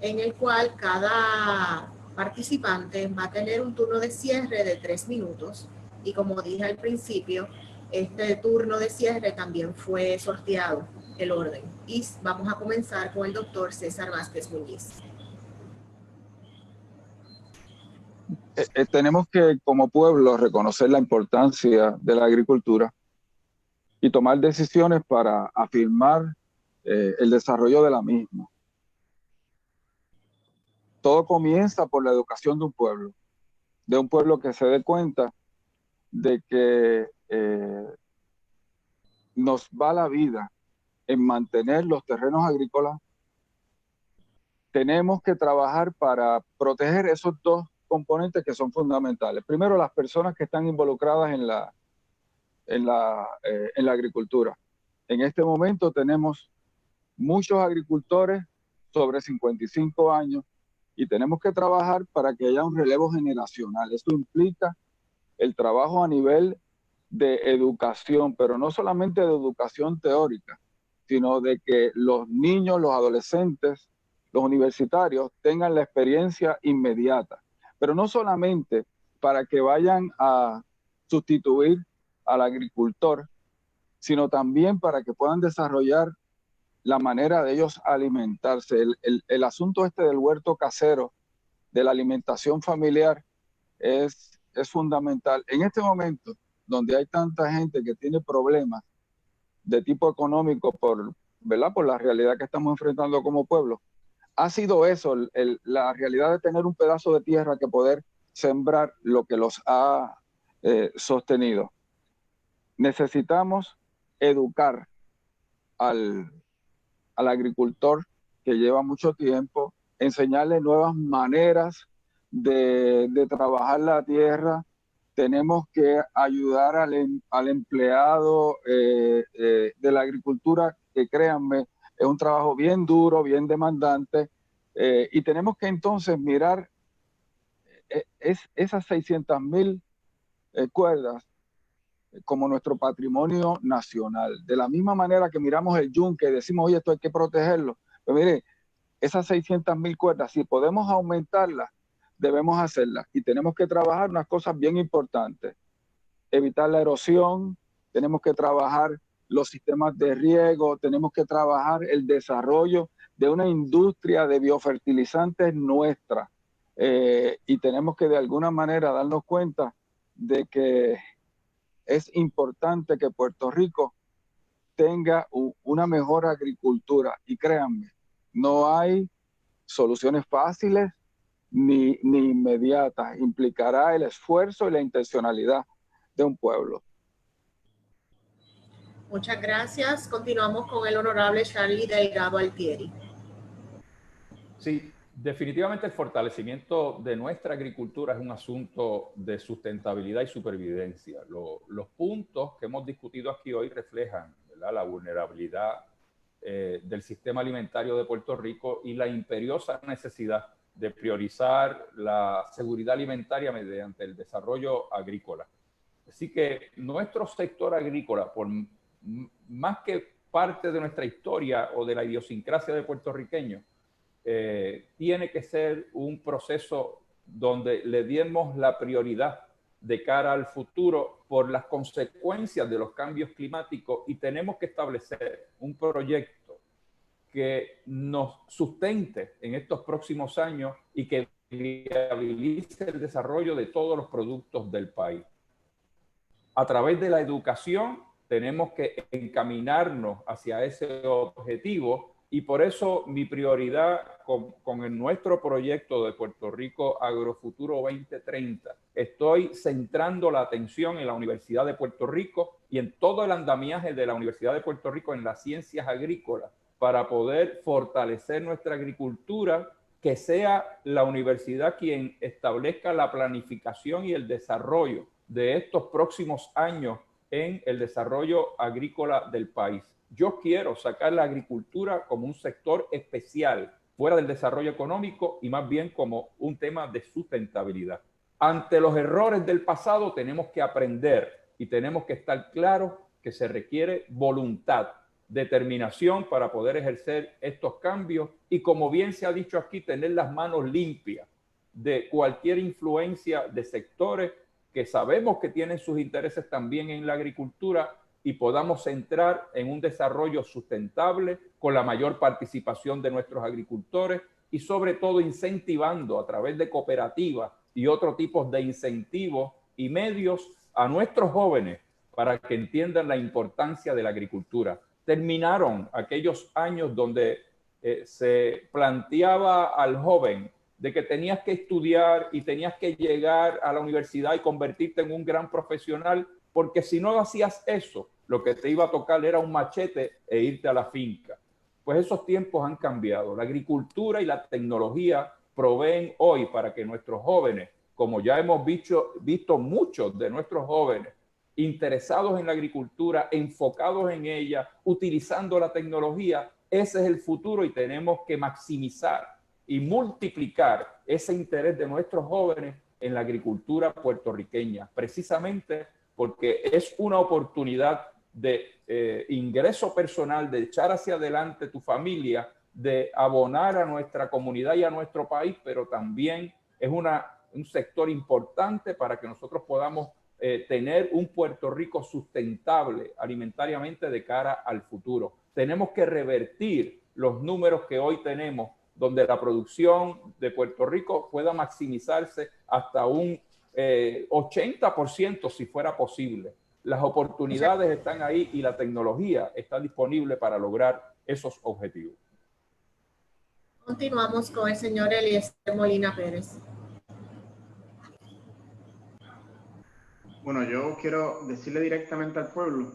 en el cual cada participante va a tener un turno de cierre de 3 minutos. Y como dije al principio, este turno de cierre también fue sorteado el orden. Y vamos a comenzar con el doctor César Vázquez Muñiz. Tenemos que, como pueblo, reconocer la importancia de la agricultura y tomar decisiones para afirmar el desarrollo de la misma. Todo comienza por la educación de un pueblo que se dé cuenta de que nos va la vida en mantener los terrenos agrícolas. Tenemos que trabajar para proteger esos dos componentes que son fundamentales. Primero, las personas que están involucradas en la agricultura. En este momento tenemos muchos agricultores sobre 55 años y tenemos que trabajar para que haya un relevo generacional. Esto implica el trabajo a nivel de educación, pero no solamente de educación teórica, sino de que los niños, los adolescentes, los universitarios tengan la experiencia inmediata, pero no solamente para que vayan a sustituir al agricultor, sino también para que puedan desarrollar la manera de ellos alimentarse. El asunto este del huerto casero, de la alimentación familiar, es fundamental. En este momento, donde hay tanta gente que tiene problemas de tipo económico ¿verdad? Por la realidad que estamos enfrentando como pueblo, ha sido eso, la realidad de tener un pedazo de tierra que poder sembrar lo que los ha sostenido. Necesitamos educar al agricultor que lleva mucho tiempo, enseñarle nuevas maneras de trabajar la tierra. Tenemos que ayudar al empleado de la agricultura, que créanme, es un trabajo bien duro, bien demandante, y tenemos que entonces mirar esas 600,000 cuerdas como nuestro patrimonio nacional. De la misma manera que miramos el yunque y decimos, oye, esto hay que protegerlo. Pero mire, esas 600,000 cuerdas, si podemos aumentarlas, debemos hacerlas. Y tenemos que trabajar unas cosas bien importantes. Evitar la erosión, tenemos que trabajar los sistemas de riego, tenemos que trabajar el desarrollo de una industria de biofertilizantes nuestra. Y tenemos que de alguna manera darnos cuenta de que es importante que Puerto Rico tenga una mejor agricultura. Y créanme, no hay soluciones fáciles ni inmediatas. Implicará el esfuerzo y la intencionalidad de un pueblo. Muchas gracias. Continuamos con el honorable Charlie Delgado Altieri. Sí, definitivamente el fortalecimiento de nuestra agricultura es un asunto de sustentabilidad y supervivencia. Los puntos que hemos discutido aquí hoy reflejan, ¿verdad?, la vulnerabilidad del sistema alimentario de Puerto Rico y la imperiosa necesidad de priorizar la seguridad alimentaria mediante el desarrollo agrícola. Así que nuestro sector agrícola, por más que parte de nuestra historia o de la idiosincrasia de puertorriqueños, tiene que ser un proceso donde le demos la prioridad de cara al futuro por las consecuencias de los cambios climáticos, y tenemos que establecer un proyecto que nos sustente en estos próximos años y que viabilice el desarrollo de todos los productos del país. A través de la educación tenemos que encaminarnos hacia ese objetivo, y por eso mi prioridad con nuestro proyecto de Puerto Rico Agrofuturo 2030, estoy centrando la atención en la Universidad de Puerto Rico y en todo el andamiaje de la Universidad de Puerto Rico en las ciencias agrícolas, para poder fortalecer nuestra agricultura, que sea la universidad quien establezca la planificación y el desarrollo de estos próximos años en el desarrollo agrícola del país. Yo quiero sacar la agricultura como un sector especial, fuera del desarrollo económico y más bien como un tema de sustentabilidad. Ante los errores del pasado tenemos que aprender y tenemos que estar claros que se requiere voluntad, determinación para poder ejercer estos cambios y, como bien se ha dicho aquí, tener las manos limpias de cualquier influencia de sectores que sabemos que tienen sus intereses también en la agricultura y podamos entrar en un desarrollo sustentable con la mayor participación de nuestros agricultores y sobre todo incentivando a través de cooperativas y otros tipos de incentivos y medios a nuestros jóvenes para que entiendan la importancia de la agricultura. Terminaron aquellos años donde se planteaba al joven de que tenías que estudiar y tenías que llegar a la universidad y convertirte en un gran profesional, porque si no hacías eso, lo que te iba a tocar era un machete e irte a la finca. Pues esos tiempos han cambiado. La agricultura y la tecnología proveen hoy para que nuestros jóvenes, como ya hemos visto muchos de nuestros jóvenes, interesados en la agricultura, enfocados en ella, utilizando la tecnología, ese es el futuro y tenemos que maximizar y multiplicar ese interés de nuestros jóvenes en la agricultura puertorriqueña, precisamente porque es una oportunidad de ingreso personal, de echar hacia adelante tu familia, de abonar a nuestra comunidad y a nuestro país, pero también es un sector importante para que nosotros podamos tener un Puerto Rico sustentable alimentariamente de cara al futuro. Tenemos que revertir los números que hoy tenemos, donde la producción de Puerto Rico pueda maximizarse hasta un 80% si fuera posible. Las oportunidades están ahí y la tecnología está disponible para lograr esos objetivos. Continuamos con el señor Eliezer Molina Pérez. Bueno, yo quiero decirle directamente al pueblo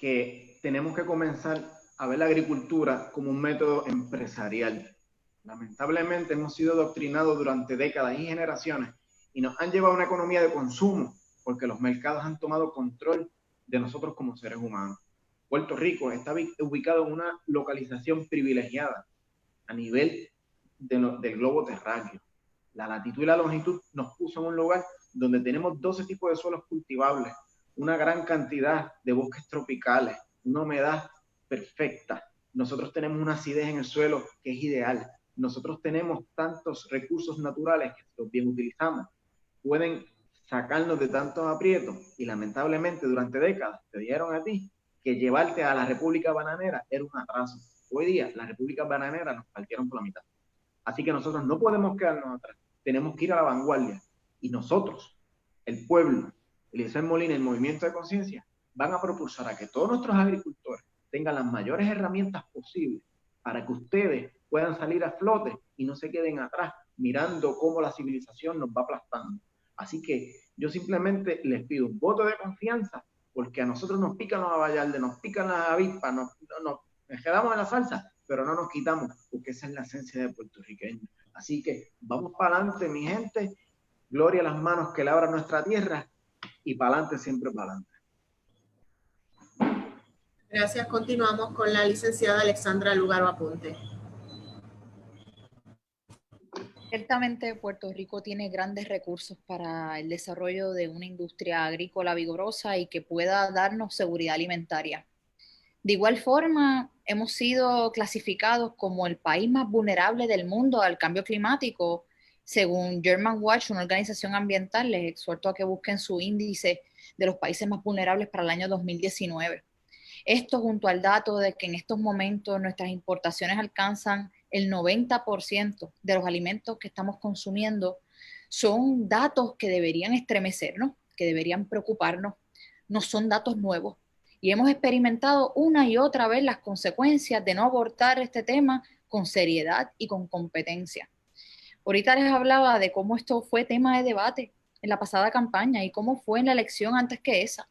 que tenemos que comenzar a ver la agricultura como un método empresarial. Lamentablemente hemos sido adoctrinados durante décadas y generaciones y nos han llevado a una economía de consumo porque los mercados han tomado control de nosotros como seres humanos. Puerto Rico está ubicado en una localización privilegiada a nivel del globo terráqueo. La latitud y la longitud nos puso en un lugar donde tenemos 12 tipos de suelos cultivables, una gran cantidad de bosques tropicales, una humedad perfecta. Nosotros tenemos una acidez en el suelo que es ideal. Nosotros tenemos tantos recursos naturales que, si los bien utilizamos, pueden sacarnos de tantos aprietos, y lamentablemente durante décadas te dijeron a ti que llevarte a la República Bananera era un atraso. Hoy día la República Bananera nos partieron por la mitad. Así que nosotros no podemos quedarnos atrás, tenemos que ir a la vanguardia. Y nosotros, el pueblo, Eliezer Molina, el movimiento de conciencia, van a propulsar a que todos nuestros agricultores tengan las mayores herramientas posibles para que ustedes puedan salir a flote y no se queden atrás mirando cómo la civilización nos va aplastando. Así que yo simplemente les pido un voto de confianza, porque a nosotros nos pican los abayaldes, nos pican las avispas, nos quedamos en la salsa, pero no nos quitamos, porque esa es la esencia de puertorriqueño. Así que vamos para adelante, mi gente. Gloria a las manos que labran nuestra tierra y para adelante, siempre para adelante. Gracias. Continuamos con la licenciada Alexandra Lugaro Aponte. Ciertamente Puerto Rico tiene grandes recursos para el desarrollo de una industria agrícola vigorosa y que pueda darnos seguridad alimentaria. De igual forma, hemos sido clasificados como el país más vulnerable del mundo al cambio climático. Según Germanwatch, una organización ambiental, les exhorto a que busquen su índice de los países más vulnerables para el año 2019. Esto junto al dato de que en estos momentos nuestras importaciones alcanzan el 90% de los alimentos que estamos consumiendo, son datos que deberían estremecernos, que deberían preocuparnos, no son datos nuevos. Y hemos experimentado una y otra vez las consecuencias de no abordar este tema con seriedad y con competencia. Ahorita les hablaba de cómo esto fue tema de debate en la pasada campaña y cómo fue en la elección antes que esa.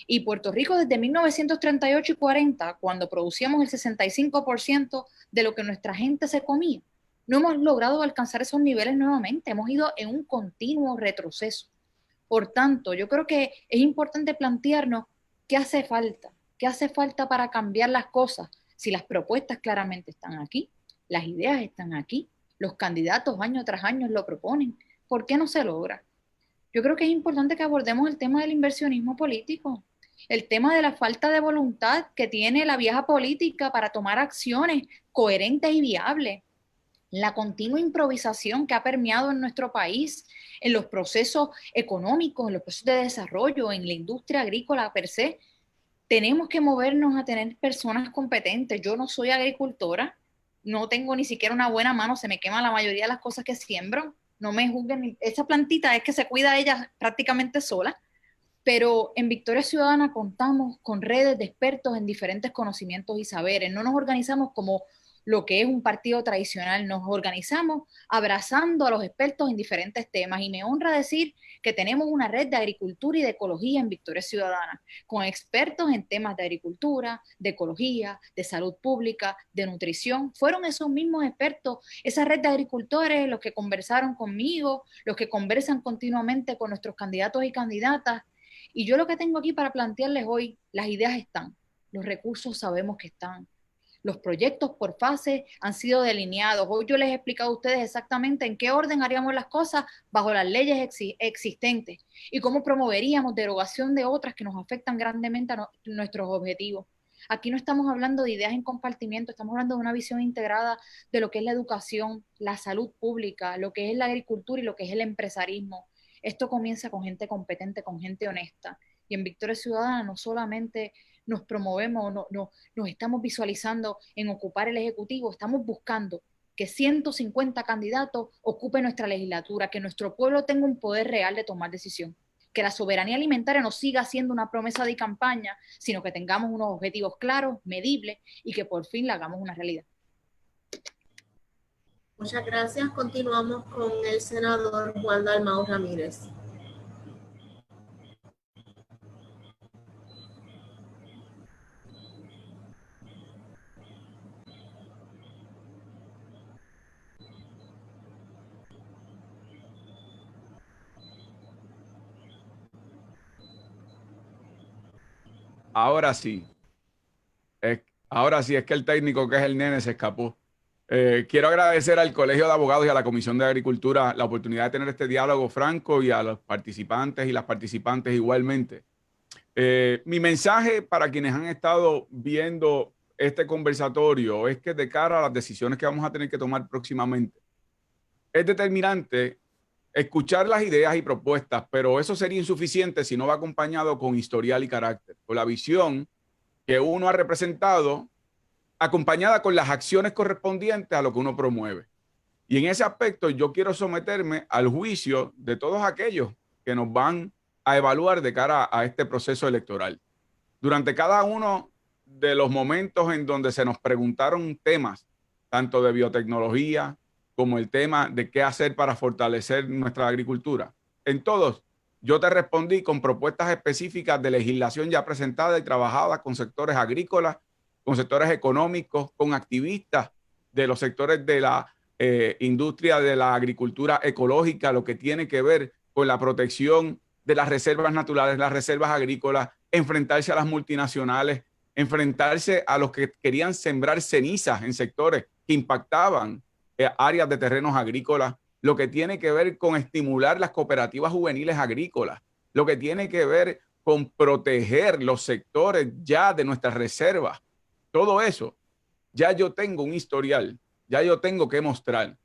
Y Puerto Rico desde 1938 y 40, cuando producíamos el 65% de lo que nuestra gente se comía, no hemos logrado alcanzar esos niveles nuevamente, hemos ido en un continuo retroceso. Por tanto, yo creo que es importante plantearnos qué hace falta para cambiar las cosas, si las propuestas claramente están aquí, las ideas están aquí, los candidatos año tras año lo proponen, ¿por qué no se logra? Yo creo que es importante que abordemos el tema del inversionismo político, el tema de la falta de voluntad que tiene la vieja política para tomar acciones coherentes y viables, la continua improvisación que ha permeado en nuestro país, en los procesos económicos, en los procesos de desarrollo, en la industria agrícola per se. Tenemos que movernos a tener personas competentes. Yo no soy agricultora, no tengo ni siquiera una buena mano, se me quema la mayoría de las cosas que siembro, no me juzguen, esa plantita es que se cuida ella prácticamente sola, pero en Victoria Ciudadana contamos con redes de expertos en diferentes conocimientos y saberes, no nos organizamos como lo que es un partido tradicional, nos organizamos abrazando a los expertos en diferentes temas y me honra decir que tenemos una red de agricultura y de ecología en Victoria Ciudadana, con expertos en temas de agricultura, de ecología, de salud pública, de nutrición. Fueron esos mismos expertos, esa red de agricultores, los que conversaron conmigo, los que conversan continuamente con nuestros candidatos y candidatas. Y yo lo que tengo aquí para plantearles hoy, las ideas están, los recursos sabemos que están. Los proyectos por fase han sido delineados. Hoy yo les he explicado a ustedes exactamente en qué orden haríamos las cosas bajo las leyes existentes y cómo promoveríamos derogación de otras que nos afectan grandemente a nuestros objetivos. Aquí no estamos hablando de ideas en compartimiento, estamos hablando de una visión integrada de lo que es la educación, la salud pública, lo que es la agricultura y lo que es el empresarismo. Esto comienza con gente competente, con gente honesta. Y en Victoria Ciudadana no solamente nos promovemos, nos estamos visualizando en ocupar el Ejecutivo, estamos buscando que 150 candidatos ocupen nuestra legislatura, que nuestro pueblo tenga un poder real de tomar decisión, que la soberanía alimentaria no siga siendo una promesa de campaña, sino que tengamos unos objetivos claros, medibles y que por fin la hagamos una realidad. Muchas gracias. Continuamos con el senador Juan Dalmau Ramírez. Ahora sí. Ahora sí, es que el técnico que es el nene se escapó. Quiero agradecer al Colegio de Abogados y a la Comisión de Agricultura la oportunidad de tener este diálogo franco y a los participantes y las participantes igualmente. Mi mensaje para quienes han estado viendo este conversatorio es que de cara a las decisiones que vamos a tener que tomar próximamente, es determinante escuchar las ideas y propuestas, pero eso sería insuficiente si no va acompañado con historial y carácter, con la visión que uno ha representado, acompañada con las acciones correspondientes a lo que uno promueve. Y en ese aspecto yo quiero someterme al juicio de todos aquellos que nos van a evaluar de cara a este proceso electoral. Durante cada uno de los momentos en donde se nos preguntaron temas, tanto de biotecnología como el tema de qué hacer para fortalecer nuestra agricultura, en todos yo te respondí con propuestas específicas de legislación ya presentada y trabajada con sectores agrícolas, con sectores económicos, con activistas de los sectores de la industria de la agricultura ecológica, lo que tiene que ver con la protección de las reservas naturales, las reservas agrícolas, enfrentarse a las multinacionales, enfrentarse a los que querían sembrar cenizas en sectores que impactaban áreas de terrenos agrícolas, lo que tiene que ver con estimular las cooperativas juveniles agrícolas, lo que tiene que ver con proteger los sectores ya de nuestras reservas. Todo eso, ya yo tengo un historial, ya yo tengo que mostrar.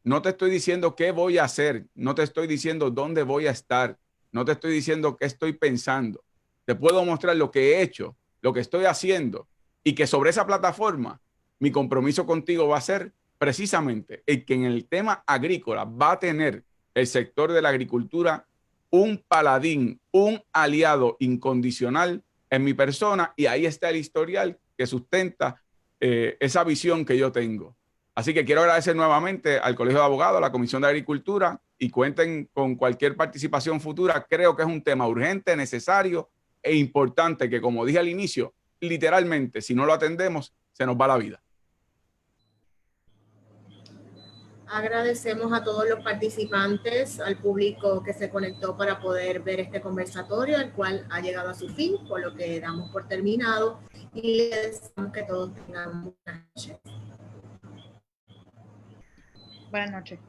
No te estoy diciendo qué voy a hacer, no te estoy diciendo dónde voy a estar, no te estoy diciendo qué estoy pensando. Te puedo mostrar lo que he hecho, lo que estoy haciendo y que sobre esa plataforma mi compromiso contigo va a ser precisamente el que en el tema agrícola va a tener el sector de la agricultura un paladín, un aliado incondicional en mi persona, y ahí está el historial que sustenta esa visión que yo tengo. Así que quiero agradecer nuevamente al Colegio de Abogados, a la Comisión de Agricultura, y cuenten con cualquier participación futura. Creo que es un tema urgente, necesario e importante que, como dije al inicio, literalmente, si no lo atendemos, se nos va la vida. Agradecemos a todos los participantes, al público que se conectó para poder ver este conversatorio, el cual ha llegado a su fin, por lo que damos por terminado y les deseamos que todos tengan buenas noches. Buenas noches.